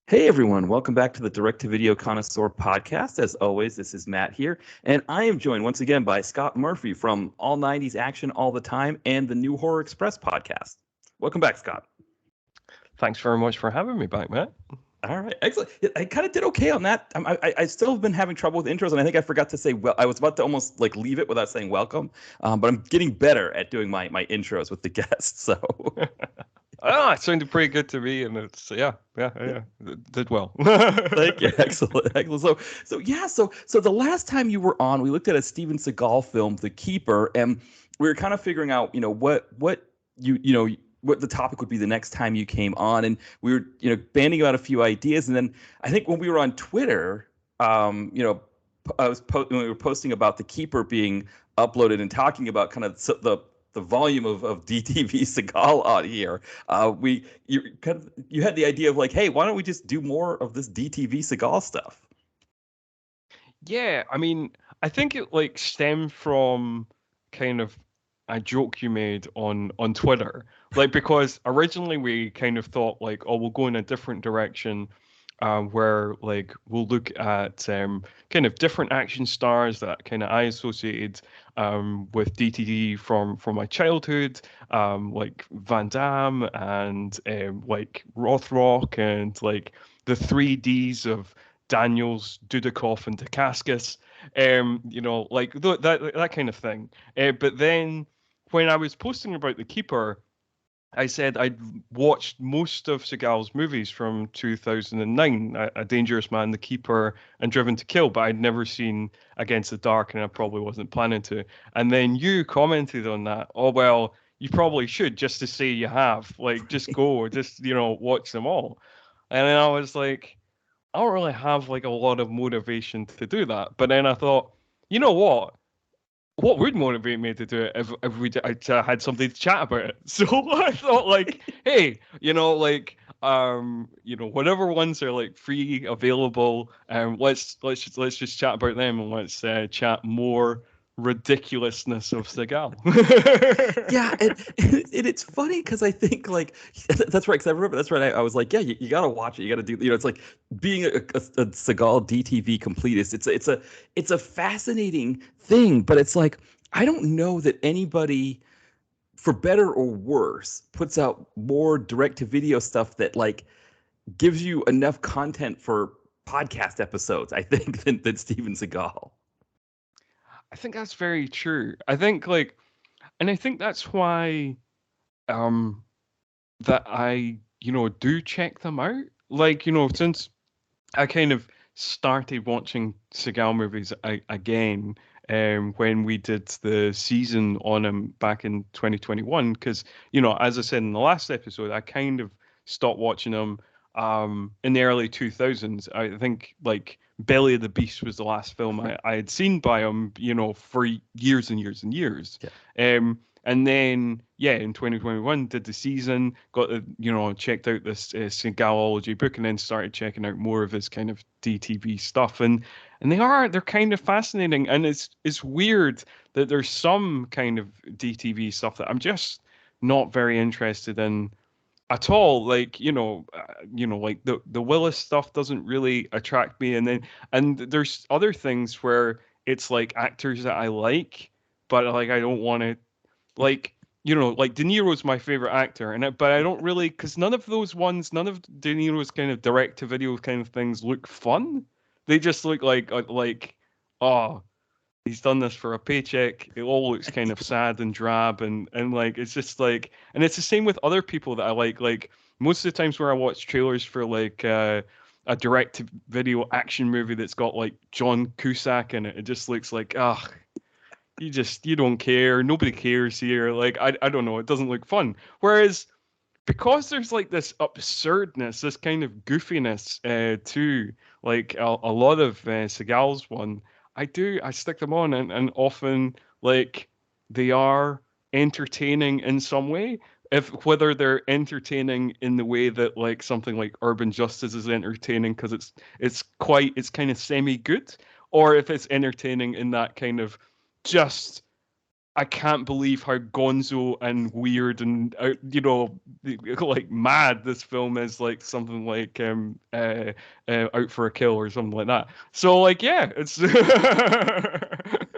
Hey everyone, welcome back to the Direct-to-Video Connoisseur podcast. As always, this is Matt here, and I am joined once again by Scott Murphy from All 90s Action All the Time and the New Horror Express podcast. Welcome back, Scott. Thanks very much for having me back, Matt. All right, excellent. I kind of did okay on that. I still have been having trouble with intros, and I think I forgot to say, well, I was about to almost like leave it without saying welcome, but I'm getting better at doing my intros with the guests, so... It sounded pretty good to me, and it's yeah, did well. Thank you, excellent. So the last time you were on, we looked at a Steven Seagal film, The Keeper, and we were kind of figuring out, what the topic would be the next time you came on, and we were, banding out a few ideas, and then I think when we were on Twitter, when we were posting about The Keeper being uploaded and talking about kind of the volume of DTV Seagal out here, you had the idea of like, hey, why don't we just do more of this DTV Seagal stuff? Yeah, I mean, I think it like stemmed from kind of a joke you made on Twitter, like because originally we kind of thought like, oh, we'll go in a different direction. Where like we'll look at kind of different action stars that kind of I associated with DTD from my childhood, like Van Damme and like Rothrock and like the 3Ds of Daniels, Dudikoff, and Dacascos, like that kind of thing. But then when I was posting about The Keeper, I said I'd watched most of Seagal's movies from 2009, A Dangerous Man, The Keeper, and Driven to Kill, but I'd never seen Against the Dark, and I probably wasn't planning to. And then you commented on that. Oh, well, you probably should, just to say you have. Like, just go, just, watch them all. And then I was like, I don't really have, like, a lot of motivation to do that. But then I thought, you know what? What would motivate me to do it if we had something to chat about it? So I thought, like, hey, whatever ones are like free, available, let's just chat about them, and let's chat more ridiculousness of Seagal. Yeah, and it's funny because I think like that's right. Because I remember that's right. I was like, yeah, you got to watch it. You got to do. It's like being a Seagal DTV completist. It's a fascinating thing, but it's like I don't know that anybody, for better or worse, puts out more direct to video stuff that like gives you enough content for podcast episodes. I think than Steven Seagal. I think that's very true. I think and I think that's why that I do check them out. Like, since I kind of started watching Seagal movies again when we did the season on him back in 2021, because as I said in the last episode, I kind of stopped watching him in the early 2000s. I think like Belly of the Beast was the last film I had seen by him, for years and years and years. Yeah. And then, in 2021, did the season, got checked out this Seagalology book, and then started checking out more of his kind of DTV stuff. And they're kind of fascinating. And it's weird that there's some kind of DTV stuff that I'm just not very interested in at all. Like, like the Willis stuff doesn't really attract me. And there's other things where it's like actors that I like, but like I don't want to. Like, like De Niro's my favorite actor, but I don't really, because none of De Niro's kind of direct to video kind of things look fun. They just look like, oh, he's done this for a paycheck. It all looks kind of sad and drab, and like it's just like, and it's the same with other people that I like. Like most of the times where I watch trailers for like a direct to video action movie that's got like John Cusack in it, it just looks like, you don't care. Nobody cares here. Like, I don't know. It doesn't look fun. Whereas because there's like this absurdness, this kind of goofiness to like a lot of Seagal's one, I stick them on and often like they are entertaining in some way. if whether they're entertaining in the way that like something like Urban Justice is entertaining because it's kind of semi good, or if it's entertaining in that kind of just I can't believe how gonzo and weird and like mad this film is, like something like Out for a Kill or something like that. So like yeah, it's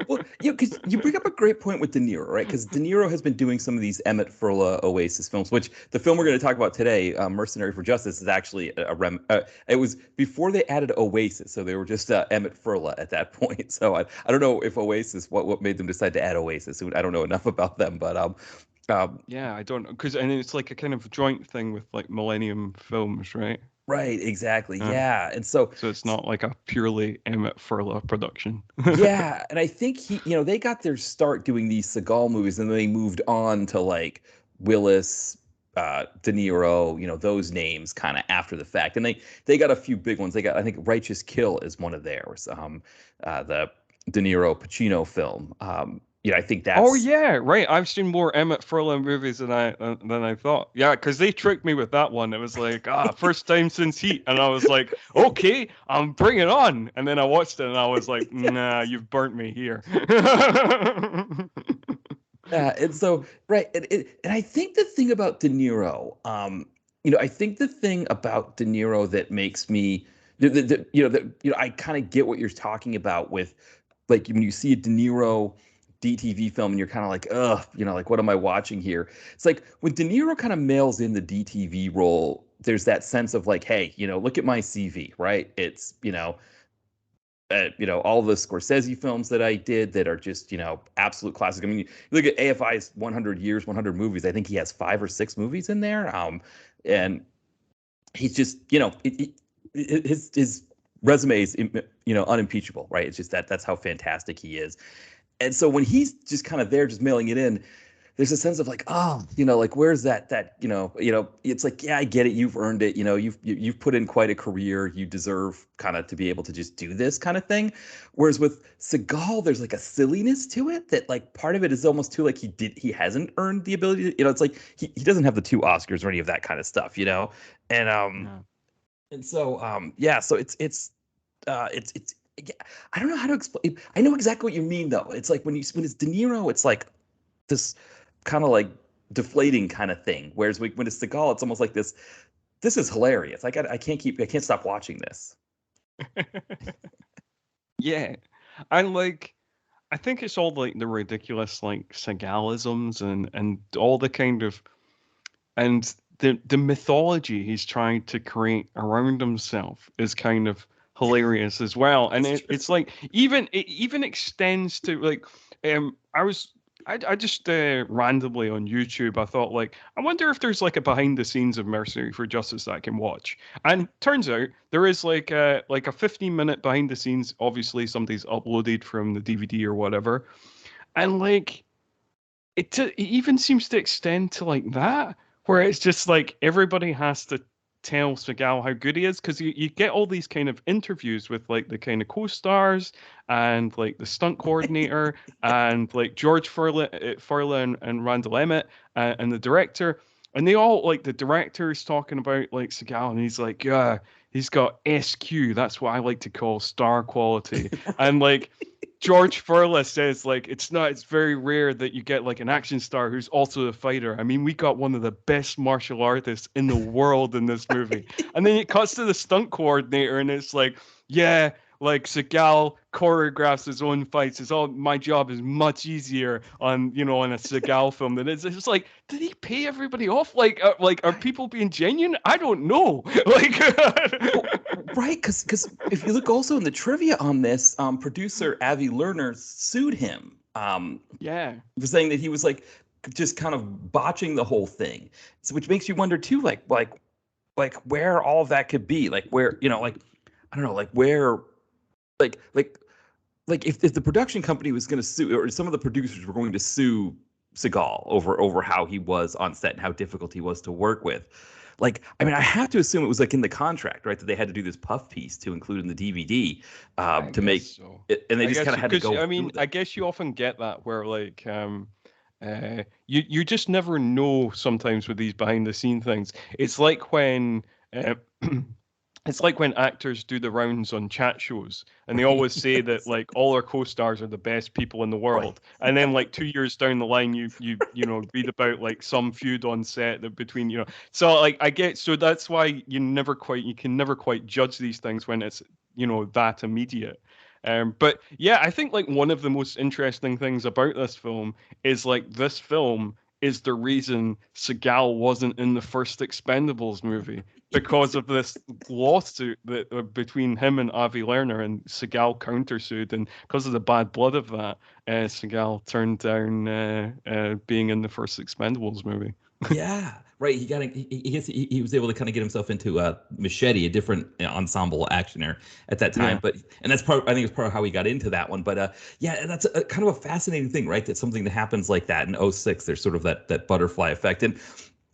Well, yeah, because you bring up a great point with De Niro, right? Because De Niro has been doing some of these Emmett Furla Oasis films, which the film we're going to talk about today, Mercenary for Justice, is actually it was before they added Oasis, so they were just Emmett Furla at that point. So I don't know if Oasis, what made them decide to add Oasis. I don't know enough about them, but yeah, I don't know because and it's like a kind of joint thing with like Millennium Films, right? right, exactly, Uh, yeah, and so. so it's not like a purely Emmett Furla production. Yeah, and I think they got their start doing these Seagal movies, and then they moved on to like Willis, De Niro, those names kind of after the fact, and they got a few big ones. They got, I think, Righteous Kill is one of theirs, the De Niro Pacino film. I think Oh that's yeah, right. I've seen more Emmett Furlong movies than I thought. Yeah, because they tricked me with that one. It was like, first time since Heat, and I was like, okay, I'm bring it on. And then I watched it, and I was like, nah, you've burnt me here. yeah, and so right, and I think the thing about De Niro, I think the thing about De Niro that makes me, I kind of get what you're talking about with, like when you see a De Niro DTV film and you're kind of like, ugh, like what am I watching here? It's like when De Niro kind of mails in the DTV role, there's that sense of like, hey, look at my CV, right? It's, all the Scorsese films that I did that are just, absolute classics. I mean, you look at AFI's 100 years, 100 movies. I think he has 5 or 6 movies in there. And he's just, his resume is, unimpeachable, right? It's just that's how fantastic he is. And so when he's just kind of there, just mailing it in, there's a sense of like, oh, like where's it's like, yeah, I get it, you've earned it, you've put in quite a career, you deserve kind of to be able to just do this kind of thing. Whereas with Seagal, there's like a silliness to it that like part of it is almost too like he hasn't earned the ability to, it's like he doesn't have the 2 Oscars or any of that kind of stuff, and Yeah. and so yeah, so it's yeah, I don't know how to explain. I know exactly what you mean though. It's like when it's De Niro, it's like this kind of like deflating kind of thing. Whereas when it's Seagal, it's almost like this. This is hilarious. I can't stop watching this. Yeah, and like I think it's all like the ridiculous like Segalisms and all the kind of and the mythology he's trying to create around himself is kind of hilarious as well. And it's like it even extends to like I just randomly on YouTube I thought like I wonder if there's like a behind the scenes of Mercenary for Justice that I can watch. And turns out there is like a 15-minute behind the scenes. Obviously somebody's uploaded from the DVD or whatever. And like it even seems to extend to like that, where it's just like everybody has to tell Seagal how good he is because you get all these kind of interviews with like the kind of co-stars and like the stunt coordinator and like George Furla and Randall Emmett and the director, and they all like the director's talking about like Seagal and he's like, yeah, he's got SQ. That's what I like to call star quality, and like. George Furla says like it's very rare that you get like an action star who's also a fighter. I mean, we got one of the best martial artists in the world in this movie. And then it cuts to the stunt coordinator and it's like, yeah, like Seagal choreographs his own fights. It's all my job is much easier on on a Seagal film than it's just like, did he pay everybody off? Like are people being genuine? I don't know. Like Right, because if you look also in the trivia on this, producer Avi Lerner sued him yeah. for saying that he was like just kind of botching the whole thing. So which makes you wonder too, like where all of that could be, like where like I don't know, like where like if the production company was going to sue, or some of the producers were going to sue Seagal over how he was on set and how difficult he was to work with. Like, I mean, I have to assume it was like in the contract, right? That they had to do this puff piece to include in the DVD I to guess make so. it, and they I just guess kind of had to because go I through mean, with I it. guess you often get that where like You just never know sometimes with these behind the scene things. It's like when uh, it's like when actors do the rounds on chat shows and they always say that Yes. like all their co-stars are the best people in the Right. world. And then like 2 years down the line you read about like some feud on set that between so like I get so that's why you can never quite judge these things when it's that immediate. But yeah, I think like one of the most interesting things about this film is like this film is the reason Seagal wasn't in the first Expendables movie because of this lawsuit that between him and Avi Lerner, and Seagal countersued, and because of the bad blood of that, Seagal turned down being in the first Expendables movie. Yeah, right. He was able to kind of get himself into Machete, a different ensemble actioner at that time. Yeah. But and that's I think it's part of how he got into that one. But yeah, that's kind of a fascinating thing, right? That something that happens like that in '06, there's sort of that butterfly effect. And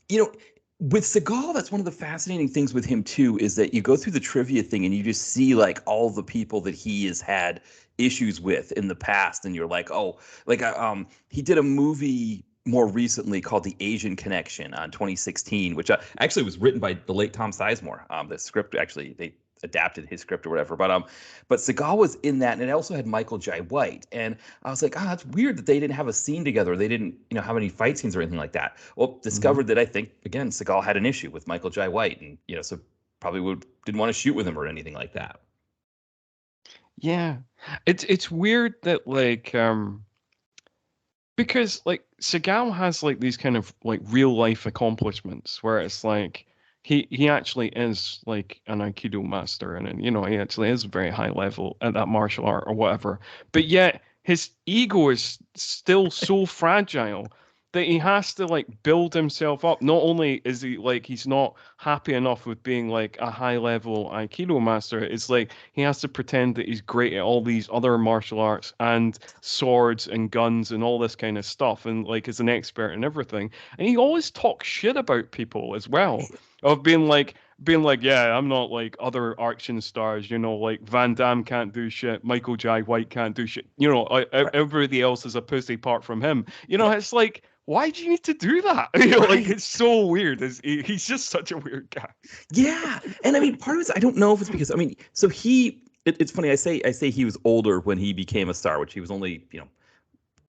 you know, with Seagal, that's one of the fascinating things with him too, is that you go through the trivia thing and you just see like all the people that he has had issues with in the past, and you're like, oh, like he did a movie more recently called The Asian Connection on 2016, which actually was written by the late Tom Sizemore. The script actually they adapted his script or whatever, but Seagal was in that, and it also had Michael Jai White, and I was like, that's weird that they didn't have a scene together. They didn't, have any fight scenes or anything like that. Well, Hmm. discovered that I think again Seagal had an issue with Michael Jai White, and so probably didn't want to shoot with him or anything like that. Yeah. It's weird that like because like Seagal has like these kind of like real life accomplishments where it's like he actually is like an Aikido master, and he actually is very high level at that martial art or whatever. But yet his ego is still so fragile that he has to like build himself up. Not only is he like he's not happy enough with being like a high level Aikido master, it's like he has to pretend that he's great at all these other martial arts and swords and guns and all this kind of stuff, and like is an expert in everything. And he always talks shit about people as well, of being like, yeah, I'm not like other action stars, like Van Damme can't do shit, Michael Jai White can't do shit, Right. everybody else is a pussy apart from him. It's like, why do you need to do that? Like Right. it's so weird. He's just such a weird guy. Yeah, and I mean, part of it is I don't know if it's because I mean, so it's funny. I say he was older when he became a star, which he was only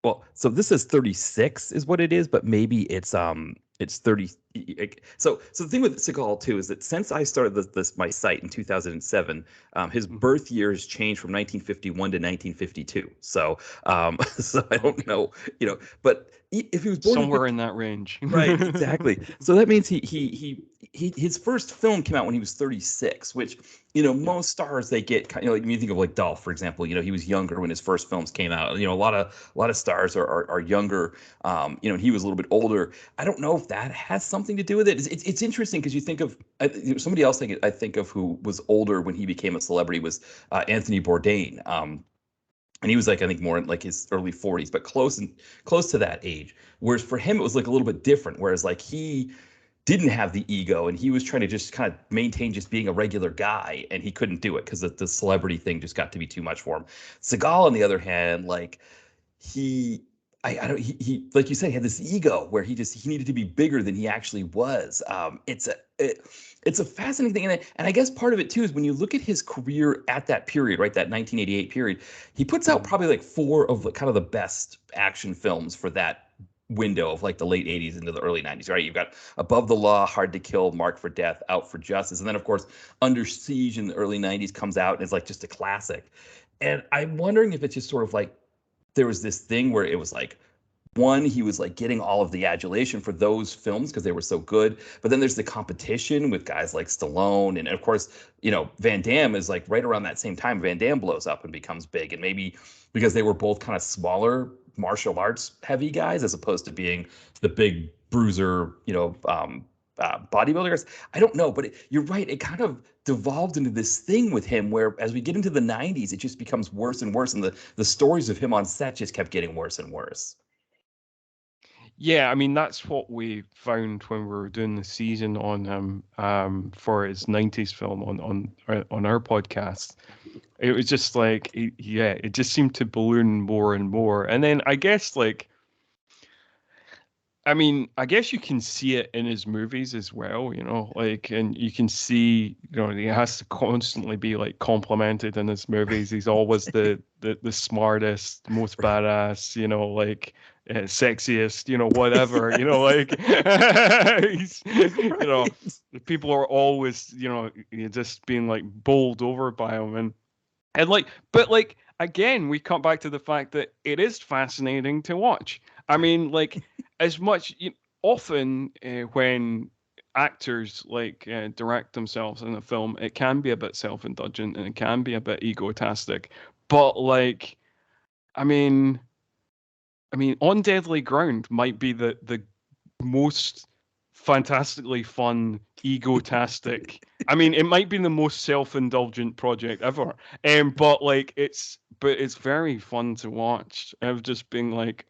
well, so this is 36 is what it is, but maybe it's 30. So the thing with Seagal too is that since I started this my site in 2007, his Mhm. birth years changed from 1951 to 1952. So so I don't know, but if he was born in Somewhere in that range. right, exactly. So that means his first film came out when he was 36, which, Yeah. most stars they get kind of like when you think of like Dolph, for example, he was younger when his first films came out. A lot of stars are younger, and he was a little bit older. I don't know if that has something to do with it. It's interesting because you think of somebody else I think of who was older when he became a celebrity was Anthony Bourdain. And he was like I think more in like his early 40s, but close to that age. Whereas for him it was like a little bit different. Whereas like he didn't have the ego and he was trying to just kind of maintain just being a regular guy, and he couldn't do it because the celebrity thing just got to be too much for him. Seagal, on the other hand, like he I don't he like you said, he had this ego where he needed to be bigger than he actually was. It's a fascinating thing, and I guess part of it too is when you look at his career at that period, right, that 1988 period, he puts out Mhm. probably like four of kind of the best action films for that window of like the late 80s into the early 90s, right? You've got Above the Law, Hard to Kill, Marked for Death, Out for Justice, and then of course Under Siege in the early 90s comes out and is like just a classic. And I'm wondering if it's just sort of like there was this thing where it was like one, he was like getting all of the adulation for those films because they were so good. But then there's the competition with guys like Stallone. And of course, Van Damme is like right around that same time, Van Damme blows up and becomes big. And maybe because they were both kind of smaller martial arts heavy guys as opposed to being the big bruiser, bodybuilders. I don't know, but you're right. It kind of devolved into this thing with him where as we get into the 90s, it just becomes worse and worse. And the stories of him on set just kept getting worse and worse. Yeah, I mean that's what we found when we were doing the season on him for his '90s film on our podcast. It was just like yeah, it just seemed to balloon more and more. And then I guess like I mean, I guess you can see it in his movies as well, like, and you can see, he has to constantly be like complimented in his movies. He's always the smartest, most Right. badass, like sexiest, whatever, like he's, Right. people are always, just being like bowled over by him, and like, but like again, we come back to the fact that it is fascinating to watch. I Right. mean, like, as much often when actors like direct themselves in a film, it can be a bit self-indulgent and it can be a bit egotastic. But like, I mean, On Deadly Ground might be the most fantastically fun, egotastic. I mean, it might be the most self-indulgent project ever. But like it's very fun to watch. Of just being like,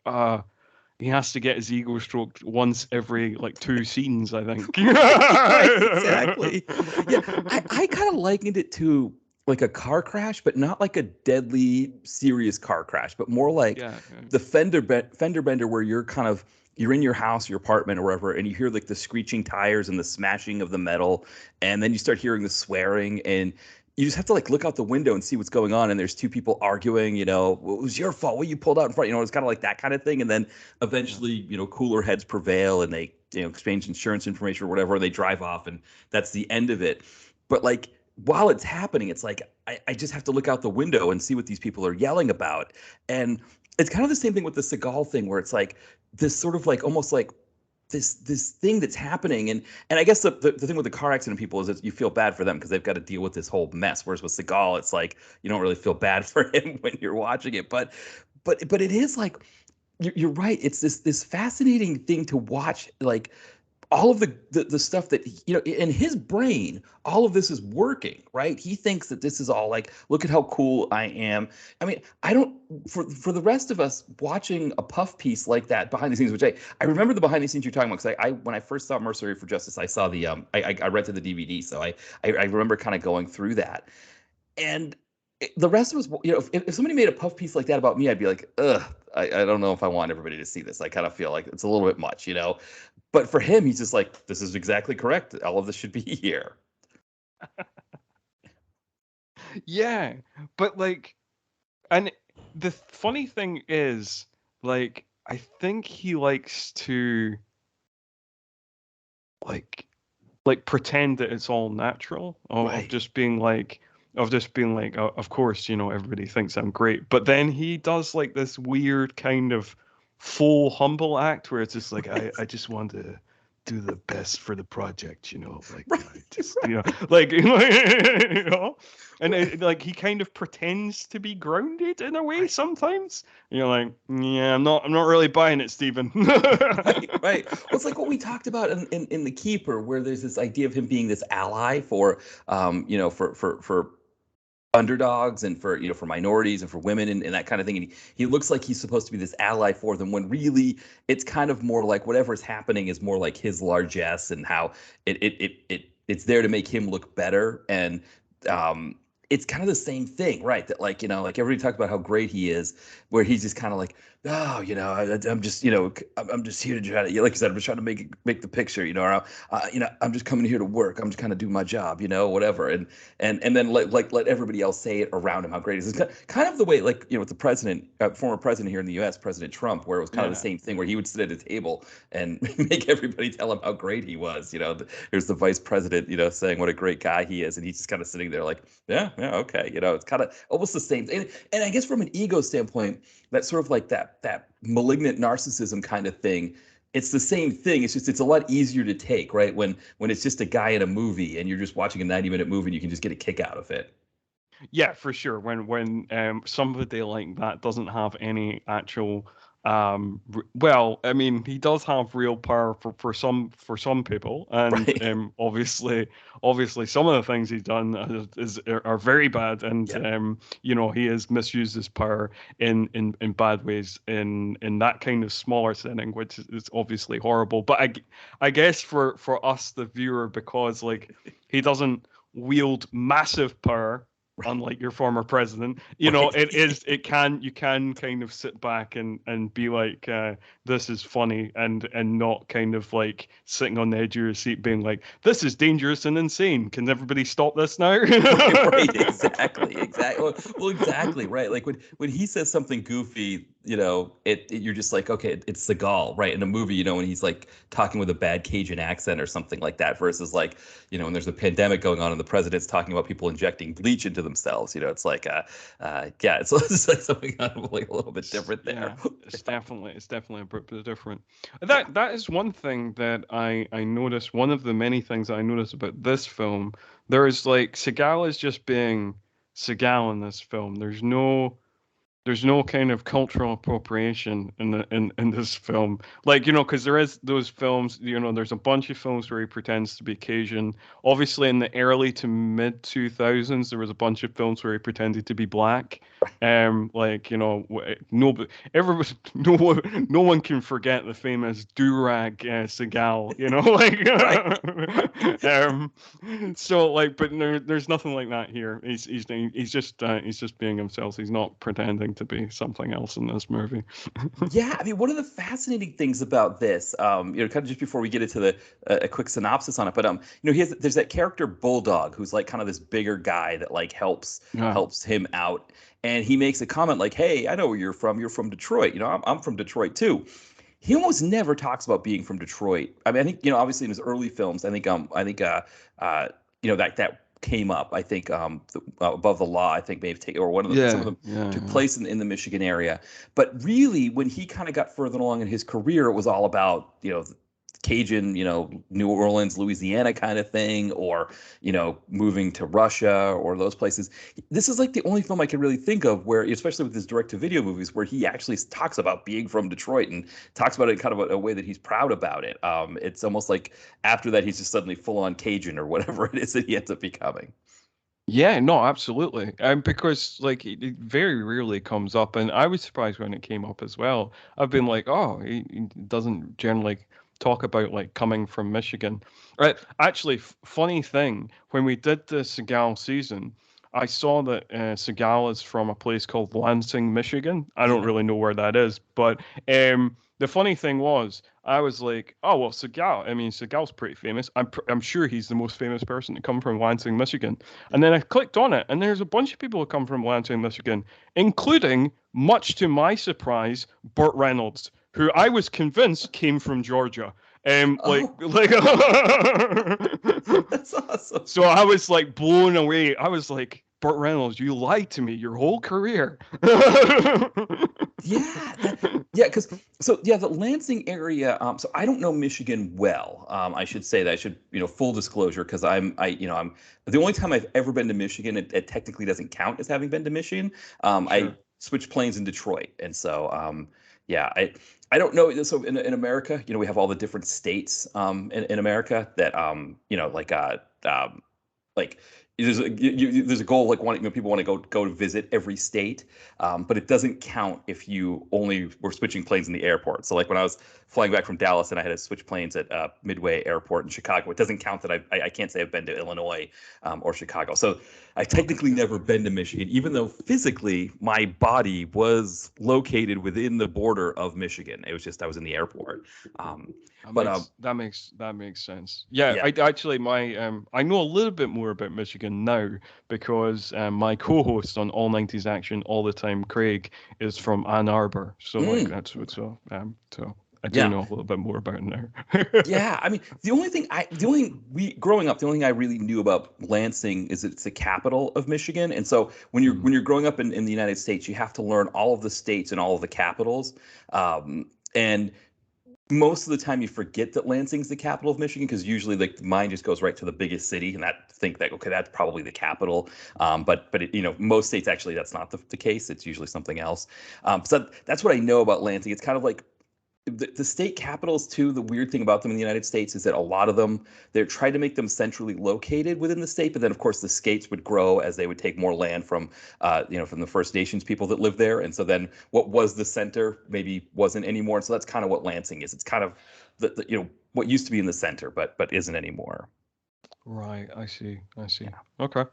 he has to get his ego stroked once every like two scenes, I think. Right, exactly. Yeah, I kind of likened it to like a car crash, but not like a deadly serious car crash, but more like Yeah, the fender bender where you're in your house, your apartment, or wherever, and you hear like the screeching tires and the smashing of the metal, and then you start hearing the swearing, and you just have to like look out the window and see what's going on. And there's two people arguing, well, it was your fault. Well, you pulled out in front. It's kind of like that kind of thing. And then yeah, eventually, cooler heads prevail, and they exchange insurance information or whatever. And they drive off, and that's the end of it. But like while it's happening, it's like I just have to look out the window and see what these people are yelling about. And it's kind of the same thing with the Seagal thing, where it's like this sort of like almost like this thing that's happening. And I guess the thing with the car accident people is that you feel bad for them because they've got to deal with this whole mess, whereas with Seagal it's like you don't really feel bad for him when you're watching it. But it is like you're right, it's this fascinating thing to watch, like all of the stuff that in his brain, all of this is working, right? He thinks that this is all like, look at how cool I am. I mean, I don't, for the rest of us watching a puff piece like that behind the scenes, which I remember the behind the scenes you're talking about, because I when I first saw Mercenary for Justice, I saw the I rented the DVD, so I remember kind of going through that. And the rest of us, if somebody made a puff piece like that about me, I'd be like, ugh, I don't know if I want everybody to see this. I kind of feel like it's a little bit much. But for him, he's just like, this is exactly correct. All of this should be here. yeah. But like, and the funny thing is, like, I think he likes to like pretend that it's all natural of Right. just being like of course, everybody thinks I'm great, but then he does like this weird kind of full humble act where it's just like I just want to do the best for the project, like Right. I just Right. like and like he kind of pretends to be grounded in a way Right. sometimes. And you're like, yeah, I'm not really buying it, Stephen. Right, right. Well, it's like what we talked about in The Keeper, where there's this idea of him being this ally for, for underdogs and for minorities and for women and that kind of thing. And he looks like he's supposed to be this ally for them, when really it's kind of more like whatever's happening is more like his largesse, and how it's there to make him look better. And um, it's kind of the same thing, right? That like like everybody talks about how great he is, where he's just kind of like, oh, I'm just I'm just here to try to, like you said, I'm just trying to make the picture, or I'm just coming here to work. I'm just kind of do my job, whatever. And then let everybody else say it around him how great he is. It's kind of the way, like with the president, former president here in the U.S., President Trump, where it was kind of the Yeah. same thing, where he would sit at a table and make everybody tell him how great he was. There's the vice president, saying what a great guy he is, and he's just kind of sitting there like, yeah, yeah, okay. It's kind of almost the same. And I guess from an ego standpoint, that sort of like that malignant narcissism kind of thing, it's the same thing. It's just it's a lot easier to take, right? When it's just a guy in a movie and you're just watching a 90-minute movie and you can just get a kick out of it. Yeah, for sure. When somebody like that doesn't have any actual well, I mean, he does have real power for some people, and Right. obviously some of the things he's done are very bad, and Yeah. he has misused his power in bad ways in that kind of smaller setting, which is obviously horrible. But I guess for us, the viewer, because like he doesn't wield massive power, unlike your former president. You know, Right. you can kind of sit back and be like, this is funny, and not kind of like sitting on the edge of your seat being like, this is dangerous and insane. Can everybody stop this now? Right, exactly. Well, exactly, right. Like when he says something goofy, you're just like, okay, it's Seagal, right? In a movie, when he's like talking with a bad Cajun accent or something like that, versus like, when there's a pandemic going on and the president's talking about people injecting bleach into themselves, it's like, yeah, it's like something kind of like a little bit different Yeah, there. it's definitely a bit different. That is one thing that I noticed. One of the many things I noticed about this film. There is like Seagal is just being Seagal in this film. There's no kind of cultural appropriation in this film, like, because there is those films, there's a bunch of films where he pretends to be Cajun. Obviously in the early to mid 2000s there was a bunch of films where he pretended to be black. Like, no, everybody, no one can forget the famous do-rag Seagal, like, so like, but there's nothing like that here. He's just being himself. He's not pretending to be something else in this movie. Yeah, I mean, one of the fascinating things about this, kind of just before we get into the a quick synopsis on it, but there's that character Bulldog who's like kind of this bigger guy that like Yeah. helps him out, and he makes a comment like, "Hey, I know where you're from. You're from Detroit. I'm from Detroit too." He almost never talks about being from Detroit. I mean, I think obviously in his early films, that came up. I think Above the Law, I think may have taken, or some of Yeah, them yeah, took yeah. place in the Michigan area. But really, when he kind of got further along in his career, it was all about Cajun, New Orleans, Louisiana kind of thing, or moving to Russia or those places. This is like the only film I can really think of where, especially with his direct-to-video movies, where he actually talks about being from Detroit and talks about it in kind of a way that he's proud about it. It's almost like after that he's just suddenly full-on Cajun or whatever it is that he ends up becoming. Yeah, no, absolutely. Because like it very rarely comes up, and I was surprised when it came up as well. I've been like, oh, he doesn't generally talk about like coming from Michigan. Right. Actually, funny thing, when we did the Seagal season, I saw that Seagal is from a place called Lansing, Michigan. I don't Yeah. really know where that is, but the funny thing was, I was like, oh well, Seagal. I mean, Seagal's pretty famous. I'm sure he's the most famous person to come from Lansing, Michigan. And then I clicked on it, and there's a bunch of people who come from Lansing, Michigan, including, much to my surprise, Burt Reynolds, who I was convinced came from Georgia. Like, Oh, like, that's awesome. so I was like blown away. I was like, Burt Reynolds, you lied to me your whole career. Yeah, yeah, because so yeah, the Lansing area. So I don't know Michigan well. I should say that. I should, full disclosure, because I'm the only time I've ever been to Michigan. It technically doesn't count as having been to Michigan. I Sure. switched planes in Detroit, and so yeah, I don't know. So in America, we have all the different states in America that like there's a goal like wanting people want to go to visit every state, but it doesn't count if you only were switching planes in the airport. So like when I was flying back from Dallas and I had to switch planes at Midway Airport in Chicago, it doesn't count that I can't say I've been to Illinois or Chicago. So I've technically never been to Michigan, even though physically my body was located within the border of Michigan. It was just I was in the airport. Um, That but makes that makes that makes sense. Yeah, yeah. I actually I know a little bit more about Michigan now because my co-host on All 90s Action all the time, Craig, is from Ann Arbor. So like Mm, that's what so I do yeah. know a little bit more about it now. Yeah, I mean, growing up, the only thing I really knew about Lansing is it's the capital of Michigan. And so Mm, when you're growing up in the United States, you have to learn all of the states and all of the capitals. And most of the time you forget that Lansing's the capital of Michigan, because usually like the mind just goes right to the biggest city and think that, okay, that's probably the capital. Most states actually that's not the case. It's usually something else. So that's what I know about Lansing. It's kind of like the state capitals too. The weird thing about them in the United States is that a lot of them, they're trying to make them centrally located within the state, but then of course the states would grow as they would take more land from the First Nations people that live there, and so then what was the center maybe wasn't anymore, and so that's kind of what Lansing is. It's kind of what used to be in the center, but isn't anymore. Right. I see. I see. Yeah. Okay.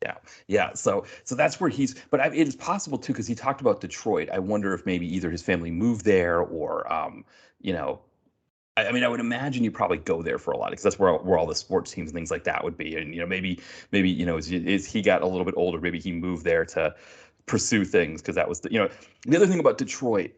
Yeah, yeah. So that's where he's. But it is possible too, because he talked about Detroit. I wonder if maybe either his family moved there, or you know, I mean, I would imagine you probably go there for a lot, because that's where all the sports teams and things like that would be. And maybe as he got a little bit older, maybe he moved there to pursue things, because that was the other thing about Detroit.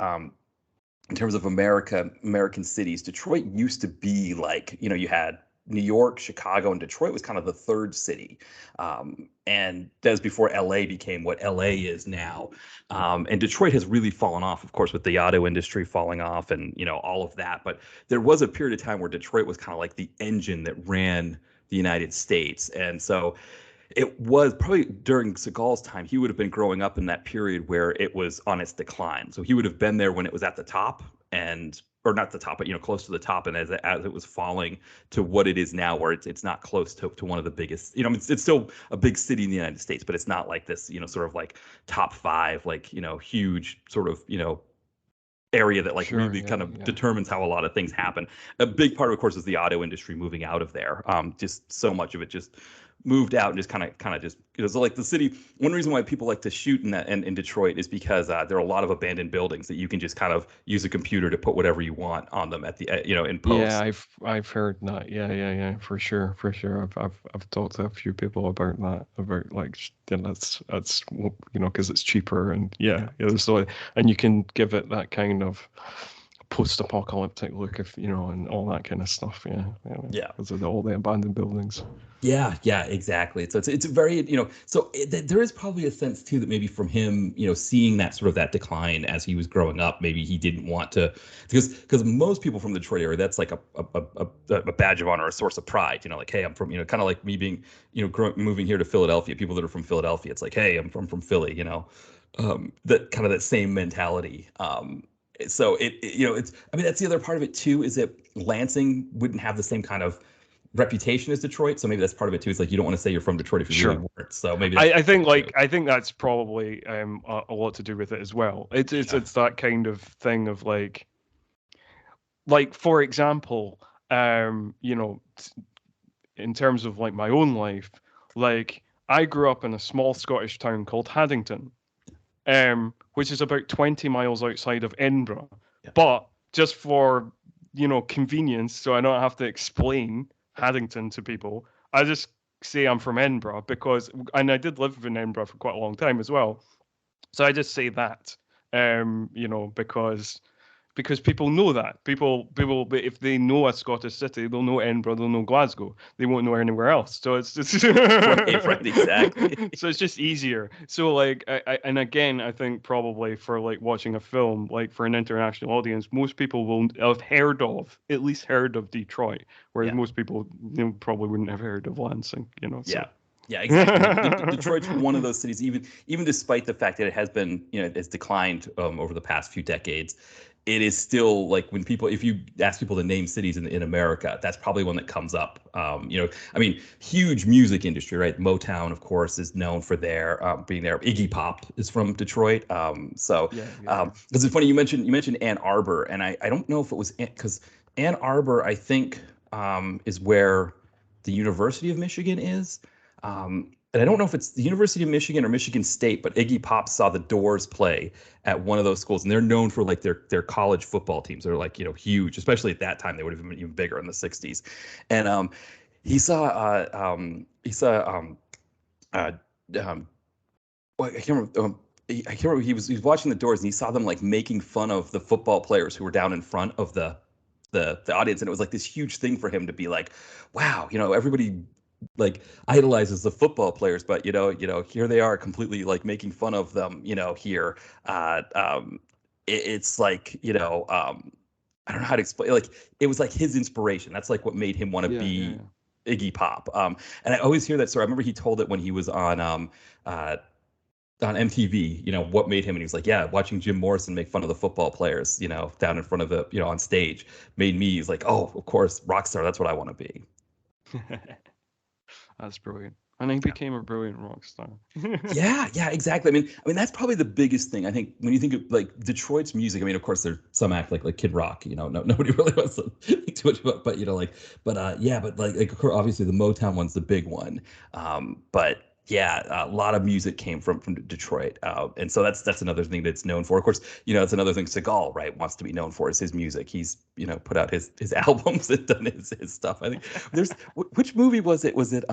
In terms of American cities, Detroit used to be like, you had New York, Chicago, and Detroit was kind of the third city. And that was before LA became what LA is now. And Detroit has really fallen off, of course, with the auto industry falling off and, all of that. But there was a period of time where Detroit was kind of like the engine that ran the United States. And so it was probably during Seagal's time, he would have been growing up in that period where it was on its decline. So he would have been there when it was at the top, or not the top, but close to the top. And as it was falling to what it is now, where it's not close to one of the biggest, it's still a big city in the United States, but it's not like this, sort of like top five, like, huge sort of, area that like Sure. really Yeah. kind of Yeah. determines how a lot of things happen. A big part, of course, is the auto industry moving out of there. Just so much of it just moved out and just kind of just so like the city. One reason why people like to shoot in Detroit is because there are a lot of abandoned buildings that you can just kind of use a computer to put whatever you want on them at the in Yeah, post. I've heard that. Yeah, yeah, yeah, for sure, for sure. I've talked to a few people about that, about like, and that's because it's cheaper and Yeah. yeah, so and you can give it that kind of post-apocalyptic look, if and all that kind of stuff. Yeah, yeah, Yeah. because of all the abandoned buildings. Yeah, exactly. So it's a very, there is probably a sense too that maybe from him, seeing that sort of that decline as he was growing up, maybe he didn't want to, because most people from the Detroit area, that's like a badge of honor, a source of pride, like, hey, I'm from, kind of like me being, moving here to Philadelphia. People that are from Philadelphia, it's like, hey, I'm from Philly, that kind of that same mentality. So it's, I mean, that's the other part of it too, is that Lansing wouldn't have the same kind of reputation as Detroit. So maybe that's part of it too. It's like you don't want to say you're from Detroit if you really Sure. weren't. So maybe that's I part think of it too. that's probably a lot to do with it as well. Yeah. It's that kind of thing of like for example, in terms of like my own life, like I grew up in a small Scottish town called Haddington, which is about 20 miles outside of Edinburgh. Yeah. But just for convenience, so I don't have to explain Haddington to people, I just say I'm from Edinburgh and I did live in Edinburgh for quite a long time as well. So I just say that, because people know that. But if they know a Scottish city, they'll know Edinburgh, they'll know Glasgow. They won't know anywhere else. So it's just Right, exactly. so it's just easier. So like, and again, I think probably for like watching a film, like for an international audience, most people will have at least heard of Detroit, whereas Yeah. most people probably wouldn't have heard of Lansing. So. Yeah. Yeah, exactly. Detroit's one of those cities, even despite the fact that it has been, it's declined over the past few decades. It is still like if you ask people to name cities in America, that's probably one that comes up. I mean, huge music industry, right? Motown, of course, is known for being there. Iggy Pop is from Detroit. Yeah, yeah. Because it's funny, you mentioned Ann Arbor, and I don't know if it was because Ann Arbor, I think, is where the University of Michigan is. And I don't know if it's the University of Michigan or Michigan State, but Iggy Pop saw the Doors play at one of those schools, and they're known for like their college football teams. They're like huge, especially at that time. They would have been even bigger in the '60s. And he saw uh, um, well, I can't remember. I can't remember. He was watching the Doors, and he saw them like making fun of the football players who were down in front of the audience, and it was like this huge thing for him to be like, wow, everybody like idolizes the football players, but here they are completely like making fun of them, here. It's like, I don't know how to explain, like it was like his inspiration. That's like what made him want to Yeah, yeah, be yeah. Iggy Pop. And I always hear that story. I remember he told it when he was on MTV, what made him, and he was like, yeah, watching Jim Morrison make fun of the football players, down in front of on stage made me, he's like, oh, of course, rock star, that's what I want to be. That's brilliant. And he became a brilliant rock star. Yeah, yeah, exactly. I mean that's probably the biggest thing. I think when you think of like Detroit's music, I mean, of course, there's some act like Kid Rock. No, nobody really wants to think too much about, but like, yeah, but like of course, obviously the Motown one's the big one. But yeah, a lot of music came from Detroit, and so that's another thing that's known for. Of course, that's another thing Seagal, right, wants to be known for is his music. He's put out his albums and done his stuff. I think there's which movie was it? Was it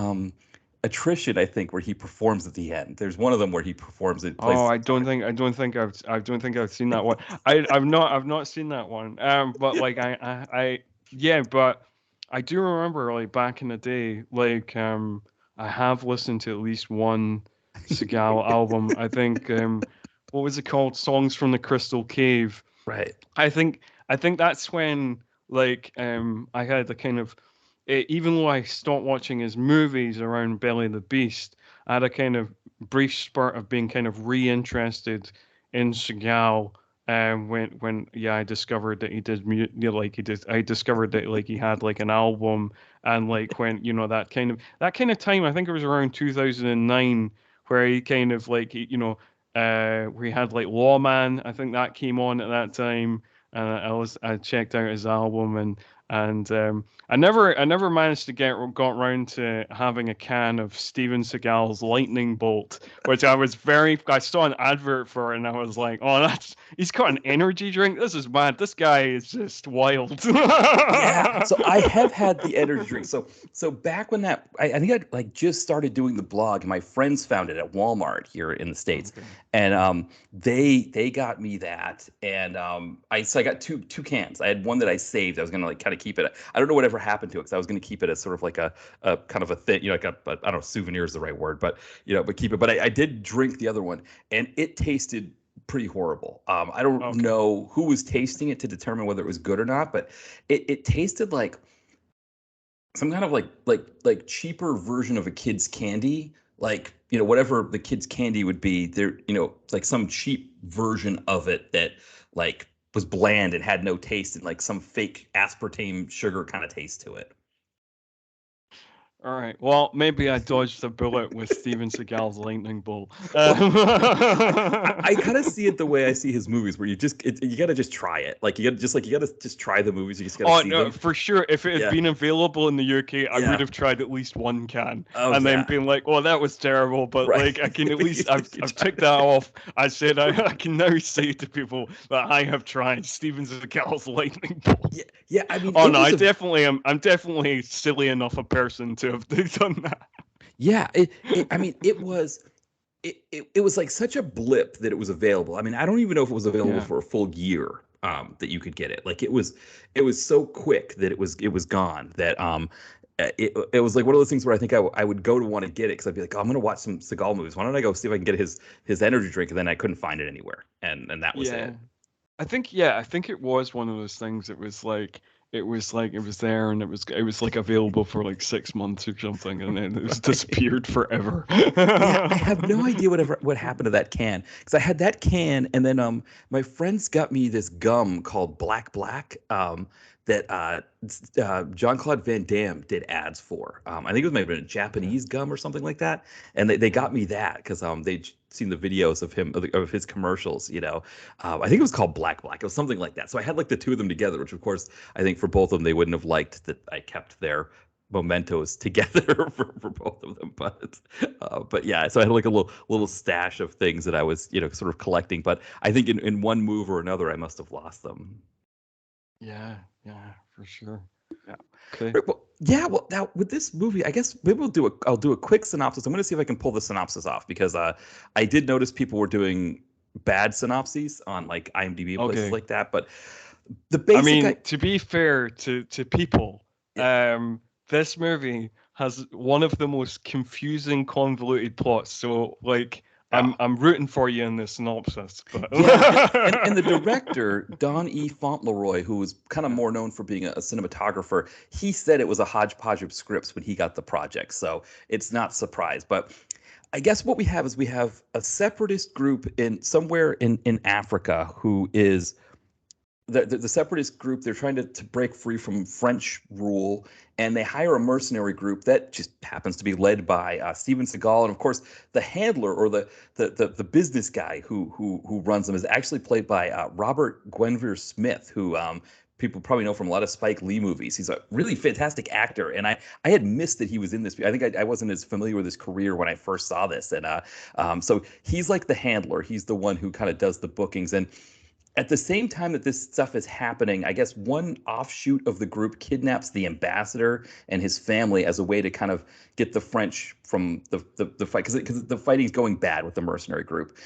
Attrition, I think, where he performs at the end. There's one of them where he performs it Oh, plays. I don't think I've seen that one. I've not seen that one. But like yeah, but I do remember like back in the day, like I have listened to at least one Seagal album. I think what was it called? Songs from the Crystal Cave. Right. I think I think that's when like I had the kind of even though I stopped watching his movies around Belly of the Beast, I had a kind of brief spurt of being kind of reinterested in Seagal. When yeah, I discovered that he did like he did. I discovered that like he had like an album, and like when that kind of time. I think it was around 2009 where he kind of like where he had like Lawman. I think that came on at that time, and I checked out his album, and I never managed to got round to having a can of Steven Seagal's Lightning Bolt, which I saw an advert for it and I was like, oh, he's got an energy drink. This is mad. This guy is just wild. Yeah, so I have had the energy drink. So back when I think I like just started doing the blog, and my friends found it at Walmart here in the States, Okay. and they got me that, and I got two cans. I had one that I saved. I was gonna like kind of keep it. I don't know whatever happened to it because I was gonna keep it as sort of like a kind of a thing, like I don't know, souvenir is the right word, but but keep it. But I did drink the other one, and it tasted pretty horrible. I don't Okay. know who was tasting it to determine whether it was good or not, but it tasted like some kind of like cheaper version of a kid's candy. Like, whatever the kid's candy would be, there, like some cheap version of it that like was bland and had no taste and like some fake aspartame sugar kind of taste to it. All right. Well, maybe I dodged the bullet with Steven Seagal's Lightning Bolt. Well, I kind of see it the way I see his movies, where you got to just try it. Like you got to just try the movies. You just got to Oh see no, them. for sure. If it had Yeah, been available in the UK, I would yeah. have tried at least one can, Oh and then yeah. been like, "Oh, that was terrible." But Right. like, I can at But least I've try ticked that off. I said I can now say to people that I have tried Steven Seagal's Lightning Bolt. Yeah, yeah. I mean, Oh it no, was I a definitely am. I'm definitely silly enough a person to have done that. yeah. I mean, it was like such a blip that it was available. I mean, I don't even know if it was available Yeah. for a full year. That you could get it. Like it was so quick that it was gone. That it was like one of those things where I think I would go to want to get it because I'd be like, oh, I'm gonna watch some Seagal movies. Why don't I go see if I can get his energy drink? And then I couldn't find it anywhere, and that was Yeah. it. I think it was one of those things that was like it was there and it was like available for like 6 months or something and then it was Right. disappeared forever. Yeah, I have no idea what happened to that can because I had that can and then my friends got me this gum called Black Black that John Claude Van Damme did ads for. I think it was maybe a Yeah. Japanese gum or something like that, and they got me that because they'd seen the videos of him of his commercials. I think it was called Black Black. It was something like that. So I had like the two of them together, which of course I think for both of them they wouldn't have liked that I kept their mementos together for both of them, but yeah, so I had like a little stash of things that I was sort of collecting, but I think in one move or another I must have lost them. Yeah, yeah, for sure. Yeah. Okay. Right, well, yeah, well, now with this movie I guess maybe I'll do a quick synopsis. I'm going to see if I can pull the synopsis off because I did notice people were doing bad synopses on like IMDb and places Okay. like that, but the I basic mean, to be fair to people, yeah, this movie has one of the most confusing, convoluted plots. So, like, I'm oh, I'm rooting for you in this synopsis, but yeah, and the director Don E. Fauntleroy, who was kind of yeah. more known for being a cinematographer, he said it was a hodgepodge of scripts when he got the project, so it's not surprise. But I guess what we have is we have a separatist group in somewhere in Africa who is the separatist group, they're trying to break free from French rule, and they hire a mercenary group that just happens to be led by Steven Seagal, and of course the handler or the business guy who runs them is actually played by Robert Gwenvere Smith, who people probably know from a lot of Spike Lee movies. He's a really fantastic actor, and I had missed that he was in this. I think I wasn't as familiar with his career when I first saw this, and so he's like the handler. He's the one who kind of does the bookings. And at the same time that this stuff is happening, I guess one offshoot of the group kidnaps the ambassador and his family as a way to kind of get the French from the fight, because the fighting's going bad with the mercenary group.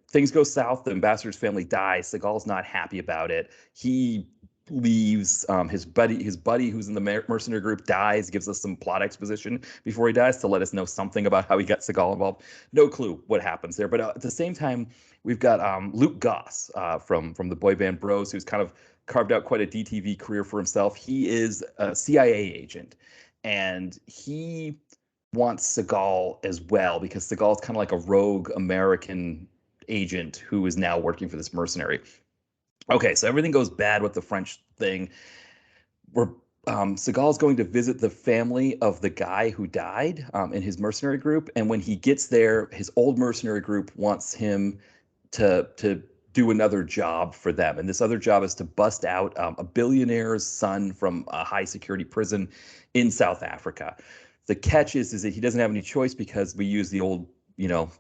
Things go south. The ambassador's family dies. Seagal's not happy about it. He leaves. His buddy who's in the mercenary group dies. Gives us some plot exposition before he dies to let us know something about how he got Seagal involved. No clue what happens there. But at the same time, we've got Luke Goss from the boy band Bros, who's kind of carved out quite a DTV career for himself. He is a CIA agent, and he wants Seagal as well, because Seagal is kind of like a rogue American agent who is now working for this mercenary. Okay, so everything goes bad with the French thing. Seagal's going to visit the family of the guy who died in his mercenary group, and when he gets there, his old mercenary group wants him to do another job for them, and this other job is to bust out a billionaire's son from a high security prison in South Africa. The catch is that he doesn't have any choice, because we use the old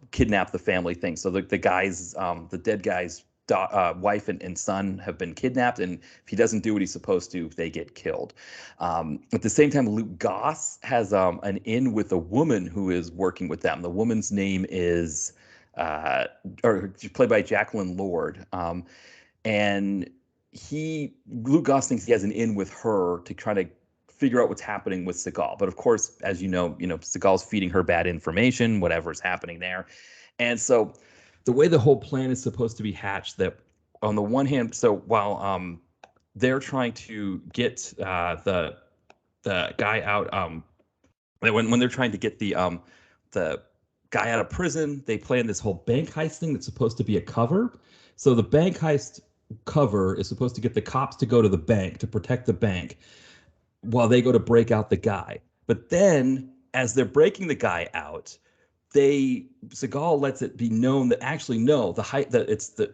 kidnap the family thing. So the dead guy's wife and son have been kidnapped, and if he doesn't do what he's supposed to, they get killed. At the same time, Luke Goss has an in with a woman who is working with them. The woman's name is, or she's played by Jacqueline Lord, and Luke Goss thinks he has an in with her to try to figure out what's happening with Seagal. But of course, as you know, Seagal's feeding her bad information, whatever's happening there. And so the way the whole plan is supposed to be hatched, that on the one hand, so while they're trying to get the guy out, when they're trying to get the guy out of prison, they plan this whole bank heist thing that's supposed to be a cover. So the bank heist cover is supposed to get the cops to go to the bank to protect the bank, while they go to break out the guy. But then, as they're breaking the guy out, Seagal lets it be known that actually no, the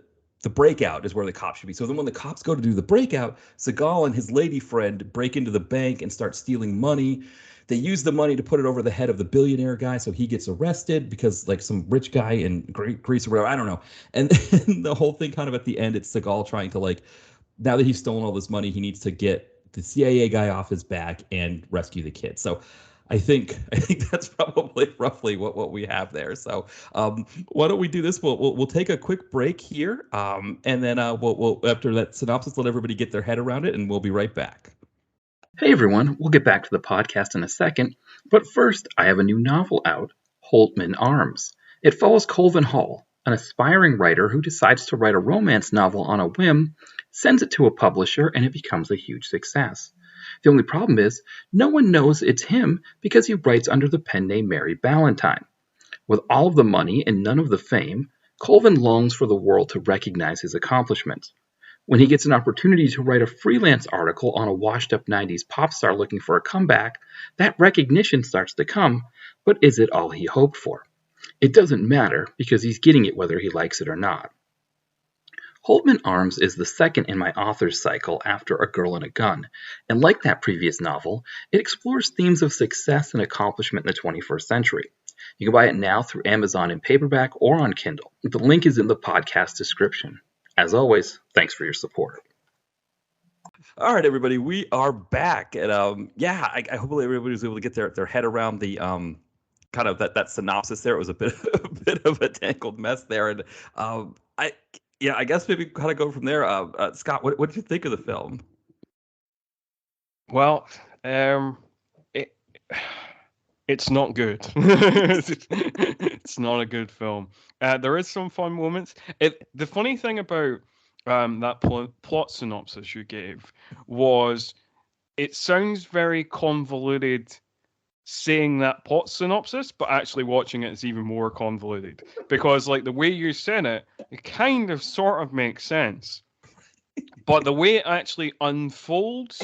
breakout is where the cops should be. So then when the cops go to do the breakout, Seagal and his lady friend break into the bank and start stealing money. They use the money to put it over the head of the billionaire guy, so he gets arrested because like some rich guy in Greece or whatever, I don't know. And the whole thing kind of at the end, it's Seagal trying to, like, now that he's stolen all this money, he needs to get the CIA guy off his back and rescue the kid. So I think that's probably roughly what we have there. So why don't we do this? We'll take a quick break here, and then we'll after that synopsis, let everybody get their head around it, and we'll be right back. Hey everyone, we'll get back to the podcast in a second, but first I have a new novel out, Holtman Arms. It follows Colvin Hall, an aspiring writer who decides to write a romance novel on a whim, sends it to a publisher, and it becomes a huge success. The only problem is, no one knows it's him because he writes under the pen name Mary Ballantyne. With all of the money and none of the fame, Colvin longs for the world to recognize his accomplishments. When he gets an opportunity to write a freelance article on a washed-up 90s pop star looking for a comeback, that recognition starts to come, but is it all he hoped for? It doesn't matter because he's getting it whether he likes it or not. Holtman Arms is the second in my author's cycle after A Girl and a Gun, and like that previous novel, it explores themes of success and accomplishment in the 21st century. You can buy it now through Amazon in paperback or on Kindle. The link is in the podcast description. As always, thanks for your support. All right, everybody, we are back, and I hopefully everybody was able to get their head around the kind of that synopsis there. It was a bit of a tangled mess there, and I guess maybe kind of go from there. Scott, what did you think of the film? Well, it's not good. It's not a good film. There is some fun moments. The funny thing about that plot synopsis you gave was it sounds very convoluted saying that plot synopsis, but actually watching it is even more convoluted because, like, the way you said it, it kind of sort of makes sense. But the way it actually unfolds,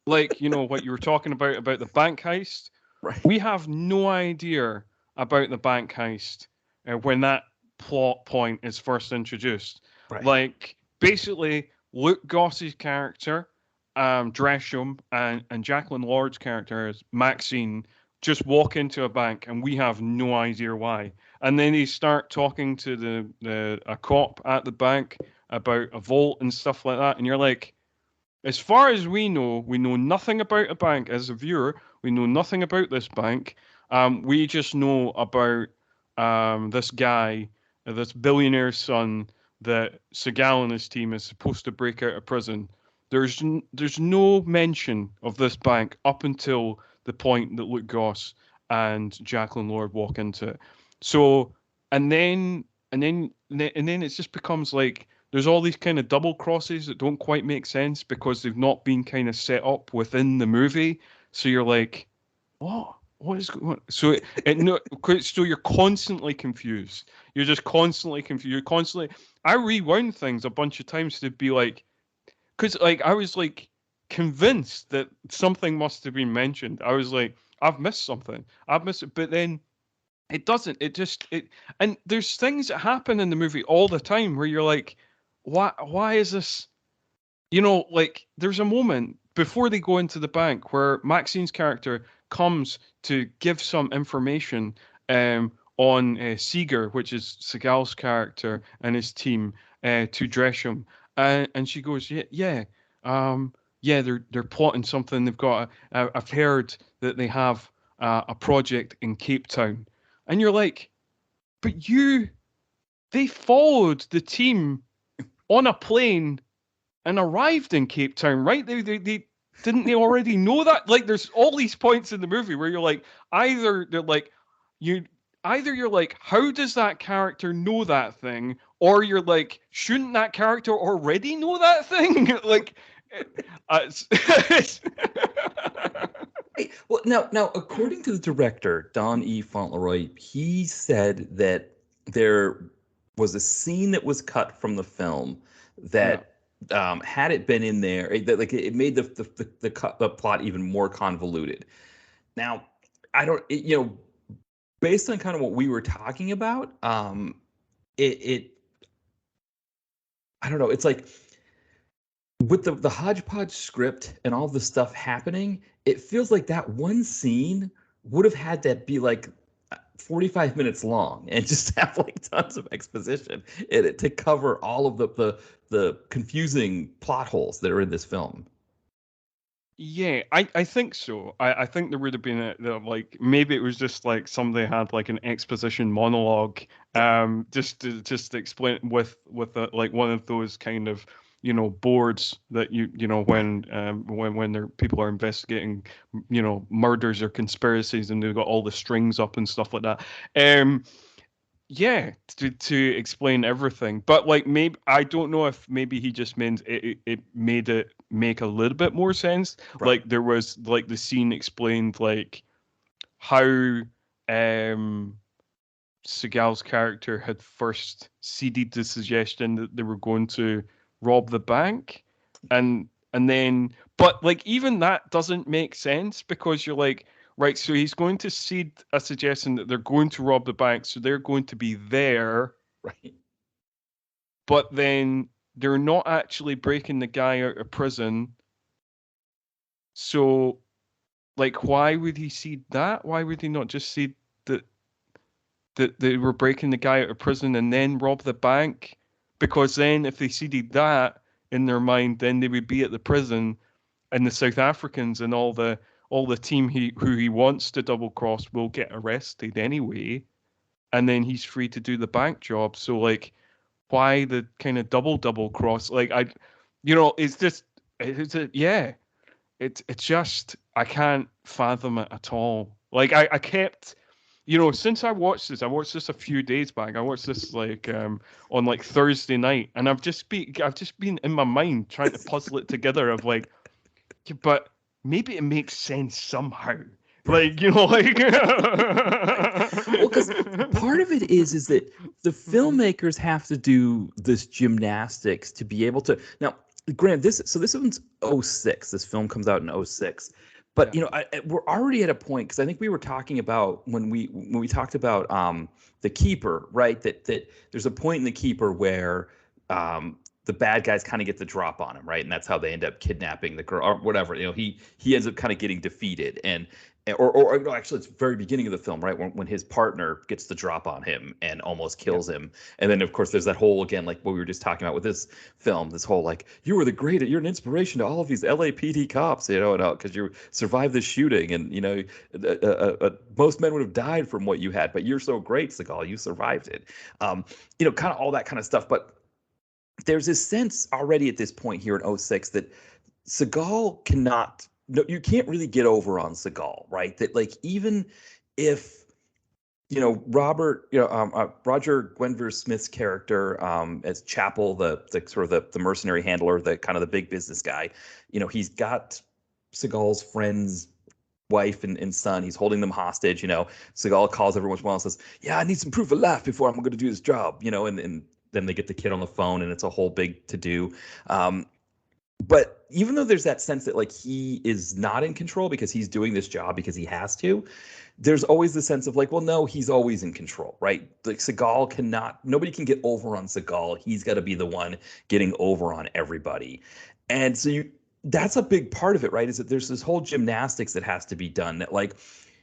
like, you know, what you were talking about the bank heist, Right. we have no idea about the bank heist when that plot point is first introduced. Right. Like, basically, Luke Goss's character, Dresham, and Jacqueline Lord's character as Maxine just walk into a bank and we have no idea why. And then they start talking to a cop at the bank about a vault and stuff like that. And you're like, as far as we know nothing about a bank as a viewer. We know nothing about this bank. We just know about this guy, this billionaire's son that Seagal and his team is supposed to break out of prison. There's no mention of this bank up until the point that Luke Goss and Jacqueline Lord walk into it. So, and then it just becomes like there's all these kind of double crosses that don't quite make sense because they've not been kind of set up within the movie. So you're like, what? What is going on? So so you're constantly confused. You're just constantly confused. You're constantly. I rewound things a bunch of times to be like, because like I was like convinced that something must have been mentioned. I was like, I've missed something. I've missed it, but then it doesn't. And there's things that happen in the movie all the time where you're like, why is this? You know, like there's a moment before they go into the bank where Maxine's character comes to give some information on Seager, which is Seagal's character and his team, to Dresham, and she goes, yeah, they're plotting something. They've got. I've heard that they have a project in Cape Town, and you're like, but they followed the team on a plane and arrived in Cape Town, right? They didn't they already know that? Like, there's all these points in the movie where you're like, either you're like, how does that character know that thing? Or you're like, shouldn't that character already know that thing? Like, well, now, according to the director, Don E. Fauntleroy, he said that there was a scene that was cut from the film that had it been in there, it made the plot even more convoluted. Now, I don't, based on kind of what we were talking about, I don't know. It's like with the hodgepodge script and all the stuff happening, it feels like that one scene would have had to be like 45 minutes long and just have like tons of exposition in it to cover all of the confusing plot holes that are in this film. Yeah, I think so. I think there would have been like maybe it was just like somebody had like an exposition monologue, just to explain with like one of those kind of boards that when people are investigating murders or conspiracies and they've got all the strings up and stuff like that. Yeah, to explain everything, but like maybe I don't know if maybe he just meant it made it make a little bit more sense. Right. Like there was like the scene explained like how Seagal's character had first seeded the suggestion that they were going to rob the bank, and then but like even that doesn't make sense because you're like, right, so he's going to seed a suggestion that they're going to rob the bank, so they're going to be there. Right. But then they're not actually breaking the guy out of prison. So, like, why would he seed that? Why would he not just seed that they were breaking the guy out of prison and then rob the bank? Because then if they seeded that in their mind, then they would be at the prison and the South Africans and all the team who he wants to double cross will get arrested anyway, and then he's free to do the bank job. So like, why the kind of double cross? Like it's just I can't fathom it at all. Like I kept, since I watched this a few days back. I watched this like on like Thursday night, and I've just been in my mind trying to puzzle it together of like, but maybe it makes sense somehow. Like, like... Well, because part of it is that the filmmakers have to do this gymnastics to be able to... Now, Grant, this one's '06. This film comes out in '06. But Yeah. we're already at a point, because I think we were talking about when we talked about the Keeper, right? That there's a point in the Keeper where the bad guys kind of get the drop on him, right? And that's how they end up kidnapping the girl or whatever. He ends up kind of getting defeated, and or no, actually, it's very beginning of the film, right? When his partner gets the drop on him and almost kills him. And then, of course, there's that whole, again, like what we were just talking about with this film, this whole, like, you're an inspiration to all of these LAPD cops, because you survived the shooting. And, most men would have died from what you had, but you're so great, Seagal, you survived it. Kind of all that kind of stuff. But there's this sense already at this point here in '06 that Seagal cannot, no, you can't really get over on Seagal, right? That, like, even if Roger Guenveur Smith's character, as Chapel, the sort of the mercenary handler, the kind of the big business guy, he's got Seagal's friend's wife and son. He's holding them hostage. Seagal calls every once in a while and says, "Yeah, I need some proof of life before I'm going to do this job." And then they get the kid on the phone, and it's a whole big to do. But even though there's that sense that, like, he is not in control because he's doing this job because he has to, there's always the sense of, like, well, no, he's always in control, right? Like, nobody can get over on Seagal. He's got to be the one getting over on everybody. And so that's a big part of it, right? Is that there's this whole gymnastics that has to be done that, like,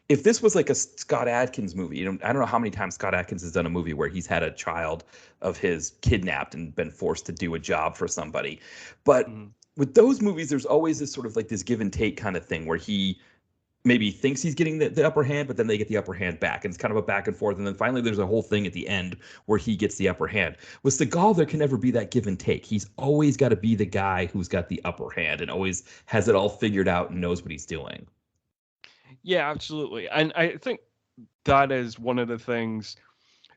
if this was like a Scott Adkins movie, I don't know how many times Scott Adkins has done a movie where he's had a child of his kidnapped and been forced to do a job for somebody. But with those movies, there's always this sort of like this give and take kind of thing where he maybe thinks he's getting the upper hand, but then they get the upper hand back. And it's kind of a back and forth. And then finally, there's a whole thing at the end where he gets the upper hand. With Seagal, there can never be that give and take. He's always got to be the guy who's got the upper hand and always has it all figured out and knows what he's doing. Yeah, absolutely. And I think that is one of the things.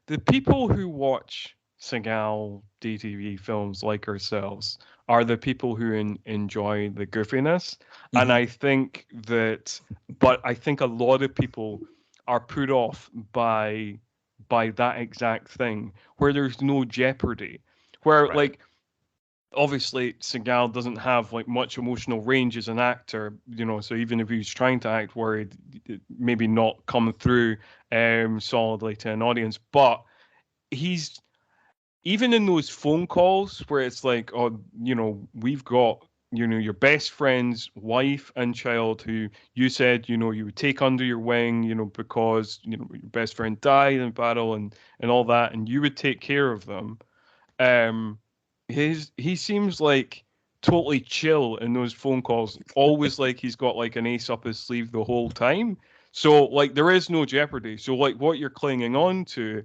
The people who watch Seagal DTV films like ourselves are the people who enjoy the goofiness. Mm-hmm. And I think a lot of people are put off by that exact thing where there's no jeopardy. Where, right, like, obviously Seagal doesn't have like much emotional range as an actor, so even if he's trying to act worried, maybe not come through solidly to an audience. But he's, even in those phone calls where it's like, oh, we've got, your best friend's wife and child who you said, you would take under your wing, because, your best friend died in battle and all that, and you would take care of them. He seems like totally chill in those phone calls, always like he's got like an ace up his sleeve the whole time. So, like, there is no jeopardy. So, like, what you're clinging on to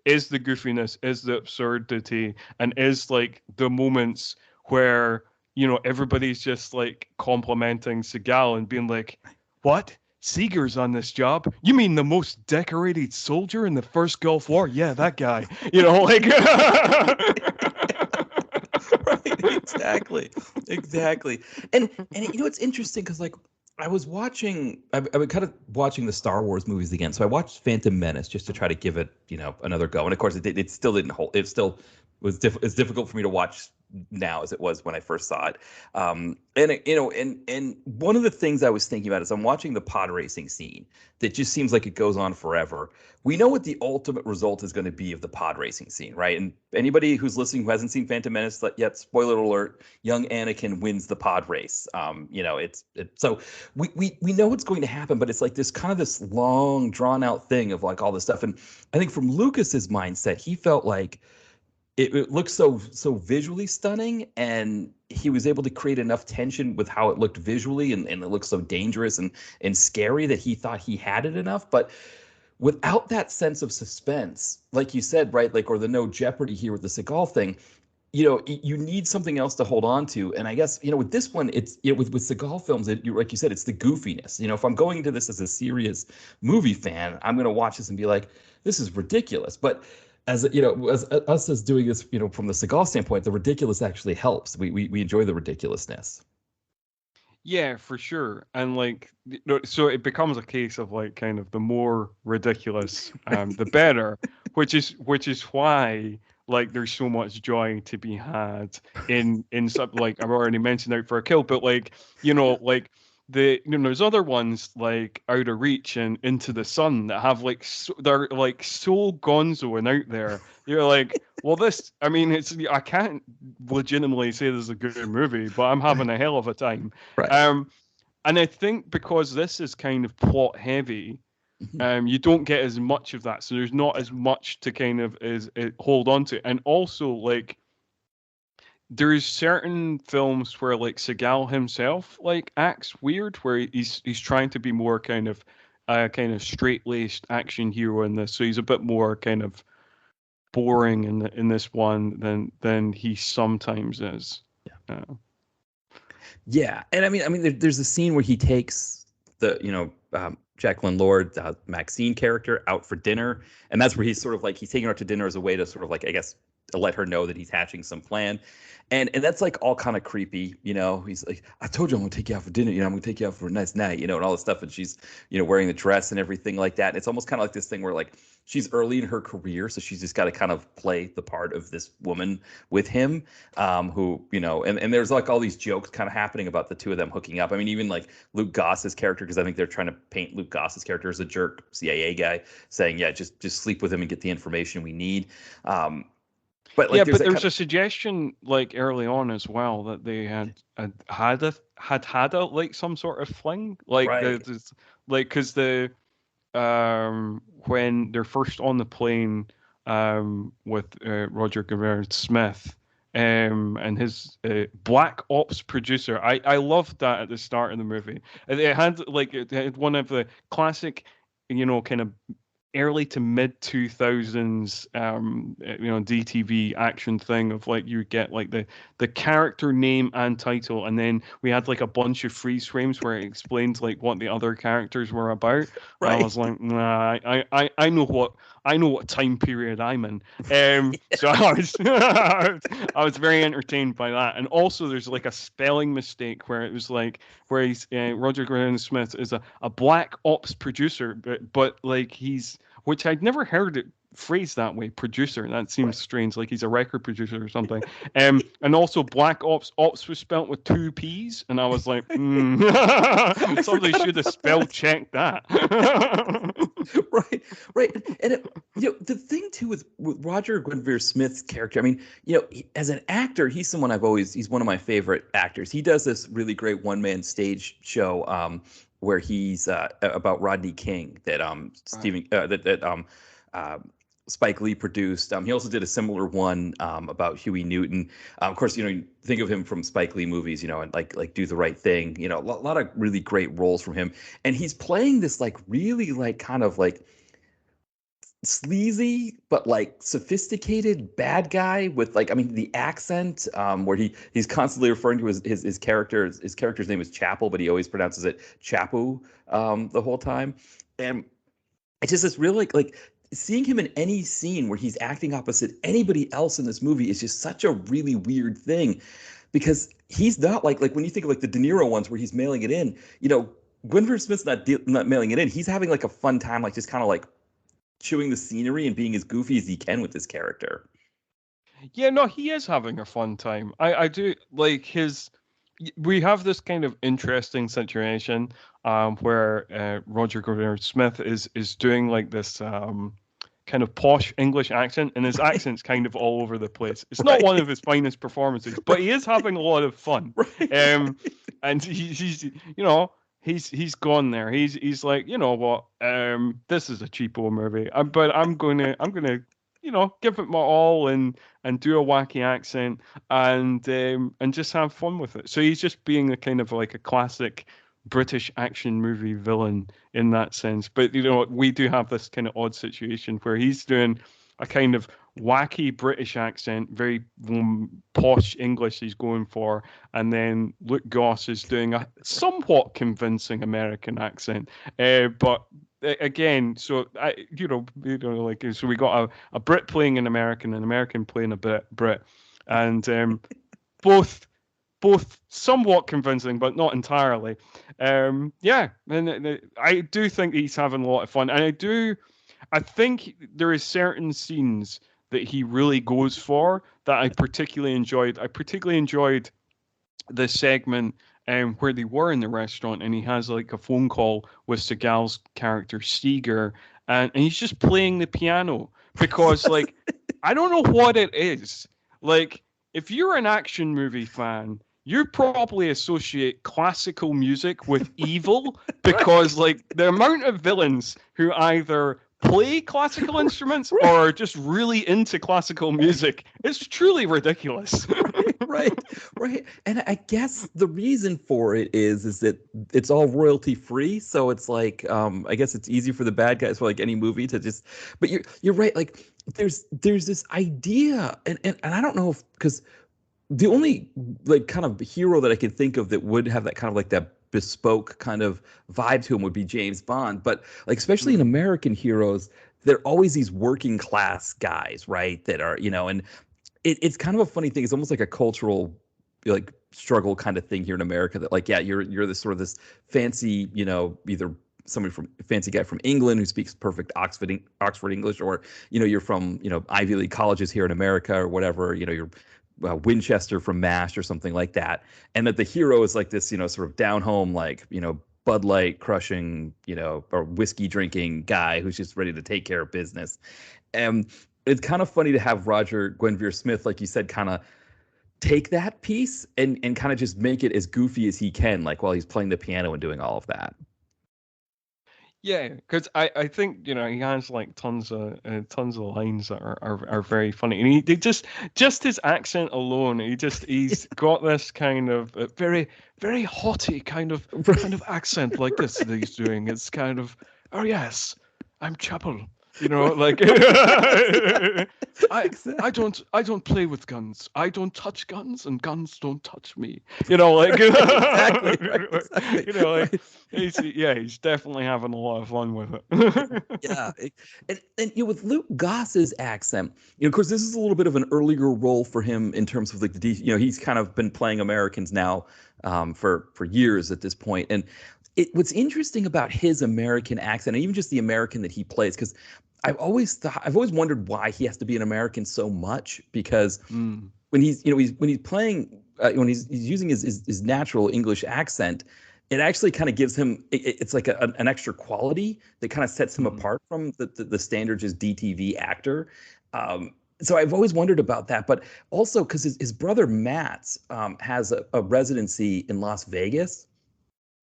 is the goofiness, is the absurdity, and is like the moments where, everybody's just like complimenting Seagal and being like, "What? Seeger's on this job? You mean the most decorated soldier in the first Gulf War? Yeah, that guy." Like. Right, exactly. And it's interesting because, like, I've been kind of watching the Star Wars movies again. So I watched Phantom Menace just to try to give it, another go. And of course, it still didn't hold. It still was it's difficult for me to watch now as it was when I first saw it. And one of the things I was thinking about is I'm watching the pod racing scene that just seems like it goes on forever. We know what the ultimate result is going to be of the pod racing scene, right? And anybody who's listening who hasn't seen Phantom Menace yet, spoiler alert, young Anakin wins the pod race. So we know what's going to happen, but it's like this long drawn out thing of like all this stuff. And I think from Lucas's mindset, he felt like it looked so visually stunning, and he was able to create enough tension with how it looked visually, and it looked so dangerous and scary that he thought he had it enough. But without that sense of suspense, like you said, right, like, or the no jeopardy here with the Seagal thing, you need something else to hold on to. And I guess, with this one, it's with Seagal films, like you said, it's the goofiness. If I'm going into this as a serious movie fan, I'm going to watch this and be like, this is ridiculous. But as us as doing this, from the Seagal standpoint, the ridiculous actually helps. We enjoy the ridiculousness. Yeah, for sure. And like, so it becomes a case of like kind of the more ridiculous, the better, which is why like there's so much joy to be had in something like I've already mentioned Out for a Kill, but like like there's other ones like Out of Reach and Into the Sun that have like they're like so gonzo and out there. You're like, well, this. I mean, I can't legitimately say this is a good movie, but I'm having a hell of a time. Right. And I think because this is kind of plot heavy, you don't get as much of that, so there's not as much to kind of hold on to. And also, like, there's certain films where like Seagal himself like acts weird, where he's trying to be more kind of straight laced action hero in this, so he's a bit more kind of boring in this one than he sometimes is. Yeah. Yeah, and I mean, there's a scene where he takes the Jacqueline Lord, Maxine character, out for dinner, and that's where he's sort of like he's taking her out to dinner as a way to sort of like, I guess, to let her know that he's hatching some plan, and that's like all kind of creepy, He's like, I told you I'm gonna take you out for dinner, I'm gonna take you out for a nice night, and all this stuff, and she's wearing the dress and everything like that. And it's almost kind of like this thing where like she's early in her career, so she's just got to kind of play the part of this woman with him, who and there's like all these jokes kind of happening about the two of them hooking up. I mean, even like Luke Goss's character, because I think they're trying to paint Luke Goss's character as a jerk CIA guy, saying, yeah, just sleep with him and get the information we need. But like, yeah, but there's a suggestion like early on as well that they had a like some sort of fling, like right. like because when they're first on the plane with Roger Guevara Smith and his Black Ops producer. I loved that at the start of the movie. It had one of the classic, kind of early to mid 2000s DTV action thing of like you get like the character name and title, and then we had like a bunch of freeze frames where it explains like what the other characters were about. Right. And I was like, nah, I know what time period I'm in. So I was very entertained by that. And also there's like a spelling mistake where it was like where he's Roger Graham Smith is a Black Ops producer, but like which I'd never heard it phrased that way, producer. That seems strange, like he's a record producer or something. And also Black Ops was spelt with 2 P's, and I was like, somebody should have spell checked that. right. And the thing too with Roger Guenveur Smith's character, I mean, as an actor, he's one of my favorite actors. He does this really great one-man stage show where he's about Rodney King that Spike Lee produced. He also did a similar one about Huey Newton. Of course, you think of him from Spike Lee movies, and like Do the Right Thing. A lot of really great roles from him. And he's playing this like really like kind of like sleazy but like sophisticated bad guy with like, I mean, the accent where he's constantly referring to his character. His character's name is Chapel, but he always pronounces it Chapu the whole time. And it's just this real like seeing him in any scene where he's acting opposite anybody else in this movie is just such a really weird thing, because he's not like when you think of like the De Niro ones where he's mailing it in, Guenveur Smith's not mailing it in. He's having like a fun time, like just kind of like chewing the scenery and being as goofy as he can with this character. Yeah, no, he is having a fun time. I do like we have this kind of interesting situation where Roger Guenveur Smith is doing like this kind of posh English accent, and his accent's kind of all over the place. It's not one of his finest performances, but he is having a lot of fun. And he's he's gone there. He's like, what? This is a cheapo movie, but I'm gonna give it my all and do a wacky accent and just have fun with it. So he's just being a kind of like a classic British action movie villain in that sense. But we do have this kind of odd situation where he's doing a kind of wacky British accent, very posh English he's going for, and then Luke Goss is doing a somewhat convincing American accent. But again, so so we got a Brit playing an American playing a Brit, and both somewhat convincing, but not entirely. And I do think he's having a lot of fun, and I think there is certain scenes that he really goes for that I particularly enjoyed. I particularly enjoyed the segment where they were in the restaurant and he has like a phone call with Seagal's character Seeger, and he's just playing the piano because like I don't know what it is. Like if you're an action movie fan, you probably associate classical music with evil because like the amount of villains who either play classical instruments or are just really into classical music, it's truly ridiculous. right. And I guess the reason for it is that it's all royalty free, so it's like I guess it's easy for the bad guys for like any movie to just. But you're right. Like there's this idea, and I don't know if because the only like kind of hero that I can think of that would have that kind of like that bespoke kind of vibe to him would be James Bond. But like especially in American heroes, they're always these working class guys, right? That are, and it's kind of a funny thing. It's almost like a cultural like struggle kind of thing here in America that like, yeah, you're this sort of this fancy, either somebody from fancy guy from England who speaks perfect Oxford English, or, you're from, Ivy League colleges here in America or whatever, you're Winchester from MASH or something like that. And that the hero is like this, sort of down home, like, Bud Light crushing, or whiskey drinking guy who's just ready to take care of business. And it's kind of funny to have Roger Guenveur Smith, like you said, kind of take that piece and kind of just make it as goofy as he can, like while he's playing the piano and doing all of that. Yeah, because I think he has like tons of lines that are very funny, and he just his accent alone, he's got this kind of very very haughty kind of accent like this that he's doing. It's kind of, oh yes, I'm Chapel. Like I don't play with guns. I don't touch guns, and guns don't touch me. Like exactly. Right. He's definitely having a lot of fun with it. Yeah, and with Luke Goss's accent, of course, this is a little bit of an earlier role for him in terms of like he's kind of been playing Americans now for years at this point, and. What's interesting about his American accent, and even just the American that he plays, because I've always wondered why he has to be an American so much. Because when he's playing, when he's using his natural English accent, it actually kind of gives him it's like an extra quality that kind of sets him apart from the standard just DTV actor. So I've always wondered about that, but also because his brother Matt has a residency in Las Vegas.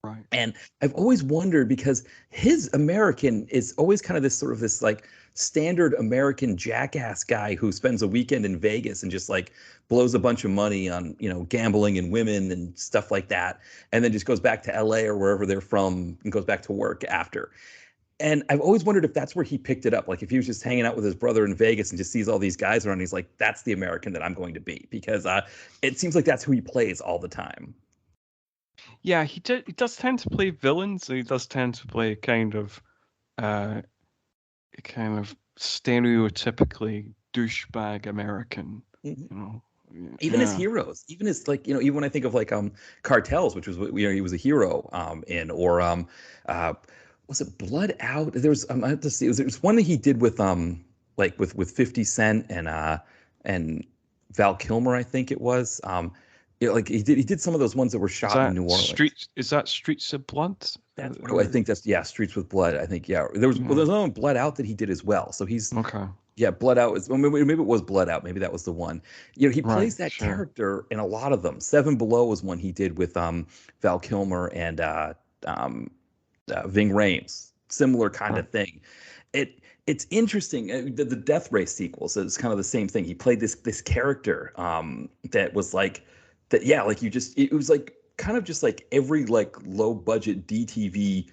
Right. And I've always wondered because his American is always kind of this like standard American jackass guy who spends a weekend in Vegas and just like blows a bunch of money on, gambling and women and stuff like that. And then just goes back to LA or wherever they're from and goes back to work after. And I've always wondered if that's where he picked it up. Like if he was just hanging out with his brother in Vegas and just sees all these guys around, he's like, that's the American that I'm going to be, because it seems like that's who he plays all the time. Yeah, he does tend to play villains. He does tend to play kind of stereotypically douchebag American. Even his heroes, even his like even when I think of like Cartels, which was he was a hero in, or was it Blood Out? There was I have to see. There's one that he did with like with 50 Cent and Val Kilmer, I think it was. Like he did some of those ones that were shot in New Orleans. Is that Streets of Blood? I think that's Streets with Blood. I think there was another one, Blood Out, that he did as well. So he's okay. Yeah, Blood Out was maybe it was Blood Out. Maybe that was the one. He plays that character in a lot of them. Seven Below was one he did with Val Kilmer and Ving Rhames. Similar kind of thing. It's interesting. The Death Race sequels is kind of the same thing. He played this character that was like. That like it was like kind of just like every like low budget DTV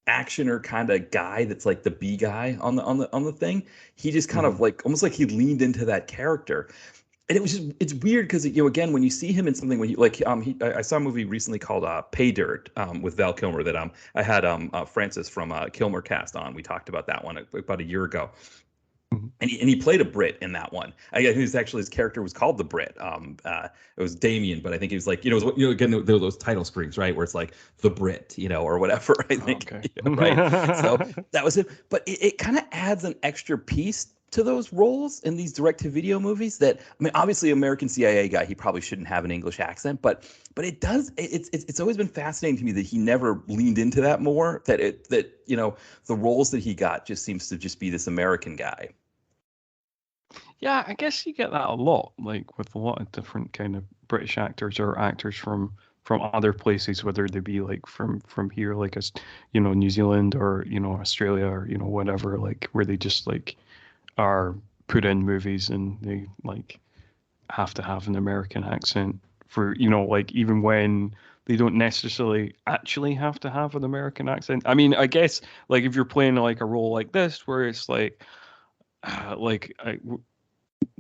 actioner kind of guy that's like the B guy on the thing. He just kind of like almost like he leaned into that character, and it's weird because again when you see him in something when I saw a movie recently called Pay Dirt with Val Kilmer that I had Francis from Kilmer Cast on. We talked about that one about a year ago. And he played a Brit in that one. I guess his character was called the Brit. It was Damien, but I think he was like, again, those title screens, right, where it's like the Brit, or whatever. I think, okay. Right. So that was it. But it kind of adds an extra piece to those roles in these direct-to-video movies that, I mean, obviously American CIA guy, he probably shouldn't have an English accent, but it does, it's always been fascinating to me that he never leaned into that more, that you know, the roles that he got just seems to just be this American guy. Yeah, I guess you get that a lot, like with a lot of different kind of British actors or actors from other places, whether they be like from here, like as you know, New Zealand or you know Australia or you know whatever, like where they just like are put in movies and they like have to have an American accent for you know like even when they don't necessarily actually have to have an American accent. I mean, I guess like if you're playing like a role like this where it's like like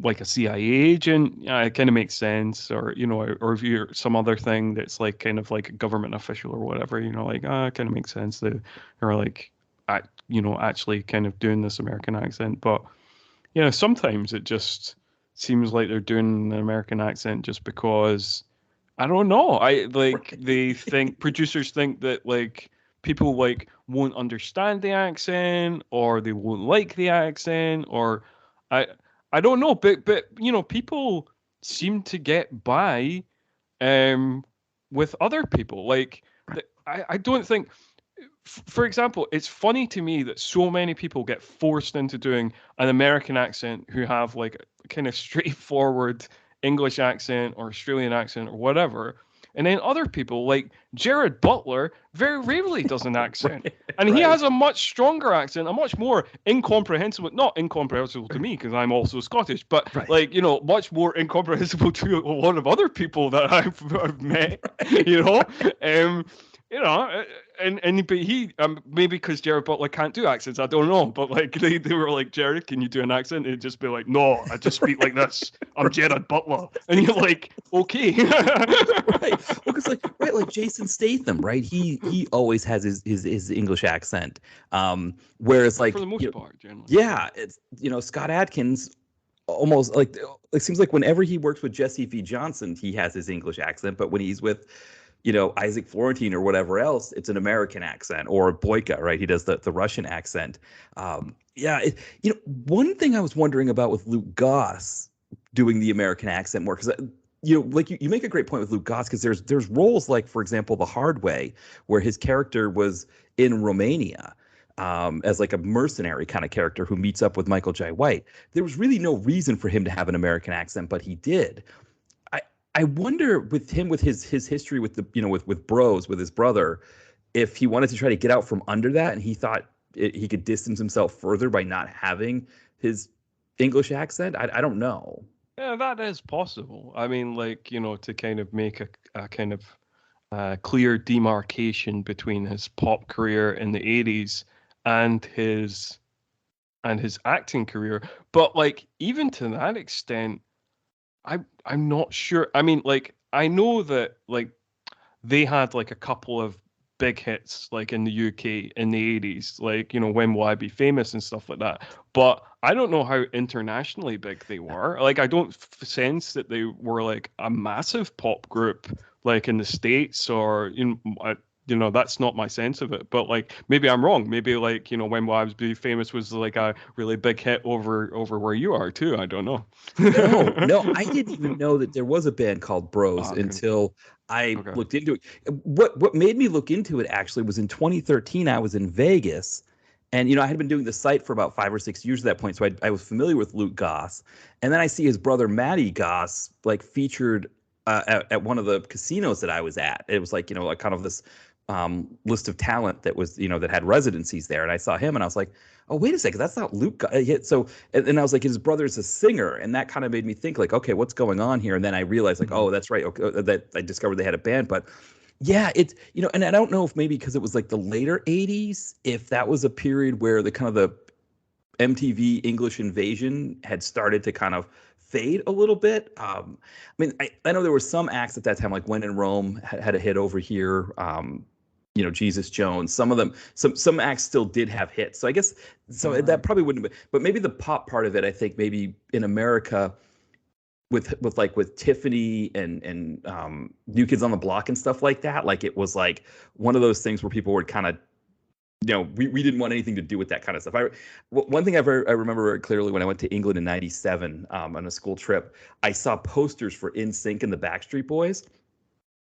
like a CIA agent, yeah, it kind of makes sense. Or, you know, or if you're some other thing that's like kind of like a government official or whatever, you know, like, it kind of makes sense that they're like, you know, actually kind of doing this American accent. But, you know, sometimes it just seems like they're doing an American accent just because, I don't know. They think, producers think that like people like won't understand the accent or they won't like the accent or I, I don't know, but you know, people seem to get by with other people. Like I don't think for example, it's funny to me that so many people get forced into doing an American accent who have like a kind of straightforward English accent or Australian accent or whatever. And then other people like Jared Butler very rarely does an accent. Right, And he right. has a much stronger accent, a much more incomprehensible, not incomprehensible to me because I'm also Scottish, but Right. like, you know, much more incomprehensible to a lot of other people that I've met, you know? You know, and but he maybe because Jared Butler can't do accents, I don't know, but like they were like, Jared, can you do an accent? And he'd just be like, no, I just speak like this. I'm Jared Butler, and you're like, okay, Right. Well, because like Jason Statham, right? He always has his English accent. Whereas like for the most part, generally. yeah, it's Scott Adkins almost like it seems like whenever he works with Jesse V. Johnson, he has his English accent, but when he's with Isaac Florentine or whatever else, it's an American accent, or Boyka, right? He does the Russian accent. Yeah, one thing I was wondering about with Luke Goss doing the American accent more, because like you make a great point with Luke Goss, because there's roles like, for example, The Hard Way, where his character was in Romania as like a mercenary kind of character who meets up with Michael Jai White. There was really no reason for him to have an American accent, but he did. I wonder with him, with his history with the with Bros, with his brother, if he wanted to try to get out from under that, and he thought he could distance himself further by not having his English accent. I don't know. Yeah, that is possible. I mean, like, you know, to kind of make a kind of clear demarcation between his pop career in the 80s and his acting career. But like even to that extent, I'm not sure. I mean, like I know that like they had like a couple of big hits like in the UK in the 80s, like, you know, When Will I Be Famous and stuff like that. But I don't know how internationally big they were. Like I don't sense that they were like a massive pop group like in the States or you know, that's not my sense of it. But like maybe I'm wrong. Maybe like, you know, When Will I Be Famous was like a really big hit over where you are too. I don't know. No, I didn't even know that there was a band called Bros until I looked into it. What made me look into it actually was in 2013. I was in Vegas, and I had been doing the site for about 5 or 6 years at that point, so I was familiar with Luke Goss. And then I see his brother Matty Goss like featured at one of the casinos that I was at. It was like like kind of this list of talent that was that had residencies there, and I saw him and I was like, oh, wait a second, that's not Luke. So and I was like, his brother's a singer, and that kind of made me think like, okay, what's going on here? And then I realized like, oh, that's right. Okay, that I discovered they had a band. But yeah, it's and I don't know if maybe because it was like the later 80s, if that was a period where the kind of the MTV English invasion had started to kind of fade a little bit. I mean, I know there were some acts at that time, like When in Rome had a hit over here. Jesus Jones, some of them, some acts still did have hits. So I guess, that probably wouldn't have been, but maybe the pop part of it, I think maybe in America with Tiffany and New Kids on the Block and stuff like that, like it was like one of those things where people would kind of, we didn't want anything to do with that kind of stuff. One thing I remember very clearly when I went to England in '97 on a school trip, I saw posters for NSYNC and the Backstreet Boys.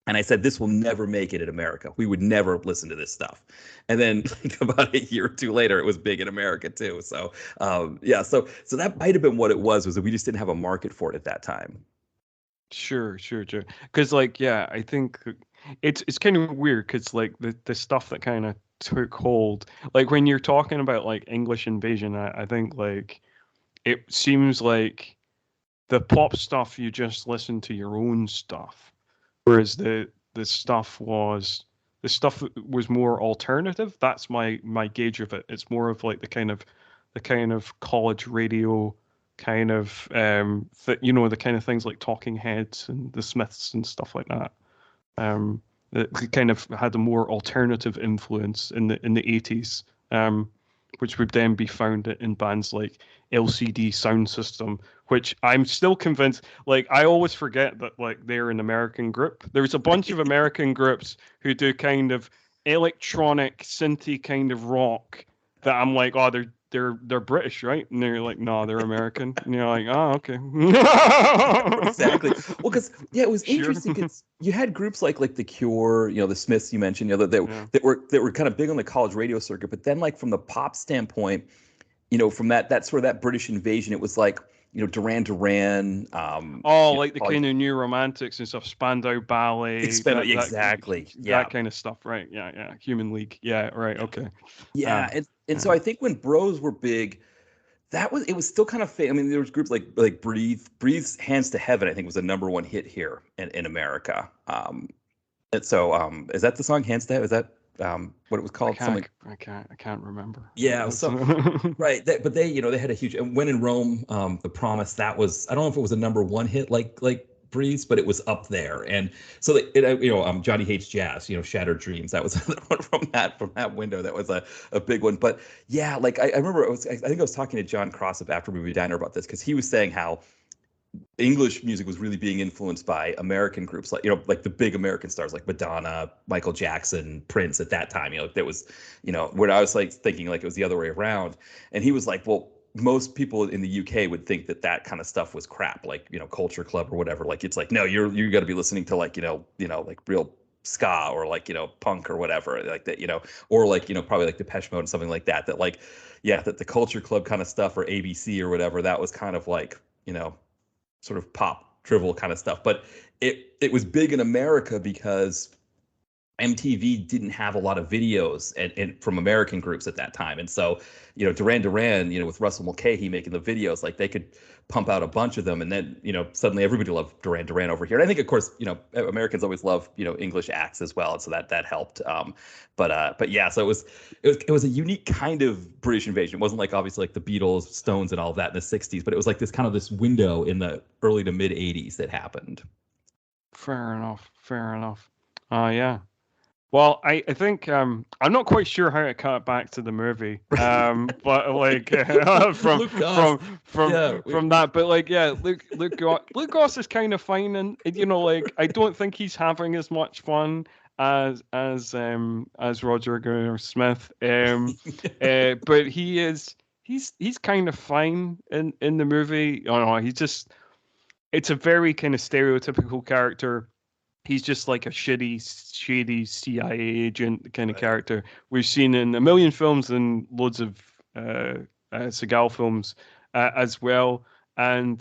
And I said, this will never make it in America. We would never listen to this stuff. And then like, about a year or two later, it was big in America too. So so that might have been what it was that we just didn't have a market for it at that time. Sure. Because I think it's kind of weird because like the stuff that kind of took hold, like when you're talking about like English invasion, I think like it seems like the pop stuff, you just listen to your own stuff, whereas the stuff was more alternative. That's my gauge of it. It's more of like the kind of college radio kind of the kind of things like Talking Heads and the Smiths and stuff like that. That kind of had a more alternative influence in the 80s, which would then be found in bands like LCD Sound System, which I'm still convinced, like I always forget that like they're an American group. There's a bunch of American groups who do kind of electronic synthy kind of rock that I'm like, oh, they're British, right? And they're like, no, they're American. And you're like, oh, okay. Exactly. Well, because it was interesting. Because you had groups like The Cure, the Smiths you mentioned, that were kind of big on the college radio circuit. But then, like from the pop standpoint, from that sort of that British invasion, it was like Duran Duran. Like the kind of New Romantics and stuff, Spandau Ballet. Exactly. That kind of stuff, right? Yeah. Human League. Yeah. Right. Okay. Yeah, and so I think when Bros were big, it was still kind of I mean, there was groups like Breathe's Hands to Heaven, I think was the #1 hit here in America. And so is that the song Hands to Heaven? Is that what it was called? I can't remember. Yeah, so right, but they they had a huge, and When in Rome, The Promise, that was, I don't know if it was a #1 hit like Breeze, but it was up there. And so Johnny Hates Jazz, Shattered Dreams, that was another one from that window. That was a big one. But yeah, like I remember I think I was talking to John Cross of After Movie Diner about this, because he was saying how English music was really being influenced by American groups, like the big American stars like Madonna, Michael Jackson, Prince at that time. There was, when I was like thinking like it was the other way around. And he was like, well, most people in the UK would think that kind of stuff was crap, like, Culture Club or whatever. Like, it's like, no, you got to be listening to like, like real ska or like, punk or whatever like that, or like, probably like Depeche Mode and something like that, like, yeah, that the Culture Club kind of stuff or ABC or whatever, that was kind of like, sort of pop drivel kind of stuff. But it was big in America because MTV didn't have a lot of videos and from American groups at that time. And so, Duran Duran, with Russell Mulcahy making the videos, like they could pump out a bunch of them. And then, suddenly everybody loved Duran Duran over here. And I think, of course, Americans always love, English acts as well. And so that helped. But yeah, so it was a unique kind of British invasion. It wasn't like obviously like the Beatles, Stones and all of that in the 60s, but it was like this window in the early to mid 80s that happened. Fair enough. Yeah. Well, I think I'm not quite sure how it cut back to the movie, but like from that, but like Luke Goss is kind of fine, and like I don't think he's having as much fun as Roger Gunther Smith, but he's kind of fine in the movie. I don't know, it's a very kind of stereotypical character. He's just like a shady CIA agent kind of character we've seen in a million films and loads of Seagal films as well. And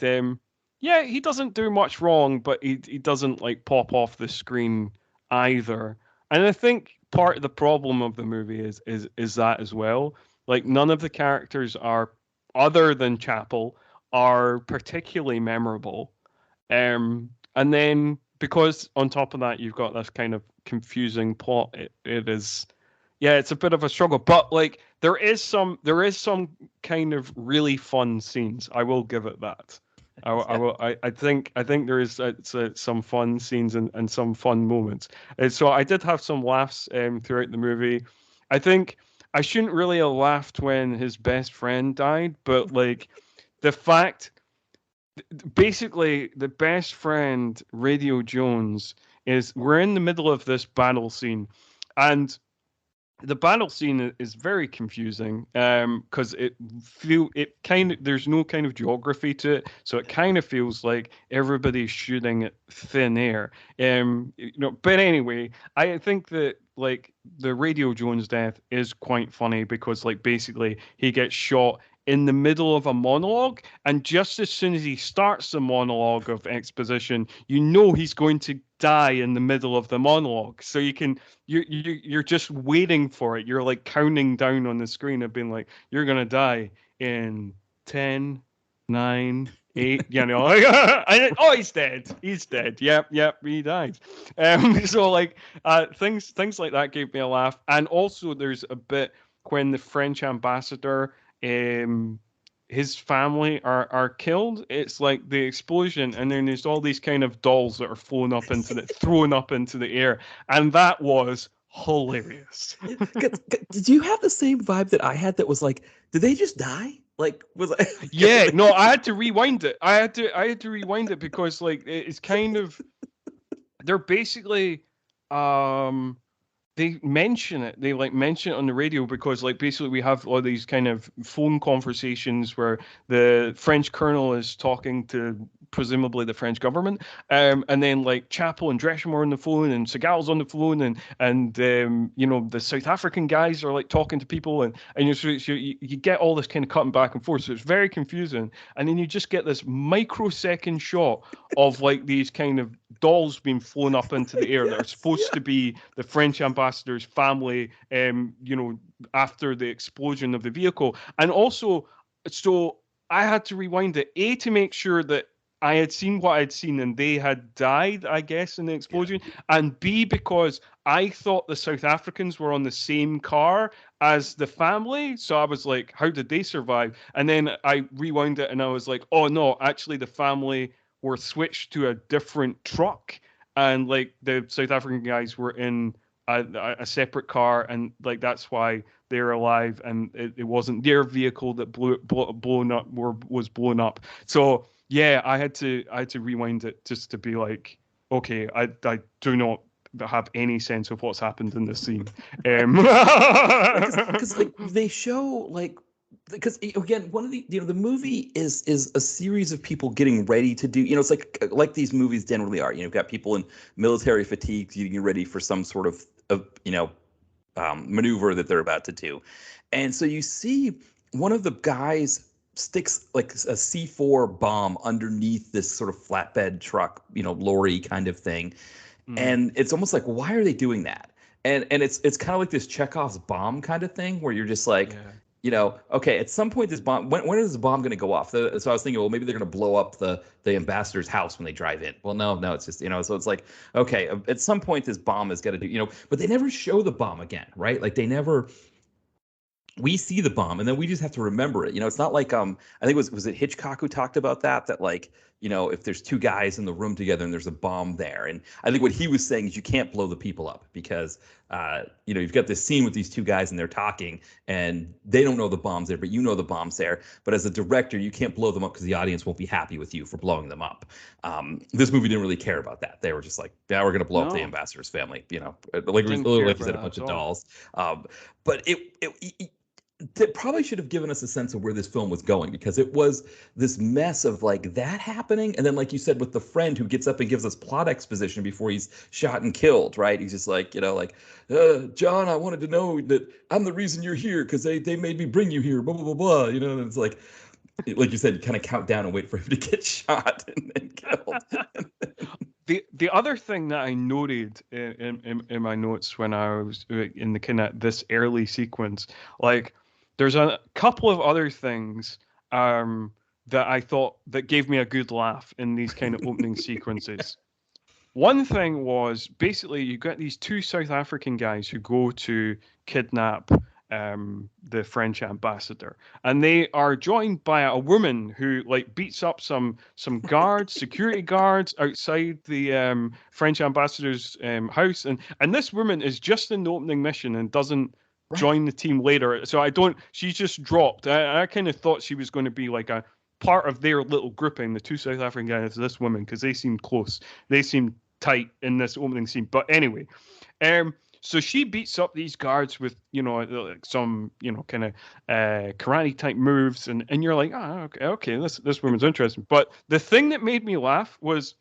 he doesn't do much wrong, but he doesn't like pop off the screen either. And I think part of the problem of the movie is that as well. Like none of the characters are, other than Chapel, are particularly memorable. And then, because on top of that, you've got this kind of confusing plot. It's a bit of a struggle, but like there is some kind of really fun scenes. I will give it that. I think there is some fun scenes and some fun moments. And so I did have some laughs throughout the movie. I think I shouldn't really have laughed when his best friend died, but like the fact. Basically, the best friend, Radio Jones, we're in the middle of this battle scene, and the battle scene is very confusing because there's no kind of geography to it, so it kind of feels like everybody's shooting at thin air. But anyway, I think that like the Radio Jones death is quite funny because like basically he gets shot in the middle of a monologue, and just as soon as he starts the monologue of exposition, you know he's going to die in the middle of the monologue. So you're just waiting for it. You're like counting down on the screen of being like, you're gonna die in 10, 9, 8, oh, he's dead. He's dead. Yep, he died. So like things like that gave me a laugh. And also there's a bit when the French ambassador his family are killed. It's like the explosion, and then there's all these kind of dolls that are thrown up into the air, and that was hilarious. Did you have the same vibe that I had? That was like, did they just die? Like, was I? Yeah, no, I had to rewind it. I had to rewind it because like it's kind of they're basically they mention it. They like mention it on the radio because like basically we have all these kind of phone conversations where the French colonel is talking to presumably the French government, and then like Chappell and Dresham are on the phone, and Seagal's on the phone, and the South African guys are like talking to people, and you get all this kind of cutting back and forth, so it's very confusing, and then you just get this microsecond shot of like these kind of dolls being flown up into the air that are supposed to be the French ambassador's family, after the explosion of the vehicle, and also so I had to rewind it to make sure that I had seen what I'd seen and they had died, I guess, in the explosion. Yeah. And B, because I thought the South Africans were on the same car as the family. So I was like, how did they survive? And then I rewound it and I was like, oh no, actually the family were switched to a different truck. And like the South African guys were in a separate car, and like that's why they're alive, and it wasn't their vehicle that was blown up. So yeah, I had to rewind it just to be like, okay, I do not have any sense of what's happened in this scene. Because like they show like, because again, one of the the movie is a series of people getting ready to do, it's like these movies generally are. You've got people in military fatigues getting ready for some sort of maneuver that they're about to do, and so you see one of the guys sticks like a C4 bomb underneath this sort of flatbed truck, lorry kind of thing, and it's almost like, why are they doing that? And it's kind of like this Chekhov's bomb kind of thing where you're just like. Yeah. Okay, at some point this bomb, when is the bomb going to go off? So I was thinking, well, maybe they're going to blow up the ambassador's house when they drive in. Well, no, it's just, so it's like, okay, at some point this bomb is going to do, but they never show the bomb again, right? Like we see the bomb and then we just have to remember it. It's not like, I think was it Hitchcock who talked about that like, if there's two guys in the room together and there's a bomb there. And I think what he was saying is you can't blow the people up because, you've got this scene with these two guys and they're talking and they don't know the bomb's there, but the bomb's there. But as a director, you can't blow them up because the audience won't be happy with you for blowing them up. This movie didn't really care about that. They were just like, yeah, we're going to blow up the ambassador's family, like you said, a bunch of dolls. But that probably should have given us a sense of where this film was going, because it was this mess of like that happening. And then, like you said, with the friend who gets up and gives us plot exposition before he's shot and killed, right? He's just like, John, I wanted to know that I'm the reason you're here because they made me bring you here, blah, blah, blah, blah. And it's like you said, you kind of count down and wait for him to get shot and then killed. The other thing that I noted in my notes when I was in the kind of this early sequence, like, there's a couple of other things that I thought that gave me a good laugh in these kind of opening sequences. One thing was basically you got these two South African guys who go to kidnap the French ambassador, and they are joined by a woman who like beats up some guards, security guards outside the French ambassador's house, and this woman is just in the opening mission and doesn't join the team later. So she's just dropped. I kind of thought she was going to be like a part of their little grouping, the two South African guys, this woman, because they seem close. They seem tight in this opening scene. But anyway, So she beats up these guards with, like some, kind of karate type moves, and you're like, oh, okay, this woman's interesting. But the thing that made me laugh was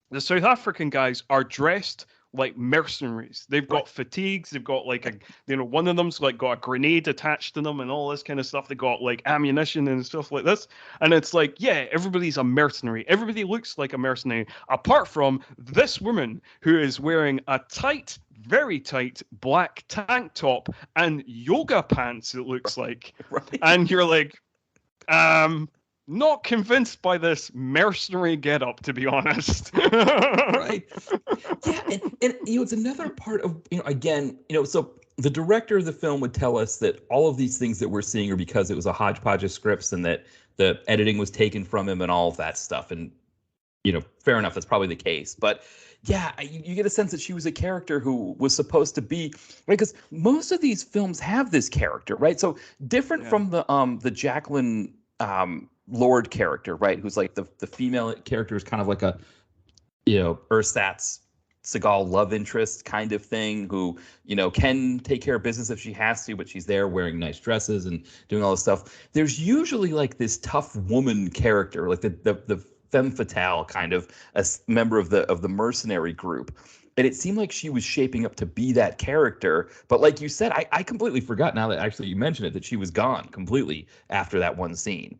the South African guys are dressed like mercenaries. They've got fatigues. They've got like one of them's like got a grenade attached to them and all this kind of stuff. They got like ammunition and stuff like this. And it's like, yeah, everybody's a mercenary. Everybody looks like a mercenary, apart from this woman who is wearing a tight, very tight black tank top and yoga pants, it looks like. Right. And you're like, not convinced by this mercenary getup, to be honest. Right. Yeah, and it's another part of, again, so the director of the film would tell us that all of these things that we're seeing are because it was a hodgepodge of scripts and that the editing was taken from him and all of that stuff. And, fair enough, that's probably the case. But yeah, you get a sense that she was a character who was supposed to be, right? Because most of these films have this character, right? So different from the Jacqueline Lord character, right? Who's like the female character is kind of like a, ersatz Seagal love interest kind of thing who, can take care of business if she has to, but she's there wearing nice dresses and doing all this stuff. There's usually like this tough woman character, like the femme fatale kind of a member of the mercenary group. And it seemed like she was shaping up to be that character. But like you said, I completely forgot now that actually you mentioned it, that she was gone completely after that one scene.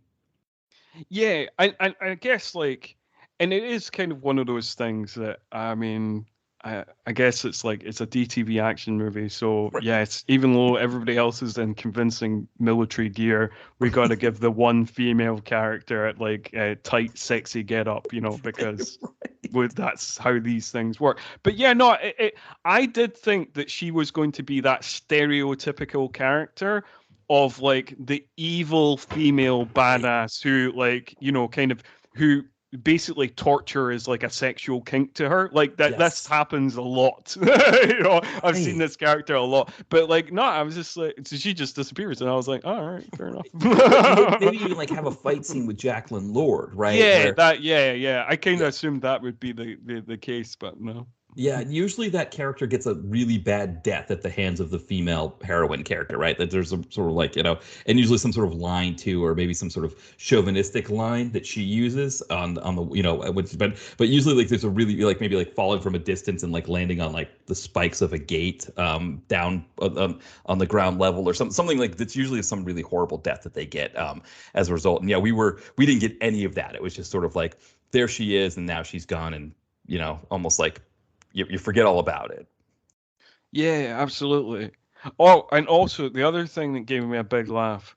Yeah, I guess like, and it is kind of one of those things that, I mean, I guess it's like it's a DTV action movie, so yes, even though everybody else is in convincing military gear, we got to give the one female character at like a tight, sexy get up, because that's how these things work. But yeah, no, I did think that she was going to be that stereotypical character of like the evil female badass who like, kind of who basically torture is like a sexual kink to her. Like that this happens a lot. I've seen this character a lot. But like no, I was just like, so she just disappears and I was like, oh, all right, fair enough. Maybe even like have a fight scene with Jacqueline Lord, right? Yeah, I kind of assumed that would be the case, but no. Yeah, usually that character gets a really bad death at the hands of the female heroine character, right? That there's a sort of like, and usually some sort of line too, or maybe some sort of chauvinistic line that she uses on the, but usually like there's a really like maybe like falling from a distance and like landing on like the spikes of a gate down on the ground level or something like that's usually some really horrible death that they get as a result. And yeah, we didn't get any of that. It was just sort of like there she is and now she's gone and almost like you forget all about it. Yeah, absolutely. Oh, and also the other thing that gave me a big laugh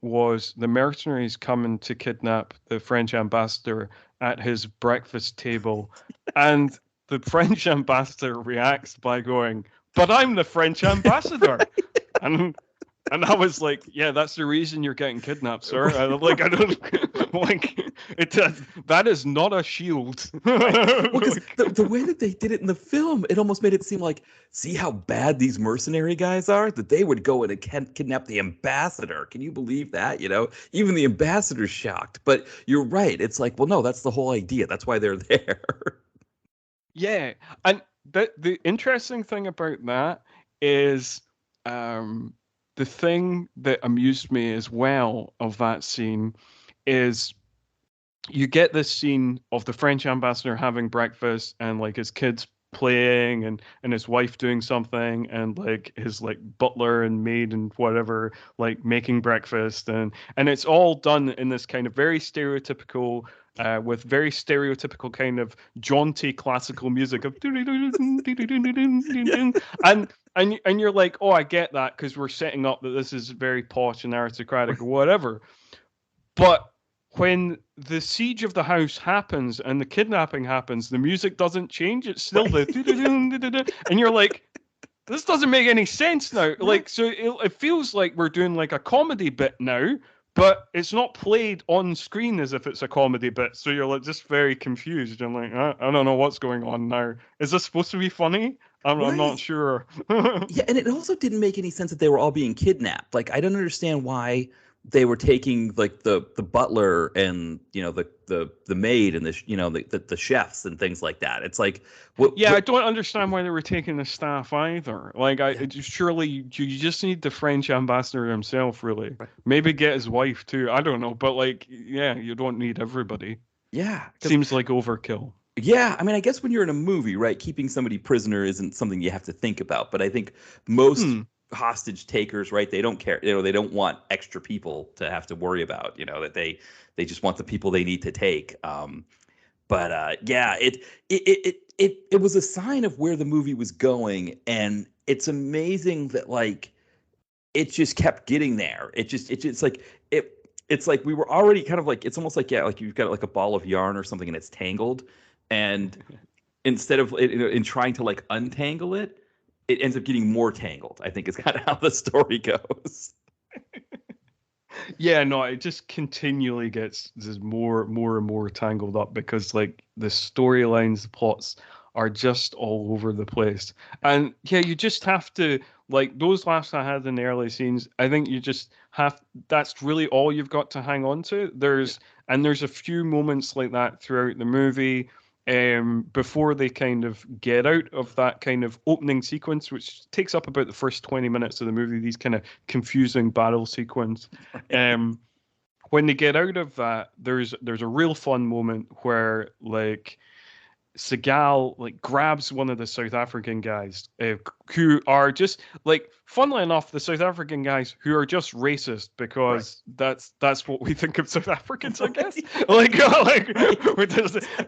was the mercenaries coming to kidnap the French ambassador at his breakfast table. And the French ambassador reacts by going, "But I'm the French ambassador." And I was like, yeah, that's the reason you're getting kidnapped, sir. I'm like, I don't like it. That is not a shield. Well, because the way that they did it in the film, it almost made it seem like, see how bad these mercenary guys are, that they would go in and kidnap the ambassador. Can you believe that? Even the ambassador's shocked. But you're right. It's like, well, no, that's the whole idea. That's why they're there. Yeah, and the interesting thing about that is, the thing that amused me as well of that scene is you get this scene of the French ambassador having breakfast and like his kids playing and his wife doing something and like his like butler and maid and whatever like making breakfast and it's all done in this kind of very stereotypical with very stereotypical kind of jaunty classical music of and you're like, oh, I get that because we're setting up that this is very posh and aristocratic or whatever. But when the siege of the house happens and the kidnapping happens, the music doesn't change. It's still the and you're like, this doesn't make any sense now. Like, so it feels like we're doing like a comedy bit now, but it's not played on screen as if it's a comedy bit. So you're like just very confused. I'm like, I don't know what's going on now. Is this supposed to be funny? I'm not sure. Yeah, and it also didn't make any sense that they were all being kidnapped. Like, I don't understand why they were taking like the butler and the maid and the chefs and things like that. It's like I don't understand why they were taking the staff either. Like, surely you just need the French ambassador himself, really. Right. Maybe get his wife too. I don't know, but like, yeah, you don't need everybody. Yeah, seems like overkill. Yeah, I mean, I guess when you're in a movie, right, keeping somebody prisoner isn't something you have to think about. But I think most hostage takers, right, they don't care. They don't want extra people to have to worry about. That they just want the people they need to take. Yeah, it was a sign of where the movie was going, and it's amazing that like it just kept getting there. It's like we were already kind of like, it's almost like, yeah, like you've got like a ball of yarn or something and it's tangled, and instead of in trying to like untangle it, it ends up getting more tangled, I think is kind of how the story goes. Yeah, no, it just continually gets just more and more tangled up because like the storylines, the plots are just all over the place. And yeah, you just have to, like, those laughs I had in the early scenes, I think you just have, that's really all you've got to hang on to. There's a few moments like that throughout the movie. Before they kind of get out of that kind of opening sequence, which takes up about the first 20 minutes of the movie, these kind of confusing battle sequence. When they get out of that, there's a real fun moment where like Seagal like grabs one of the South African guys who are just like, funnily enough, the South African guys who are just racist because that's what we think of South Africans, I guess.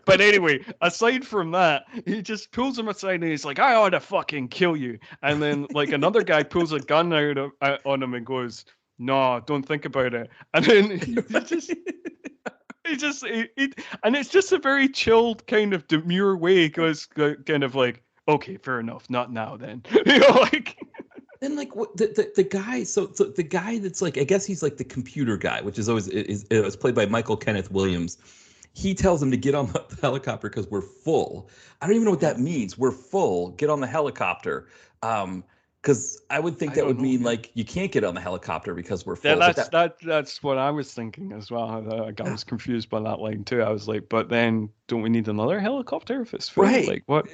But anyway, aside from that, he just pulls him aside and he's like, "I ought to fucking kill you." And then like another guy pulls a gun on him and goes, "No, don't think about it." And then he just. And it's just a very chilled kind of demure way. Goes kind of like, okay, fair enough, not now then. Like. And like what the guy, so the guy that's like, I guess he's like the computer guy, which is always is played by Michael Kenneth Williams. He tells him to get on the helicopter because we're full. I don't even know what that means. We're full. Get on the helicopter. Because I would think that would mean like you can't get on the helicopter because we're full. Yeah, that's what I was thinking as well. I was confused by that line too. I was like, but then don't we need another helicopter if it's full? Right. Like what?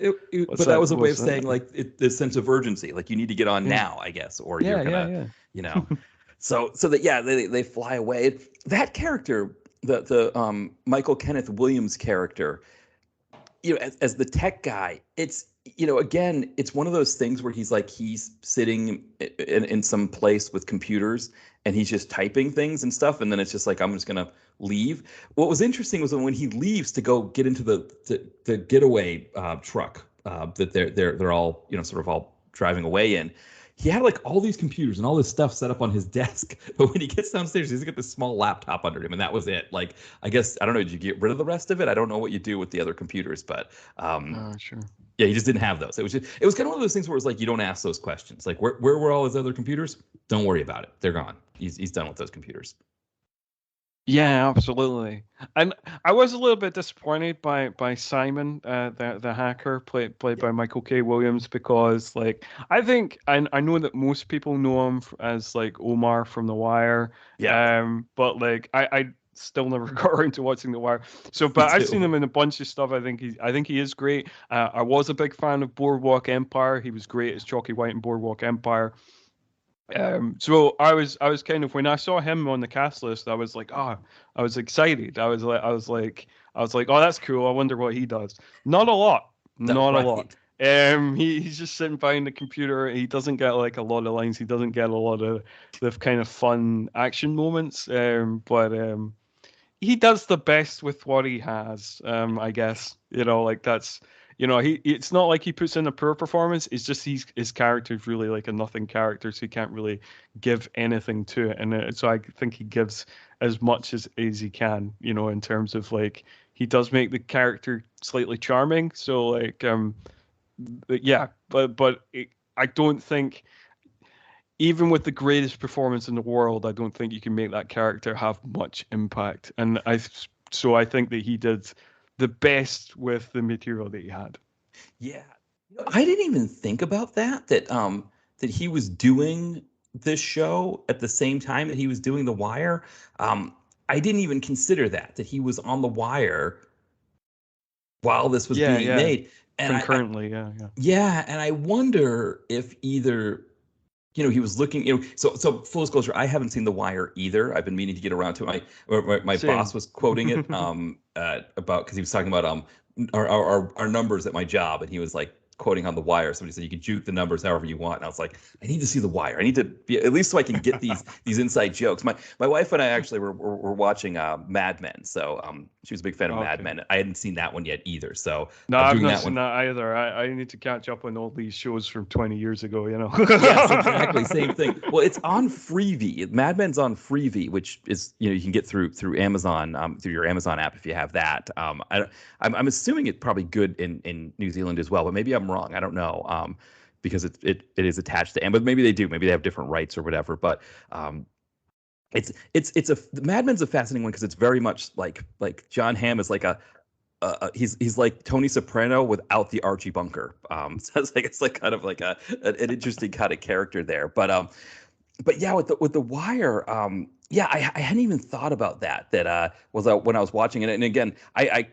But that was a way of saying like the sense of urgency. Like you need to get on now, I guess, or you're gonna, So that they fly away. That character, the Michael Kenneth Williams character, as the tech guy, it's again, it's one of those things where he's sitting in some place with computers and he's just typing things and stuff, and then it's just like, I'm just gonna leave. What was interesting was when he leaves to go get into the getaway truck that they're all sort of all driving away in. He had like all these computers and all this stuff set up on his desk, but when he gets downstairs, he's got this small laptop under him, and that was it. Like, I guess, I don't know, did you get rid of the rest of it? I don't know what you do with the other computers, but sure. Yeah, he just didn't have those. It was kind of one of those things where it's like, you don't ask those questions. Like, where were all his other computers? Don't worry about it. They're gone. He's done with those computers. Yeah, absolutely. And I was a little bit disappointed by Simon, the hacker, played by Michael K. Williams, because like I think I know that most people know him as like Omar from The Wire. Yeah. But like I still never got around to watching The Wire. So, but I've seen him in a bunch of stuff. I think he is great. I was a big fan of Boardwalk Empire. He was great as Chalky White in Boardwalk Empire. So I was kind of, when I saw him on the cast list, I was like, I was excited. I was like, oh, that's cool. I wonder what he does. Not a lot. Not a lot. He's just sitting behind the computer. He doesn't get like a lot of lines. He doesn't get a lot of the kind of fun action moments. But he does the best with what he has. I guess, like that's. It's not like he puts in a poor performance. It's just his character is really like a nothing character, so he can't really give anything to it. And so I think he gives as much as he can, in terms of like, he does make the character slightly charming. So like, yeah, but I don't think, even with the greatest performance in the world, I don't think you can make that character have much impact. And I think that he did the best with the material that he had. Yeah, I didn't even think about that he was doing this show at the same time that he was doing The Wire. I didn't even consider that he was on The Wire while this was Yeah, being yeah. made. And Concurrently, yeah. yeah, and I wonder if either, he was looking, so full disclosure, I haven't seen The Wire either. I've been meaning to get around to it. My Same. boss was quoting it about, because he was talking about our numbers at my job, and he was like quoting on The Wire. Somebody said you can juke the numbers however you want, and I was like, I need to see The Wire. I need to be, at least so I can get these inside jokes. My wife and I actually were watching Mad Men, so she was a big fan of Mad Men. I hadn't seen that one yet either, so No, I'm I've doing not that seen one. that either. I need to catch up on all these shows from 20 years ago, Yes, exactly. Same thing. Well, it's on Freevee. Mad Men's on Freevee, which is, you can get through Amazon, through your Amazon app if you have that. I'm assuming it's probably good in New Zealand as well, but maybe I'm wrong. I don't know. Because it is attached to Amazon, but maybe they do. Maybe they have different rights or whatever. But Mad Men's a fascinating one because it's very much like John Hamm is like he's like Tony Soprano without the Archie Bunker. So it's like kind of like an interesting kind of character there. But yeah, with the Wire, yeah, I hadn't even thought about that. That was when I was watching it, and again, I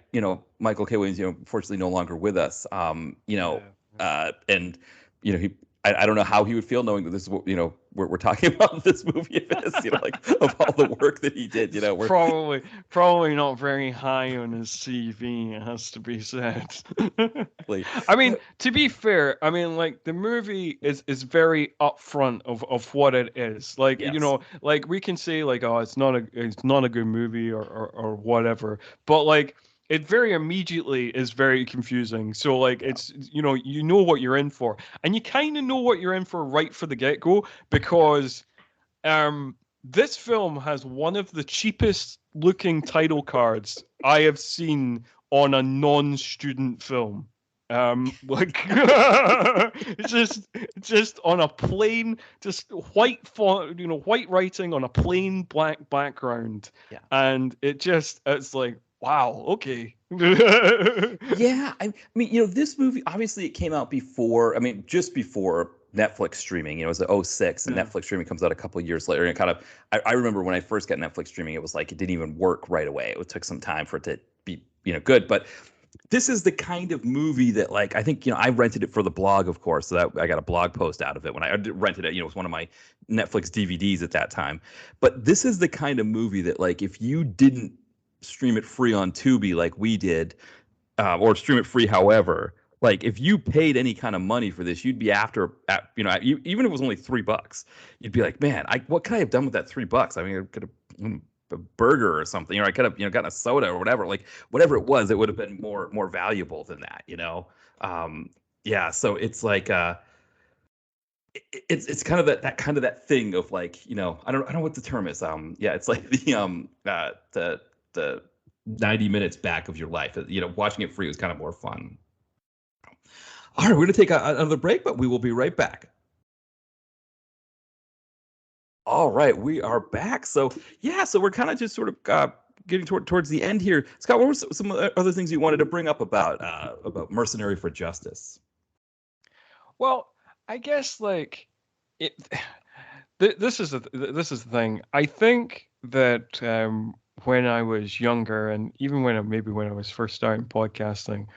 Michael K. Williams, unfortunately no longer with us. And he. I don't know how he would feel knowing that this is what we're talking about this movie. If it is, like of all the work that he did, we're probably not very high on his CV. It has to be said. I mean, to be fair, I mean, like the movie is very upfront of what it is. Like yes. Like we can say like, oh, it's not a good movie or whatever, but like. It very immediately is very confusing. So like it's you know what you're in for, and you kind of know what you're in for right for the get go because this film has one of the cheapest looking title cards I have seen on a non-student film. Like just on a plain, just white font, white writing on a plain black background, and it's like. Wow. Okay. Yeah, I mean, this movie obviously it came out before. I mean, just before Netflix streaming. It was '06, and Netflix streaming comes out a couple of years later. And kind of, I remember when I first got Netflix streaming, it was like it didn't even work right away. It took some time for it to be, good. But this is the kind of movie that, like, I think, I rented it for the blog, of course. So that I got a blog post out of it when I rented it. It was one of my Netflix DVDs at that time. But this is the kind of movie that, like, if you didn't stream it free on Tubi like we did, or stream it free, however, like if you paid any kind of money for this, you'd be even if it was only $3, you'd be like, man, what could I have done with that $3? I mean, I could have a burger or something, or I could have gotten a soda or whatever. Like whatever it was, it would have been more valuable than that, yeah. So it's like it's kind of that thing of like, I don't know what the term is. Yeah, it's like the 90 minutes back of your life. Watching it free was kind of more fun. All right, we're going to take another break, but we will be right back. All right, we are back. So yeah, so we're kind of just sort of getting towards the end here. Scott, what were some other things you wanted to bring up about Mercenary for Justice? Well, I guess like it. This is the thing. I think that when I was younger, and even when I was first starting podcasting,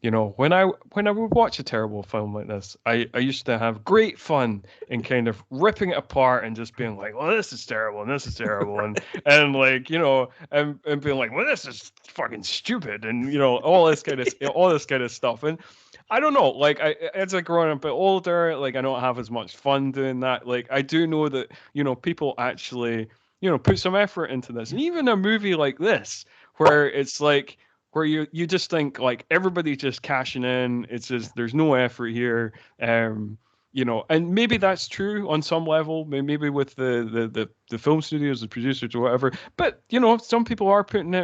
when I would watch a terrible film like this, I used to have great fun in kind of ripping it apart and just being like, well, this is terrible and this is terrible, and like and being like, well, this is fucking stupid, and all this kind of stuff. And I don't know, like as I grow a bit older, like I don't have as much fun doing that. Like I do know that people actually put some effort into this, and even a movie like this where it's like where you just think like everybody's just cashing in. It's just there's no effort here. And maybe that's true on some level, maybe with the film studios, the producers or whatever. But some people are putting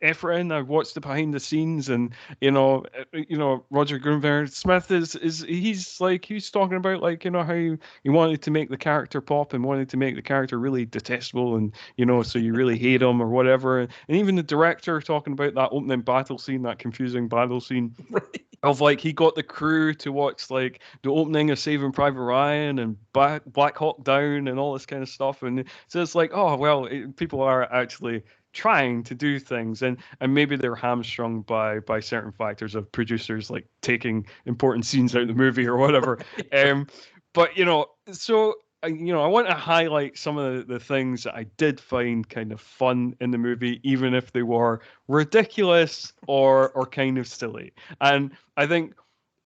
effort in. I've watched the behind the scenes, and Roger Guenveur Smith he's talking about like how he wanted to make the character pop and wanted to make the character really detestable, and so you really hate him or whatever. And even the director talking about that opening battle scene, that confusing battle scene. Right. of like he got the crew to watch like the opening of Saving Private Ryan and Black Hawk Down and all this kind of stuff, and so it's like, oh well, people are actually trying to do things, and maybe they're hamstrung by certain factors of producers like taking important scenes out of the movie or whatever. But so I want to highlight some of the things that I did find kind of fun in the movie, even if they were ridiculous or kind of silly. And I think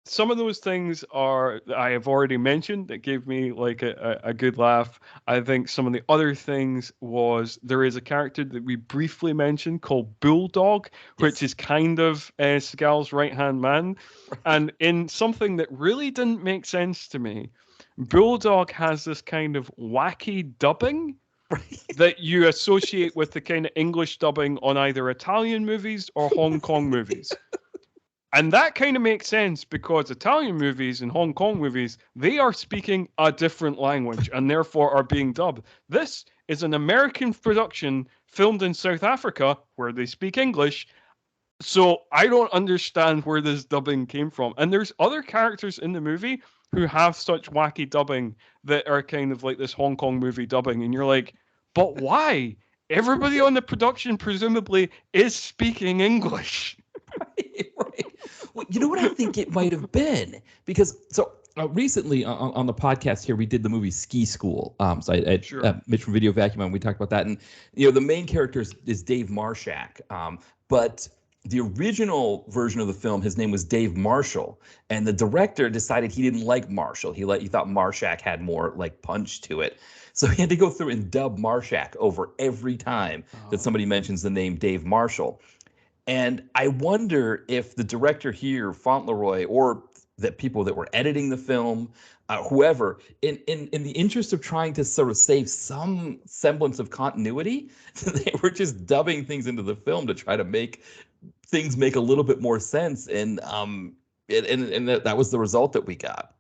some of those things are I have already mentioned that gave me like a good laugh. I think some of the other things was there is a character that we briefly mentioned called Bulldog, which is kind of Seagal's right-hand man. And in something that really didn't make sense to me, Bulldog has this kind of wacky dubbing that you associate with the kind of English dubbing on either Italian movies or Hong Kong movies. And that kind of makes sense because Italian movies and Hong Kong movies, they are speaking a different language and therefore are being dubbed. This is an American production filmed in South Africa where they speak English. So I don't understand where this dubbing came from. And there's other characters in the movie who have such wacky dubbing that are kind of like this Hong Kong movie dubbing. And you're like, but why? Everybody on the production presumably is speaking English. Right. Well, you know what I think it might have been? Because recently on the podcast here, we did the movie Ski School. So I had Mitch from Video Vacuum, and we talked about that. And, the main character is Dave Marshak. But the original version of the film, his name was Dave Marshall, and the director decided he didn't like Marshall. He thought Marshak had more like punch to it, so he had to go through and dub Marshak over every time that somebody mentions the name Dave Marshall. And I wonder if the director here, Fauntleroy, or the people that were editing the film, whoever, in the interest of trying to sort of save some semblance of continuity, they were just dubbing things into the film to try to make things make a little bit more sense, and that was the result that we got.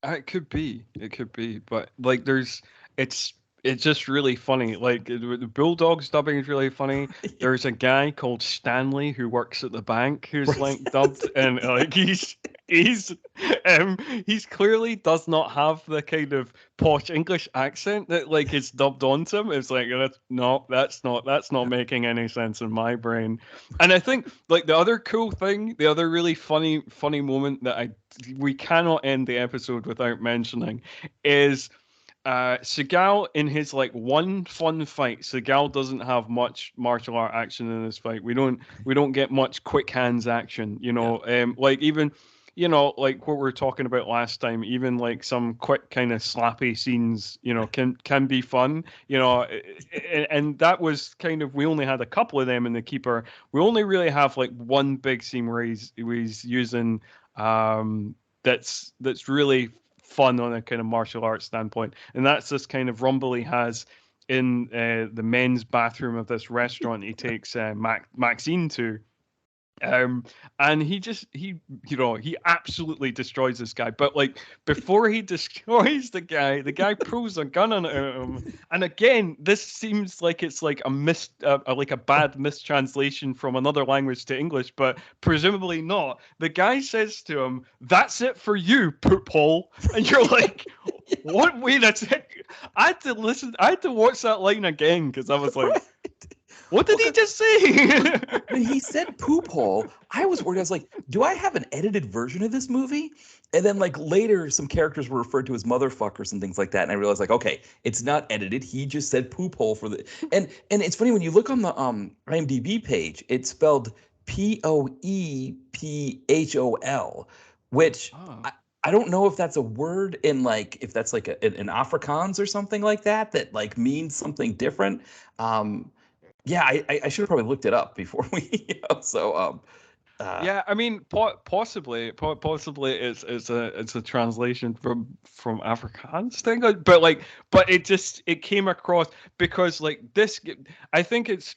It could be, but like it's just really funny. Like the Bulldog's dubbing is really funny. There's a guy called Stanley who works at the bank who's like dubbed, and like he's clearly does not have the kind of posh English accent that like is dubbed onto him. It's like that's not making any sense in my brain. And I think like the other cool thing, the other really funny moment that we cannot end the episode without mentioning is Seagal in his like one fun fight. Seagal doesn't have much martial art action in this fight. We don't get much quick hands action, like even like what we were talking about last time, even like some quick kind of slappy scenes, can be fun, and that was kind of, we only had a couple of them in The Keeper. We only really have like one big scene where he's using that's really fun on a kind of martial arts standpoint, and that's this kind of rumble he has in the men's bathroom of this restaurant he takes Maxine to. And he absolutely destroys this guy, but like before he destroys the guy pulls a gun on him, and again this seems like it's like a bad mistranslation from another language to English, but presumably not. The guy says to him, "That's it for you, poop hole," and you're like, what? Wait a second. I had to watch that line again because I was like, what did he just say? When he said poop hole, I was worried. I was like, do I have an edited version of this movie? And then like later, some characters were referred to as motherfuckers and things like that. And I realized like, okay, it's not edited. He just said poop hole for the, and it's funny when you look on the IMDb page, it's spelled Poephol, which I don't know if that's a word in like, if that's like an Afrikaans or something like that like means something different. Yeah, I should have probably looked it up before we, yeah, I mean, possibly it's a translation from Afrikaans thing, but it came across because like this, I think it's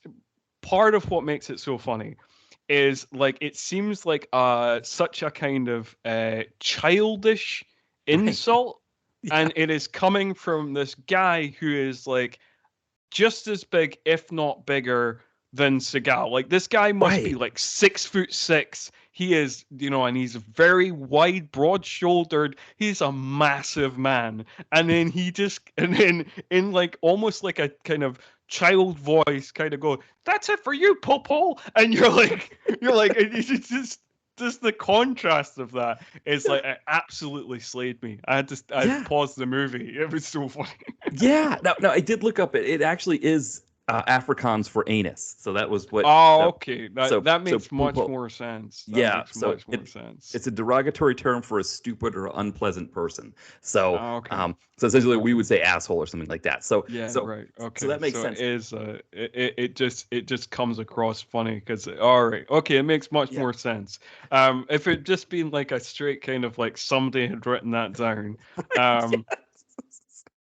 part of what makes it so funny is like it seems like such a kind of childish insult, yeah. And it is coming from this guy who is like just as big, if not bigger, than Seagal. Like this guy must be like 6'6". he is, and he's very wide, broad-shouldered. He's a massive man, and then and then in like almost like a kind of child voice, kind of go, "That's it for you, Popol," and it's just the contrast of that is like it absolutely slayed me. I paused the movie. It was so funny. Yeah, no, I did look up it. It actually is Afrikaans for anus. So that was what. Okay. That makes much Pupil. more sense. Much more sense. It's a derogatory term for a stupid or unpleasant person. So, okay. So essentially, we would say asshole or something like that. So, right. Okay. So that makes sense. It just comes across funny because all right. Okay, it makes much more sense. If it just been like a straight kind of like somebody had written that down.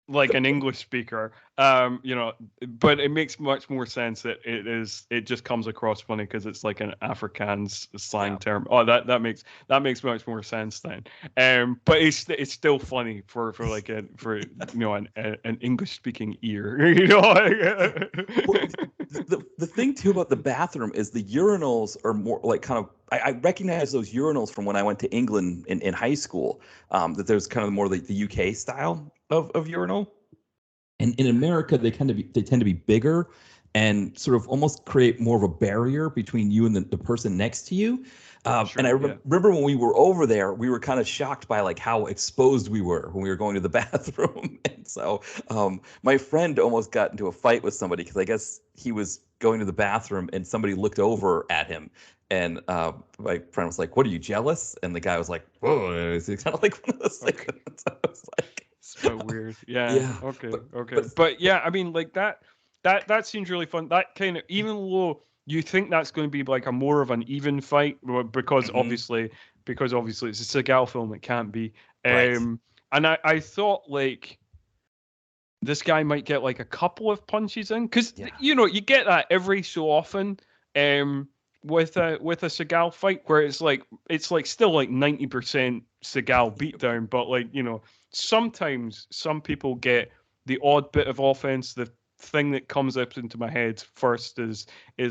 Like an English speaker, but it makes much more sense that it just comes across funny because it's like an Afrikaans slang term. Oh, that makes much more sense then. But it's still funny for an English speaking ear. The thing too about the bathroom is the urinals are more like kind of. I recognize those urinals from when I went to England in high school. That there's kind of more like the UK style of urinal, and in America they tend to be bigger and sort of almost create more of a barrier between you and the person next to you. And I remember when we were over there, we were kind of shocked by like how exposed we were when we were going to the bathroom. And so my friend almost got into a fight with somebody because I guess he was going to the bathroom and somebody looked over at him. And my friend was like, "What, are you jealous?" And the guy was like, "Whoa," it's kind of like one of those things. So I was like, so weird. Yeah. Okay. But yeah, I mean, like that seems really fun. That kind of, even though you think that's going to be like a more of an even fight, because obviously it's a Seagal film, it can't be. Right. And I thought like this guy might get like a couple of punches in, because you get that every so often. With a Seagal fight where it's like still like 90% Seagal beatdown, but like, sometimes some people get the odd bit of offense. The thing that comes up into my head first is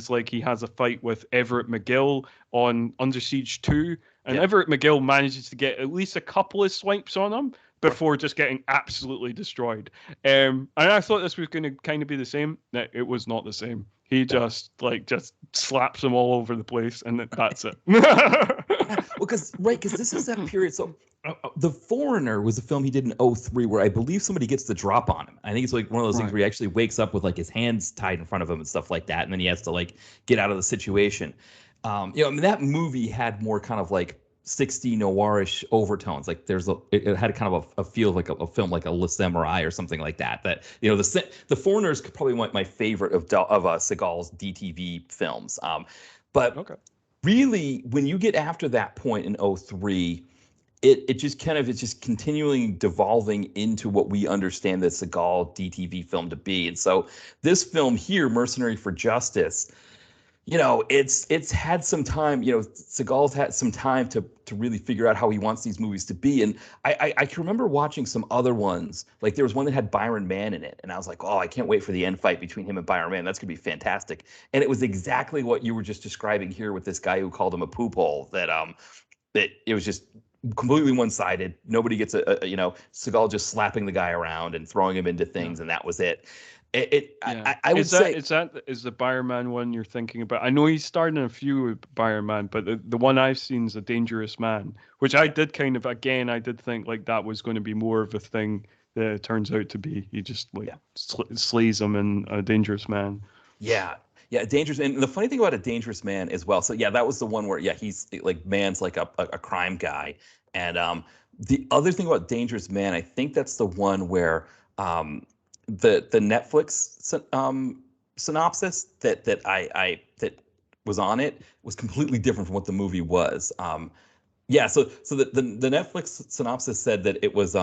like he has a fight with Everett McGill on Under Siege 2, and Everett McGill manages to get at least a couple of swipes on him before just getting absolutely destroyed. And I thought this was going to kind of be the same. No, it was not the same. He just slaps them all over the place, and that's it. Because this is that period. So The Foreigner was a film he did in 2003 where I believe somebody gets the drop on him. I think it's like one of those things where he actually wakes up with like his hands tied in front of him and stuff like that, and then he has to like get out of the situation. I mean, that movie had more kind of like 60 noirish overtones. Like it had kind of a feel like a film like a Le Samurai or something like that. That the Foreigner is probably my favorite of Seagal's DTV films. But really, when you get after that point in 2003, it's just continually devolving into what we understand the Seagal DTV film to be. And so this film here, Mercenary for Justice, it's had some time. Seagal's had some time to really figure out how he wants these movies to be. And I can remember watching some other ones. Like there was one that had Byron Mann in it, and I was like, oh, I can't wait for the end fight between him and Byron Mann. That's gonna be fantastic. And it was exactly what you were just describing here with this guy who called him a poop hole. That it was just completely one-sided. Nobody gets Seagal just slapping the guy around and throwing him into things, and that was it. I would say is the Byron Man one you're thinking about? I know he's starring in a few with Byron Man, but the one I've seen is A Dangerous Man, which I did kind of, again, I did think like that was going to be more of a thing that it turns out to be. He just slays him in A Dangerous Man. Yeah, Dangerous. And the funny thing about A Dangerous Man as well. So that was the one where he's like Man's like a crime guy, and the other thing about Dangerous Man, I think that's the one where the Netflix synopsis that was on it was completely different from what the movie was. So the Netflix synopsis said that it was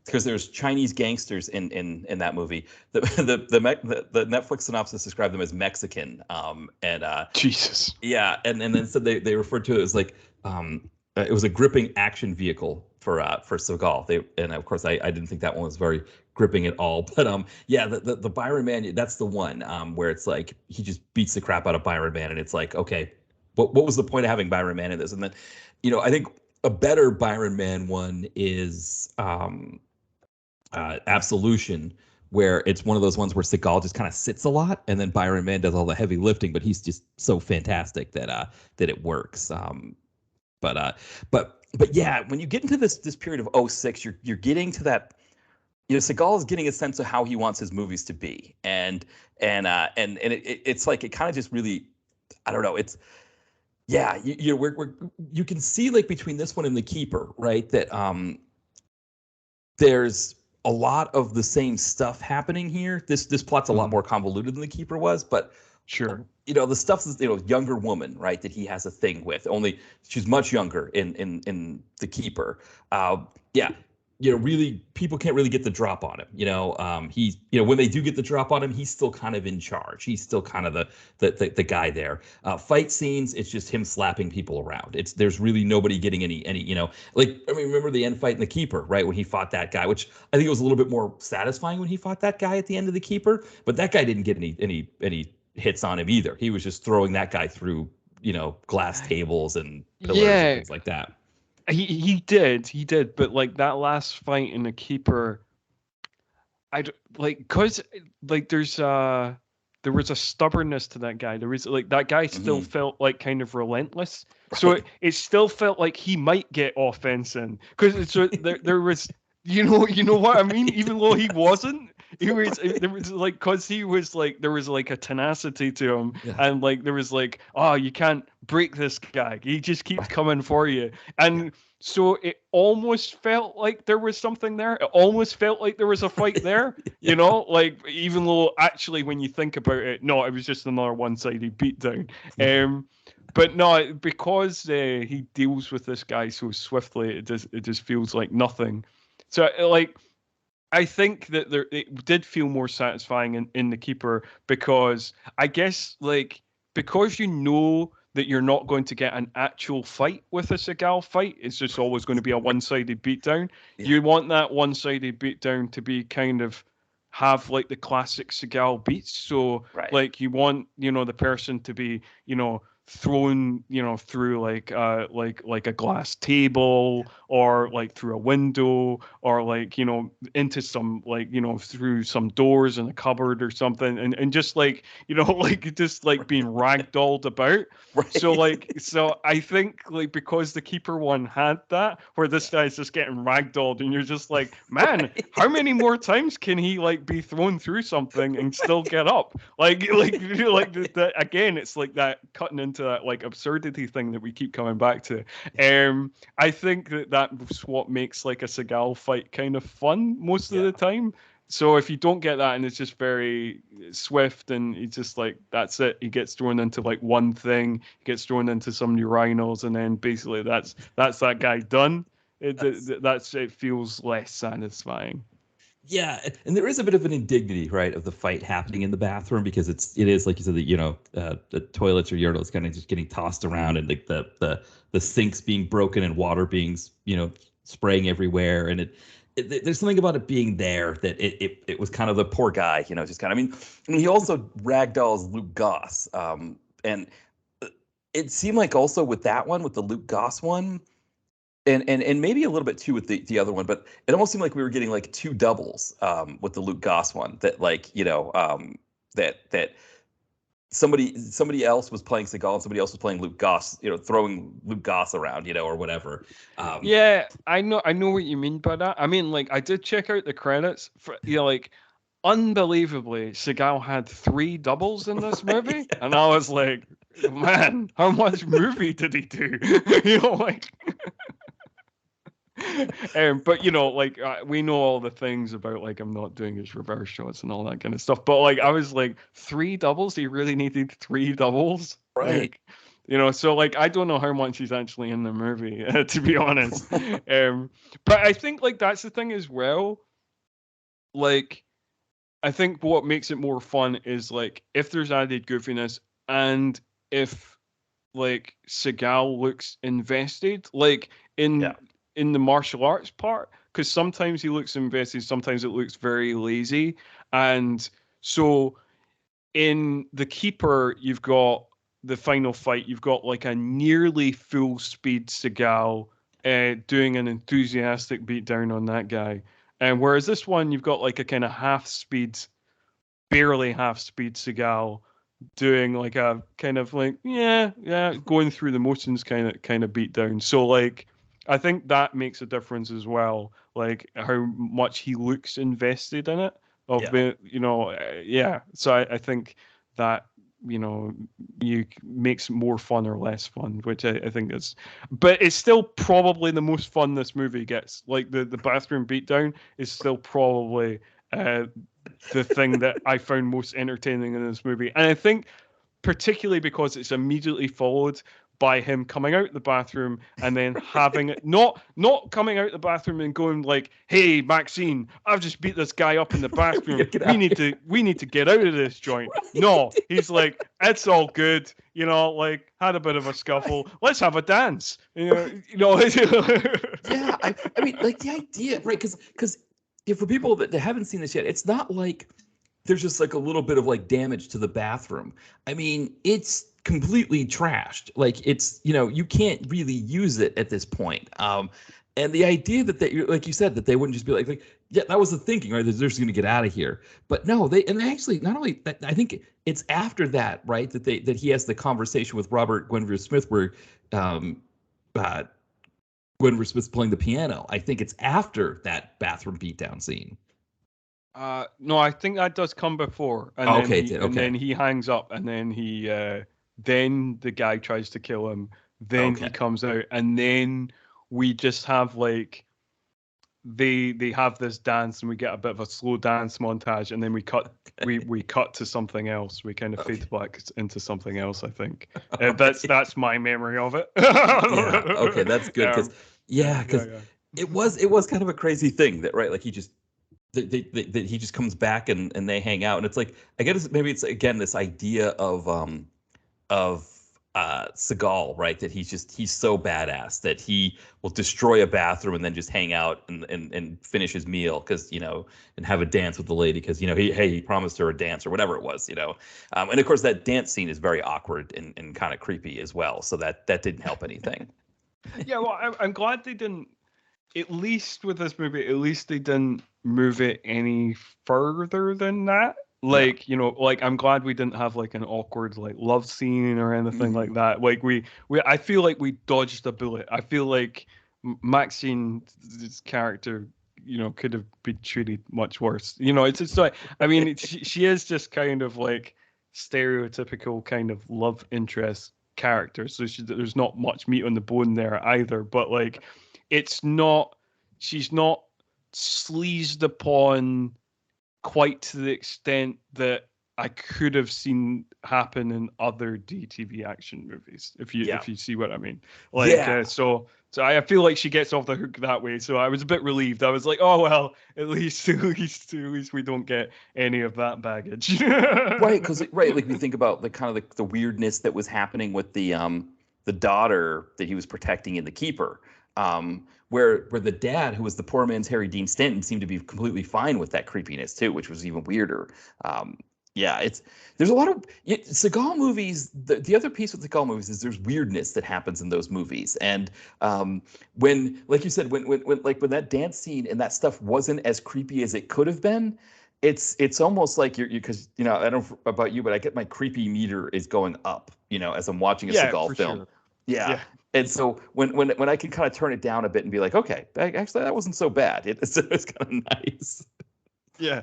because there's Chinese gangsters in that movie. The Netflix synopsis described them as Mexican. Jesus. Yeah, and then said they referred to it as like it was a gripping action vehicle for Seagal. And of course I didn't think that one was very gripping at all. But the Byron Man, that's the one where it's like he just beats the crap out of Byron Man, and it's like, okay, what was the point of having Byron Mann in this? And then, I think a better Byron Mann one is Absolution, where it's one of those ones where Seagal just kind of sits a lot, and then Byron Mann does all the heavy lifting, but he's just so fantastic that it works. But yeah, when you get into this period of 2006, you're getting to that. Seagal is getting a sense of how he wants his movies to be, and it's like it kind of just really, I don't know. It's yeah, you can see like between this one and The Keeper, right? That there's a lot of the same stuff happening here. This plot's a lot more convoluted than The Keeper was, but sure, the stuff is younger woman, right? That he has a thing with. Only she's much younger in The Keeper. Yeah. Really, people can't really get the drop on him. He's, when they do get the drop on him, he's still kind of in charge. He's still kind of the guy there. Fight scenes, it's just him slapping people around. There's really nobody getting any, remember the end fight in The Keeper, right? When he fought that guy, which I think it was a little bit more satisfying when he fought that guy at the end of The Keeper, but that guy didn't get any hits on him either. He was just throwing that guy through, glass tables and pillars and things like that. He did, but like that last fight in The Keeper, cause like there was a stubbornness to that guy. There was like that guy still felt like kind of relentless. Right. So it still felt like he might get offense in, because there was you know what I mean. Even though he wasn't. There was like, cause he was like, there was like a tenacity to him, and like there was like, oh, you can't break this guy. He just keeps coming for you, and so it almost felt like there was something there. It almost felt like there was a fight there, like even though actually when you think about it, no, it was just another one-sided beatdown. But no, because he deals with this guy so swiftly, it just feels like nothing. So like. I think that it did feel more satisfying in The Keeper, because I guess because that you're not going to get an actual fight with a Seagal fight, it's just always going to be a one-sided beatdown. Yeah. You want that one-sided beatdown to be kind of have like the classic Seagal beats. So like you want, the person to be, thrown, through like a glass table, or like through a window, or like, into some through some doors in a cupboard or something, and just like, just like being ragdolled about. Right. So I think like because The Keeper one had that, where this guy's just getting ragdolled, and you're just like, man, how many more times can he like be thrown through something and still get up? Again, it's like that cutting into that like absurdity thing that we keep coming back to. I think that's what makes like a Seagal fight kind of fun most of the time. So if you don't get that, and it's just very swift, and he's just like, that's it, he gets thrown into like one thing, he gets thrown into some urinals, and then basically that's that guy done. It feels less satisfying. Yeah, and there is a bit of an indignity, right, of the fight happening in the bathroom, because it is like you said, the toilets or urinals kind of just getting tossed around, and like the sinks being broken and water being spraying everywhere, and there's something about it being there that it was kind of the poor guy, just kind of. I mean, he also ragdolls Luke Goss, and it seemed like also with that one, with the Luke Goss one. And maybe a little bit too with the other one, but it almost seemed like we were getting like two doubles with the Luke Goss one. That like that somebody else was playing Seagal and somebody else was playing Luke Goss, throwing Luke Goss around, or whatever. Yeah, I know what you mean by that. I mean, like I did check out the credits for like. Unbelievably, Seagal had 3 doubles in this movie, and I was like, man, how much movie did he do? Like. But we know all the things about like him not doing his reverse shots and all that kind of stuff. But like I was like, 3 doubles? He really needed 3 doubles, right? So like I don't know how much he's actually in the movie, to be honest. But I think like that's the thing as well. Like, I think what makes it more fun is like if there's added goofiness, and if like Seagal looks invested, like in the martial arts part, because sometimes he looks invested, sometimes it looks very lazy. And so in The Keeper, you've got the final fight, you've got like a nearly full speed Seagal doing an enthusiastic beatdown on that guy. And whereas this one, you've got like a kind of half speed, barely half speed Seagal doing like a kind of like, going through the motions kind of beatdown. So like, I think that makes a difference as well. Like how much he looks invested in it. So I think that, you makes more fun or less fun, which I think is, but it's still probably the most fun this movie gets. Like the bathroom beatdown is still probably the thing that I found most entertaining in this movie, and I think particularly because it's immediately followed by him coming out the bathroom and then having it not coming out the bathroom and going like, "Hey, Maxine, I've just beat this guy up in the bathroom. we need to get out of this joint." No, he's like, "It's all good, like had a bit of a scuffle. Let's have a dance." Yeah, I mean, like the idea, right? Because for people that haven't seen this yet, it's not like there's just like a little bit of like damage to the bathroom. I mean, it's completely trashed. Like it's, you can't really use it at this point. And the idea that they, like you said, that they wouldn't just be like yeah, that was the thinking, right? They're just going to get out of here. But no, they actually, not only that, I think it's after that, right? That he has the conversation with Robert Gwenvere Smith where Gwenvere Smith's playing the piano. I think it's after that bathroom beatdown scene. No, I think that does come before, and then he hangs up, and then then the guy tries to kill him. Then he comes out, and then we just have like they have this dance, and we get a bit of a slow dance montage, and then we cut to something else. We kind of fade back into something else. I think that's my memory of it. Yeah. Okay, that's good because it was kind of a crazy thing that, right? Like he just. That he just comes back and they hang out, and it's like, I guess maybe it's again this idea of Seagal, right? That he's so badass that he will destroy a bathroom and then just hang out and finish his meal because and have a dance with the lady because he promised her a dance or whatever it was, and of course that dance scene is very awkward and kind of creepy as well, so that didn't help anything. Yeah, well, I'm glad they didn't. At least with this movie, at least they didn't move it any further than that. Like, like I'm glad we didn't have like an awkward like love scene or anything like that. Like I feel like we dodged a bullet. I feel like Maxine's character, could have been treated much worse. It's just like, I mean, she is just kind of like stereotypical kind of love interest character. So there's not much meat on the bone there either. But like, she's not sleazed upon quite to the extent that I could have seen happen in other DTV action movies, if you see what I mean. Like, so I feel like she gets off the hook that way. So I was a bit relieved. I was like, oh well, at least we don't get any of that baggage. Right, because like we think about the kind of the weirdness that was happening with the daughter that he was protecting in The Keeper. Where the dad, who was the poor man's Harry Dean Stanton, seemed to be completely fine with that creepiness too, which was even weirder. There's a lot of Seagal movies. The other piece with Seagal movies is there's weirdness that happens in those movies, and when, like you said, when that dance scene and that stuff wasn't as creepy as it could have been, it's almost like you're because I don't know about you, but I get my creepy meter is going up, as I'm watching a Seagal film. Sure. Yeah. And so when I can kind of turn it down a bit and be like, okay, actually that wasn't so bad. It's kind of nice. Yeah,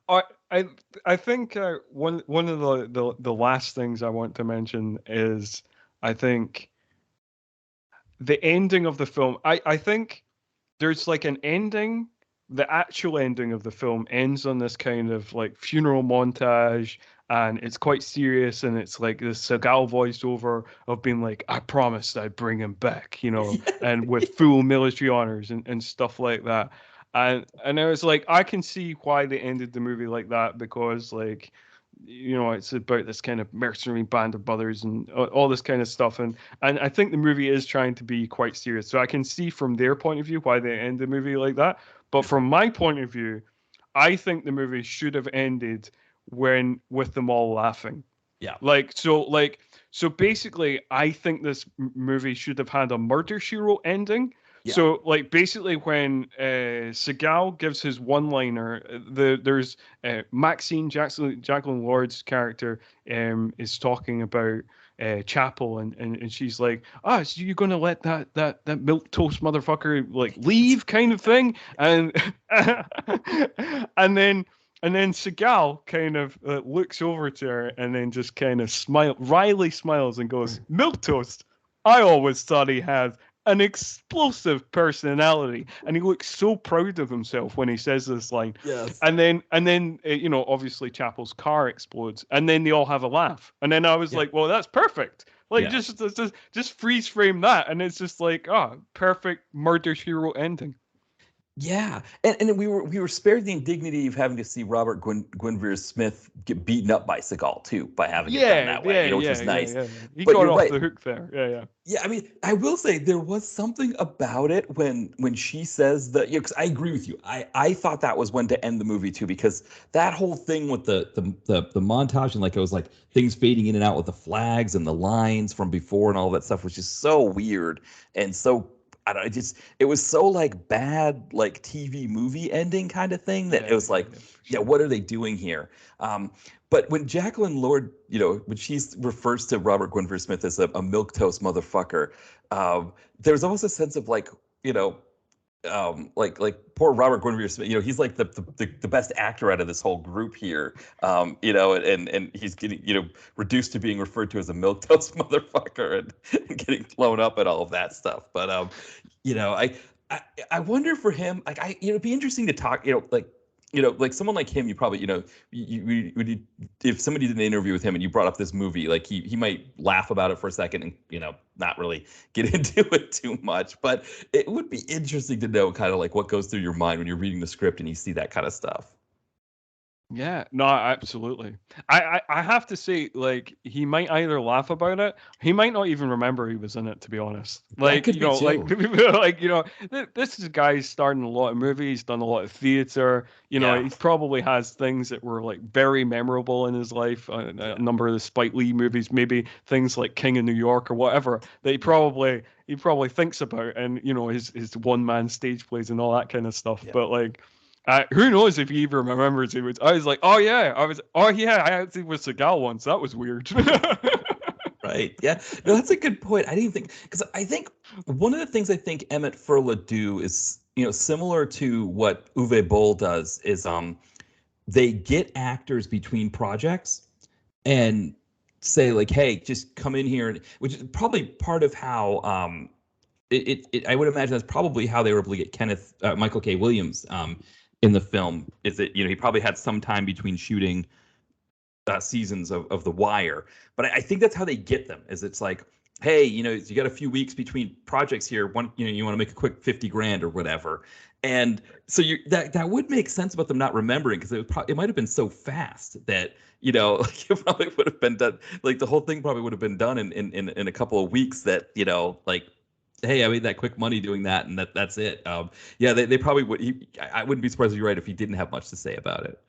I think one of the last things I want to mention is I think the ending of the film. I think there's like an ending. The actual ending of the film ends on this kind of like funeral montage. And it's quite serious, and it's like this Seagal voiceover of being like, I promised I'd bring him back, and with full military honors and stuff like that. And I was like, I can see why they ended the movie like that, because like, it's about this kind of mercenary band of brothers and all this kind of stuff. And I think the movie is trying to be quite serious. So I can see from their point of view why they end the movie like that. But from my point of view, I think the movie should have ended with them all laughing. Yeah. Like So basically, I think this movie should have had a Murder She Wrote ending. Yeah. So, like, basically, when Seagal gives his one-liner, there's Maxine Jacqueline Lord's character is talking about Chapel, and she's like, "Ah, so you're gonna let that milk toast motherfucker like leave, kind of thing," and and then. And then Seagal kind of looks over to her and then just kind of wryly smiles and goes, "Milquetoast, I always thought he had an explosive personality." And he looks so proud of himself when he says this line. Yes. And then you know, obviously Chapel's car explodes, and then they all have a laugh. And then I was like, well, that's perfect. Like, just freeze frame that, and it's just like, perfect Murder She Wrote ending. Yeah, and we were spared the indignity of having to see Robert Guinevere Smith get beaten up by Seagal too, by having it done that way, which was nice. He but got off right. the hook there. Yeah. Yeah, I mean, I will say there was something about it when she says that, because I agree with you. I thought that was when to end the movie too, because that whole thing with the montage and like it was like things fading in and out with the flags and the lines from before and all that stuff was just so weird and so. I don't know, it was so like bad, like TV movie ending kind of thing that it was like, sure. What are they doing here? But when Jacqueline Lord, when she refers to Robert Guinevere Smith as a milquetoast motherfucker, there's almost a sense of like, like poor Robert Guinevere Smith, he's like the best actor out of this whole group here, and he's getting, reduced to being referred to as a milquetoast motherfucker and getting blown up and all of that stuff. But I wonder for him, like it'd be interesting to talk, like someone like him, you probably, if somebody did an interview with him and you brought up this movie, like he might laugh about it for a second and, not really get into it too much. But it would be interesting to know kind of like what goes through your mind when you're reading the script and you see that kind of stuff. Yeah, no, absolutely. I have to say, like, he might either laugh about it, he might not even remember he was in it, to be honest. Like, this is a guy who's starred in a lot of movies, done a lot of theater. He probably has things that were like very memorable in his life. A number of the Spike Lee movies, maybe things like King of New York or whatever, that he probably thinks about, and his one-man stage plays and all that kind of stuff. Yeah. But like. Who knows if he even remembers it was? I was like, I actually was Seagal once. That was weird. Right. Yeah. No, that's a good point. I didn't think, because I think one of the things I think Emmett Furla do is, similar to what Uwe Boll does is they get actors between projects and say like, hey, just come in here, which is probably part of how I would imagine that's probably how they were able to get Michael K. Williams in the film, is that he probably had some time between shooting seasons of The Wire, but I think that's how they get them. Is it's like, hey, you got a few weeks between projects here. One, you want to make a quick $50,000 or whatever, and so that would make sense about them not remembering, because it might have been so fast that like it probably would have been done. Like the whole thing probably would have been done in a couple of weeks. That like. Hey, I made that quick money doing that, and that's it. They probably would. I wouldn't be surprised if you're right if he didn't have much to say about it.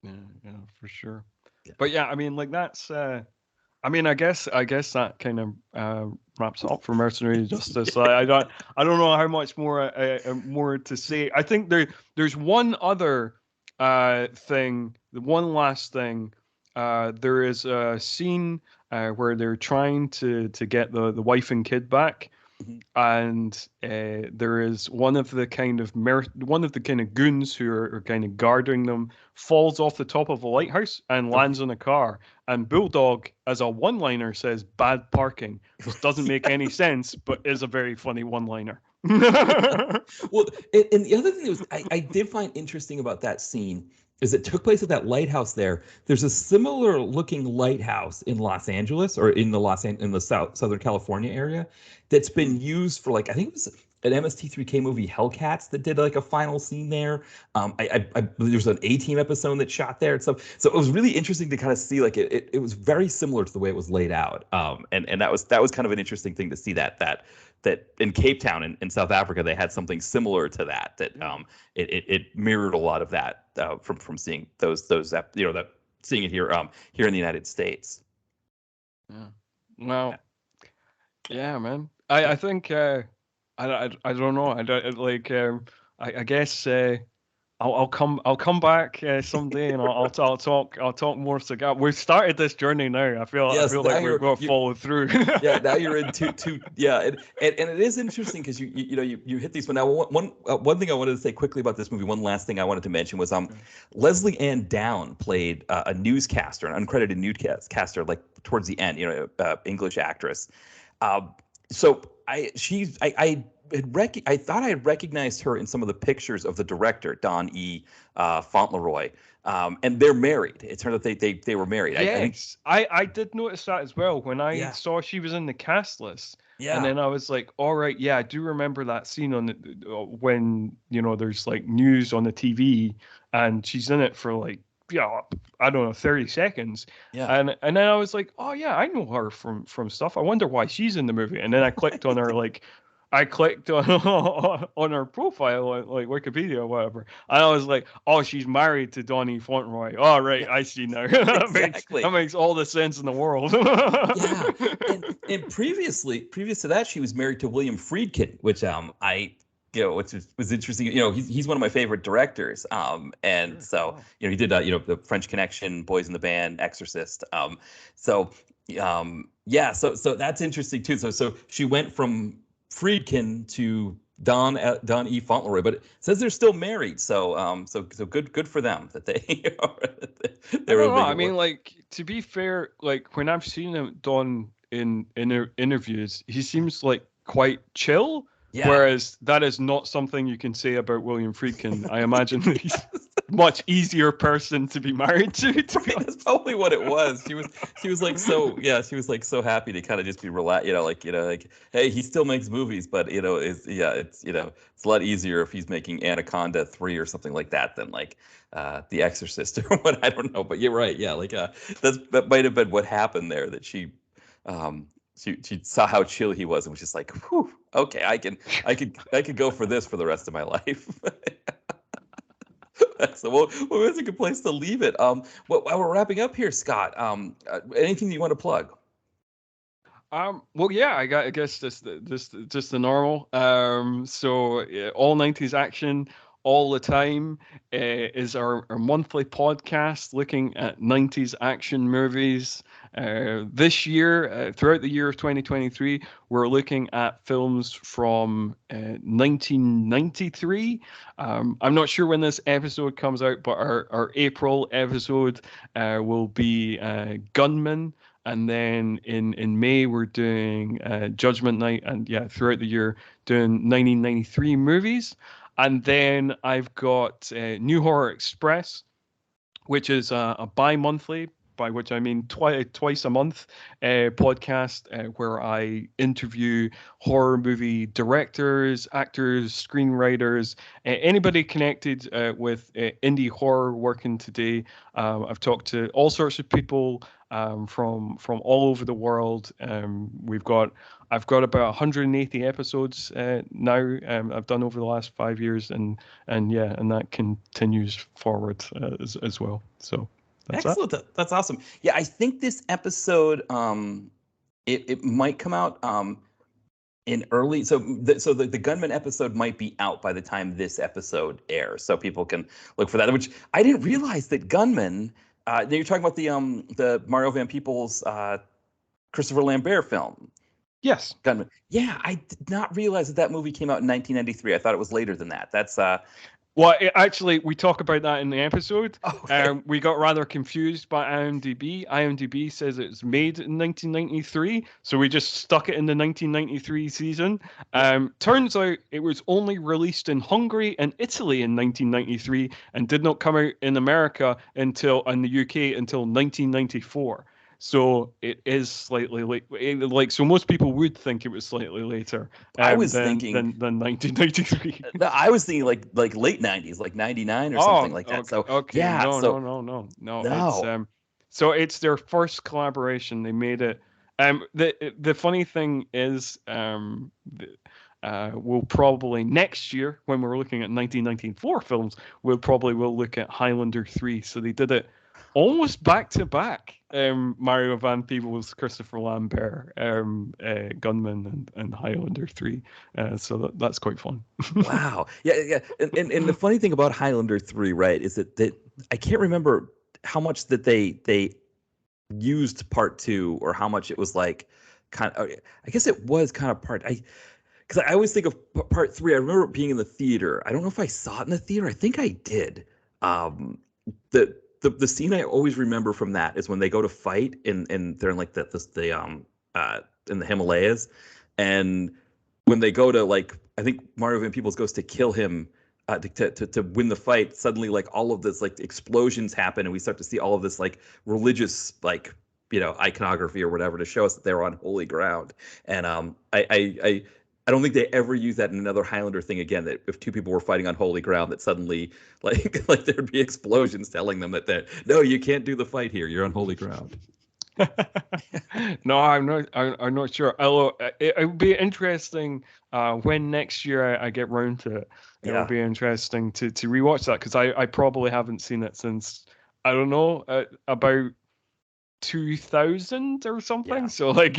Yeah, for sure. Yeah. But yeah, I mean, like that's. I guess that kind of wraps it up for Mercenary Justice. I don't know how much more to say. I think there's one other thing. The one last thing. There is a scene where they're trying to get the wife and kid back, and there is one of the kind of goons who are kind of guarding them falls off the top of a lighthouse and lands on a car. And Bulldog, as a one-liner, says "bad parking," which doesn't make any sense, but is a very funny one-liner. Well, and the other thing that was I did find interesting about that scene is it took place at that lighthouse there. There's a similar looking lighthouse in Los Angeles, or in the Southern California area, that's been used for, like, I think it was an MST3K movie, Hellcats, that did like a final scene there. There's an A-Team episode that shot there and stuff. So it was really interesting to kind of see, like, it was very similar to the way it was laid out. And that was kind of an interesting thing to see that in Cape Town in South Africa, they had something similar to that it mirrored a lot of that from seeing those that seeing it here in the United States. Yeah. Well, yeah, man. I think I don't know. I don't like I guess I'll come back someday and I'll talk more Seagal. We've started this journey now. I Yes, feel now like we've got to follow through. yeah, now you're in two yeah, and it is interesting because you hit these. But now one thing I wanted to say quickly about this movie, one last thing I wanted to mention was Leslie Ann Down played a newscaster, an uncredited newscaster, like towards the end, English actress. So I thought I had recognized her in some of the pictures of the director Don E. Fauntleroy, and they're married. It turned out they were married. Yes, I did notice that as well when I Yeah. saw she was in the cast list. And Yeah. then I was like, all right, yeah, I do remember that scene on when there's like news on the TV and she's in it for like I don't know 30 seconds. Yeah. And then I was like, oh yeah, I know her from stuff. I wonder why she's in the movie. And then I clicked on her I clicked on on her profile on like Wikipedia or whatever, and I was like, "Oh, she's married to Donnie Fauntleroy." Oh, right, I see now. Exactly. That makes all the sense in the world. Yeah, and previous to that, she was married to William Friedkin, which which was interesting. He's one of my favorite directors. And so he did the French Connection, Boys in the Band, Exorcist. Yeah, so that's interesting too. So she went from Friedkin to Don E. Fauntleroy, but it says they're still married. So good for them that they I don't know. I mean, like, to be fair, like when I've seen him Don in interviews, he seems like quite chill. Yeah. Whereas that is not something you can say about William Friedkin. I imagine he's much easier person to be married to. Right, that's probably what it was. She was like so happy to kind of just be relaxed, like hey, he still makes movies, but it's a lot easier if he's making Anaconda 3 or something like that than like The Exorcist or what, I don't know. But you're right, yeah, like that might have been what happened there, that she saw how chill he was and was just like, whew, okay, I could go for this for the rest of my life. So that's a good place to leave it. While we're wrapping up here, Scott, anything that you want to plug? Well, yeah, I guess just the normal. So yeah, all 90s action all the time is our monthly podcast looking at 90s action movies. This year, throughout the year of 2023, we're looking at films from 1993. I'm not sure when this episode comes out, but our April episode will be Gunman. And then in May, we're doing Judgment Night. And yeah, throughout the year, doing 1993 movies. And then I've got New Horror Express, which is a bi-monthly, by which I mean twice a month podcast where I interview horror movie directors, actors, screenwriters, anybody connected with indie horror working today. I've talked to all sorts of people from all over the world. I've got about 180 episodes now. I've done over the last 5 years, and that continues forward as well. So. That's excellent. That's awesome. Yeah, I think this episode, it might come out in early. So the Gunman episode might be out by the time this episode airs, so people can look for that. Which I didn't realize that Gunman. You're talking about the Mario Van Peebles, Christopher Lambert film. Yes, Gunman. Yeah, I did not realize that movie came out in 1993. I thought it was later than that. That's Well, actually, we talk about that in the episode. Okay. We got rather confused by IMDb. IMDb says it was made in 1993, so we just stuck it in the 1993 season. Turns out it was only released in Hungary and Italy in 1993 and did not come out in America in the UK until 1994. So it is slightly late. So most people would think it was slightly later. I was thinking than 1993. I was thinking like late 90s, like 99 or something like that. Okay, So okay, yeah, no. It's so it's their first collaboration. They made it. The funny thing is, we'll probably next year when we're looking at 1994 films, we'll look at Highlander 3. So they did it almost back to back. Mario Van Peebles, Christopher Lambert, Gunman, and Highlander 3. So that's quite fun. Wow. Yeah, yeah. And the funny thing about Highlander 3, right, is that I can't remember how much that they used part 2 or how much it was like kind of, I guess it was kind of part because I always think of part 3. I remember it being in the theater. I don't know if I saw it in the theater. I think I did. Um the scene I always remember from that is when they go to fight and they're in like in the Himalayas, and when they go to like, I think Mario Van Peebles goes to kill him to win the fight. Suddenly, like all of this like explosions happen, and we start to see all of this like religious like iconography or whatever to show us that they're on holy ground. And I don't think they ever use that in another Highlander thing again. That if two people were fighting on holy ground, that suddenly like there'd be explosions telling them that no, you can't do the fight here. You're on holy ground. No, I'm not. I'm not sure. Although it would be interesting when next year I get round to it. It will be interesting to rewatch that, because I probably haven't seen it since, I don't know, about 2000 or something. Yeah. So something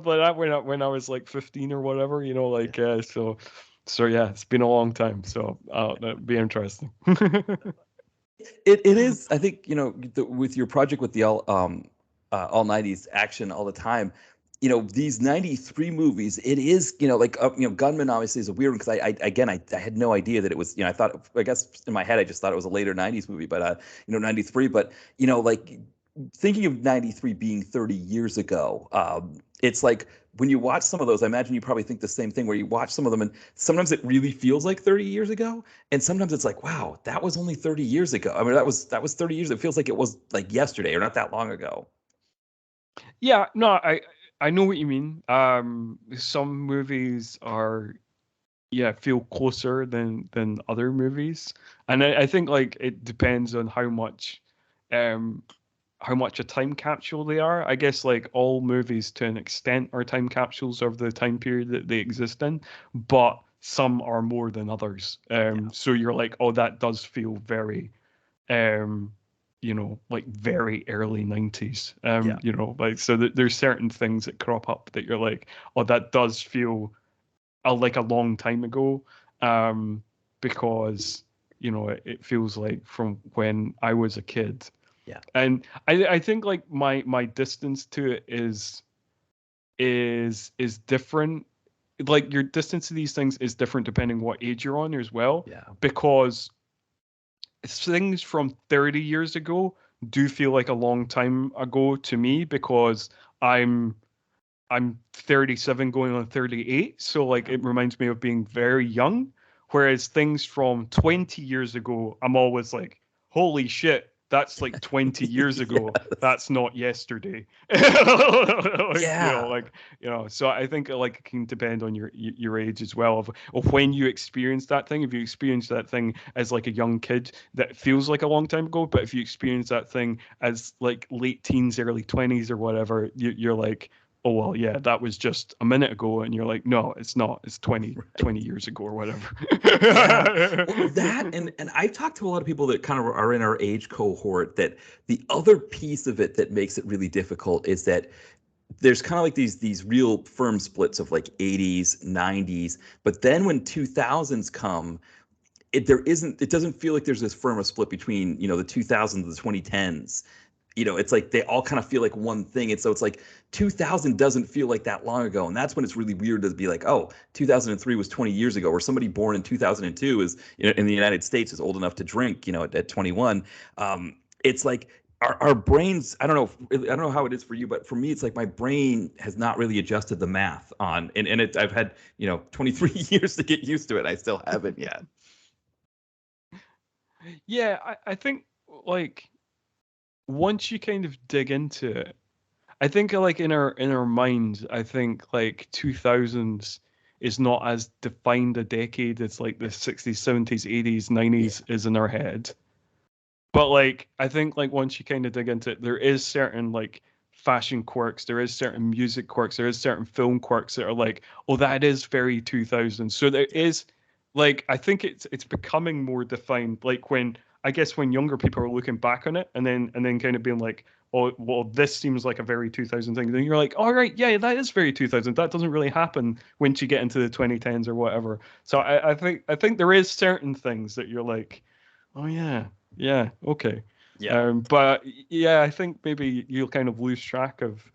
like that when I was like 15 or whatever. So yeah, it's been a long time. So that'd be interesting. It is. I think with your project with the all 90s action all the time. These 93 movies, it is, Gunman obviously is a weird one, because I had no idea that it was, I guess in my head I just thought it was a later 90s movie, but 93, but like thinking of 93 being 30 years ago, it's like when you watch some of those, I imagine you probably think the same thing, where you watch some of them and sometimes it really feels like 30 years ago, and sometimes it's like, wow, that was only 30 years ago. I mean, that was 30 years. It feels like it was like yesterday or not that long ago. Yeah, no, I know what you mean. Some movies are, feel closer than other movies, and I think like it depends on how much a time capsule they are. I guess like all movies to an extent are time capsules of the time period that they exist in, but some are more than others. So you're like, oh, that does feel very like very early 90s. Like, so there's certain things that crop up that you're like, oh, that does feel like a long time ago, because it feels like from when I was a kid. Yeah. And I think like my distance to it is different. Like your distance to these things is different depending what age you're on as well. Yeah. Because things from 30 years ago do feel like a long time ago to me, because I'm 37 going on 38, so like it reminds me of being very young. Whereas things from 20 years ago, I'm always like, holy shit, that's like 20 years ago. Yes. That's not yesterday. Yeah. So I think like it can depend on your age as well, of when you experience that thing. If you experience that thing as like a young kid, that feels like a long time ago. But if you experience that thing as like late teens, early 20s or whatever, you're like, oh, well, yeah, that was just a minute ago. And you're like, no, it's not. It's 20 years ago or whatever. Yeah. Well, that, and I've talked to a lot of people that kind of are in our age cohort, that the other piece of it that makes it really difficult is that there's kind of like these real firm splits of like 80s, 90s, but then when 2000s come, it doesn't feel like there's this firm a split between the 2000s and the 2010s. It's like they all kind of feel like one thing. And so it's like 2000 doesn't feel like that long ago. And that's when it's really weird to be like, oh, 2003 was 20 years ago, or somebody born in 2002 is, in the United States, is old enough to drink, at 21. It's like our brains, I don't know how it is for you, but for me, it's like my brain has not really adjusted the math on, and I've had, 23 years to get used to it. I still haven't yet. Yeah, I think like once you kind of dig into it, I think like in our minds, I think like 2000s is not as defined a decade as like the 60s, 70s, 80s, 90s is in our head. But like I think like once you kind of dig into it, there is certain like fashion quirks, there is certain music quirks, there is certain film quirks that are like, oh, that is very 2000s. So there is like, I think it's becoming more defined. Like when I guess when younger people are looking back on it and then kind of being like, oh, well, this seems like a very 2000 thing. Then you're like, all right, yeah, that is very 2000. That doesn't really happen once you get into the 2010s or whatever. So I think there is certain things that you're like, oh yeah, okay. Yeah. But yeah, I think maybe you'll kind of lose track of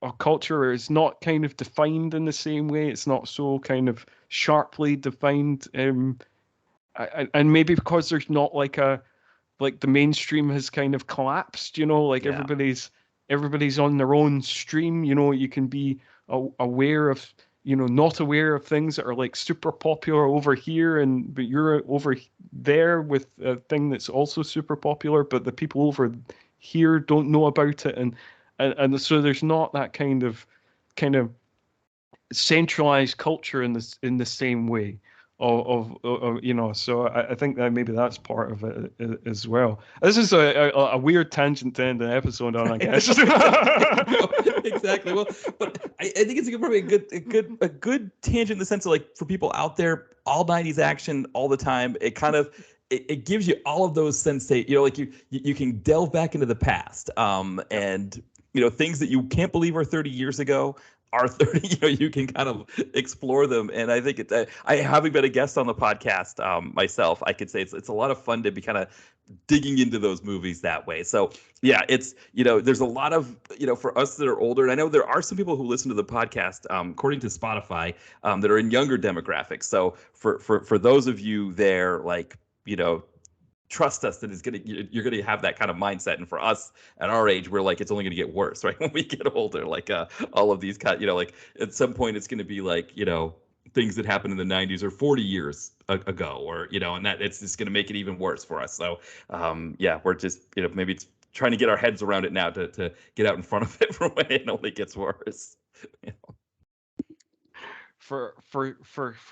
our culture is not kind of defined in the same way. It's not so kind of sharply defined. And maybe because there's not like the mainstream has kind of collapsed, like everybody's on their own stream, you can be aware of, not aware of things that are like super popular over here, but you're over there with a thing that's also super popular, but the people over here don't know about it. And so there's not that kind of centralized culture in the same way of so I think that maybe that's part of it as well. This is a weird tangent to end the episode on, I guess. Exactly. Well, but I think it's probably a good tangent in the sense of, like, for people out there, all 90s action all the time, it kind of it gives you all of those like you can delve back into the past, and things that you can't believe are 30 years ago are 30, you can kind of explore them. And I think I having been a guest on the podcast myself, I could say it's a lot of fun to be kind of digging into those movies that way. So yeah, it's, there's a lot of, for us that are older, and I know there are some people who listen to the podcast, according to Spotify, that are in younger demographics. So for those of you there, like, trust us that you're gonna have that kind of mindset. And for us at our age, we're like, it's only gonna get worse, right? When we get older, like all of these like at some point it's gonna be like, things that happened in the 90s or 40 years ago, or and that it's just gonna make it even worse for us. So yeah, we're just maybe it's trying to get our heads around it now to get out in front of it for when it only gets worse. For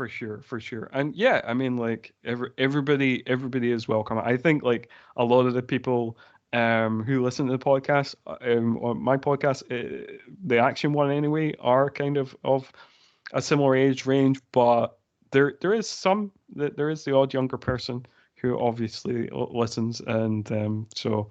sure. And yeah, I mean, like everybody is welcome. I think like a lot of the people who listen to the podcast, or my podcast, the action one anyway, are kind of a similar age range, but there is the odd younger person who obviously listens, and so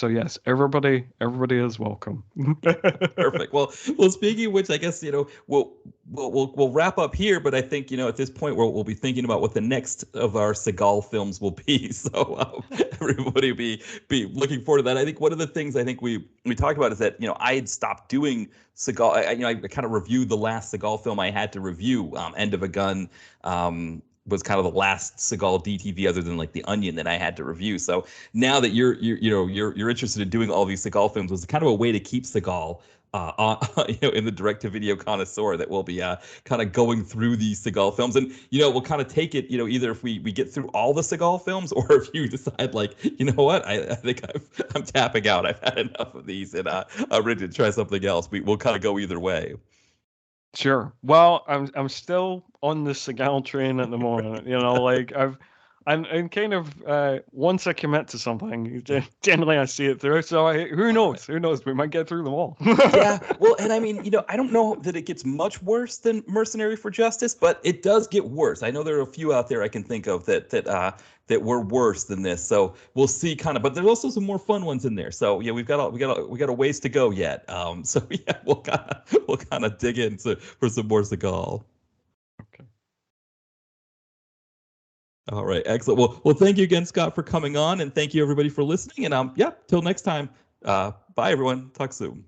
yes, everybody is welcome. Perfect. Well, speaking of which, I guess we'll wrap up here, but I think at this point we'll be thinking about what the next of our Seagal films will be. So everybody be looking forward to that. I think one of the things I think we talked about is that I had stopped doing Seagal. I kind of reviewed the last Seagal film I had to review, End of a Gun. Was kind of the last Seagal DTV other than like The Onion that I had to review. So now that you're interested in doing all these Seagal films, was kind of a way to keep Seagal in the direct-to-video connoisseur, that we'll be kind of going through these Seagal films, and we'll kind of take it either if we get through all the Seagal films, or if you decide like what, I think I'm tapping out, I've had enough of these, and I'm ready to try something else. We'll kind of go either way. Sure. Well, I'm still on the Seagal train at the moment. Like I'm kind of once I commit to something, generally I see it through. So who knows? Who knows? We might get through them all. Yeah. Well, and I mean, I don't know that it gets much worse than Mercenary for Justice, but it does get worse. I know there are a few out there I can think of that were worse than this. So we'll see, kind of. But there's also some more fun ones in there. So yeah, we got a ways to go yet. So yeah, we'll kind of dig in for some more Seagal. Okay. All right, excellent. Well, thank you again, Scott, for coming on, and thank you everybody for listening. And yeah, till next time. Bye everyone. Talk soon.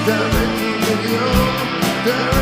Direct to video.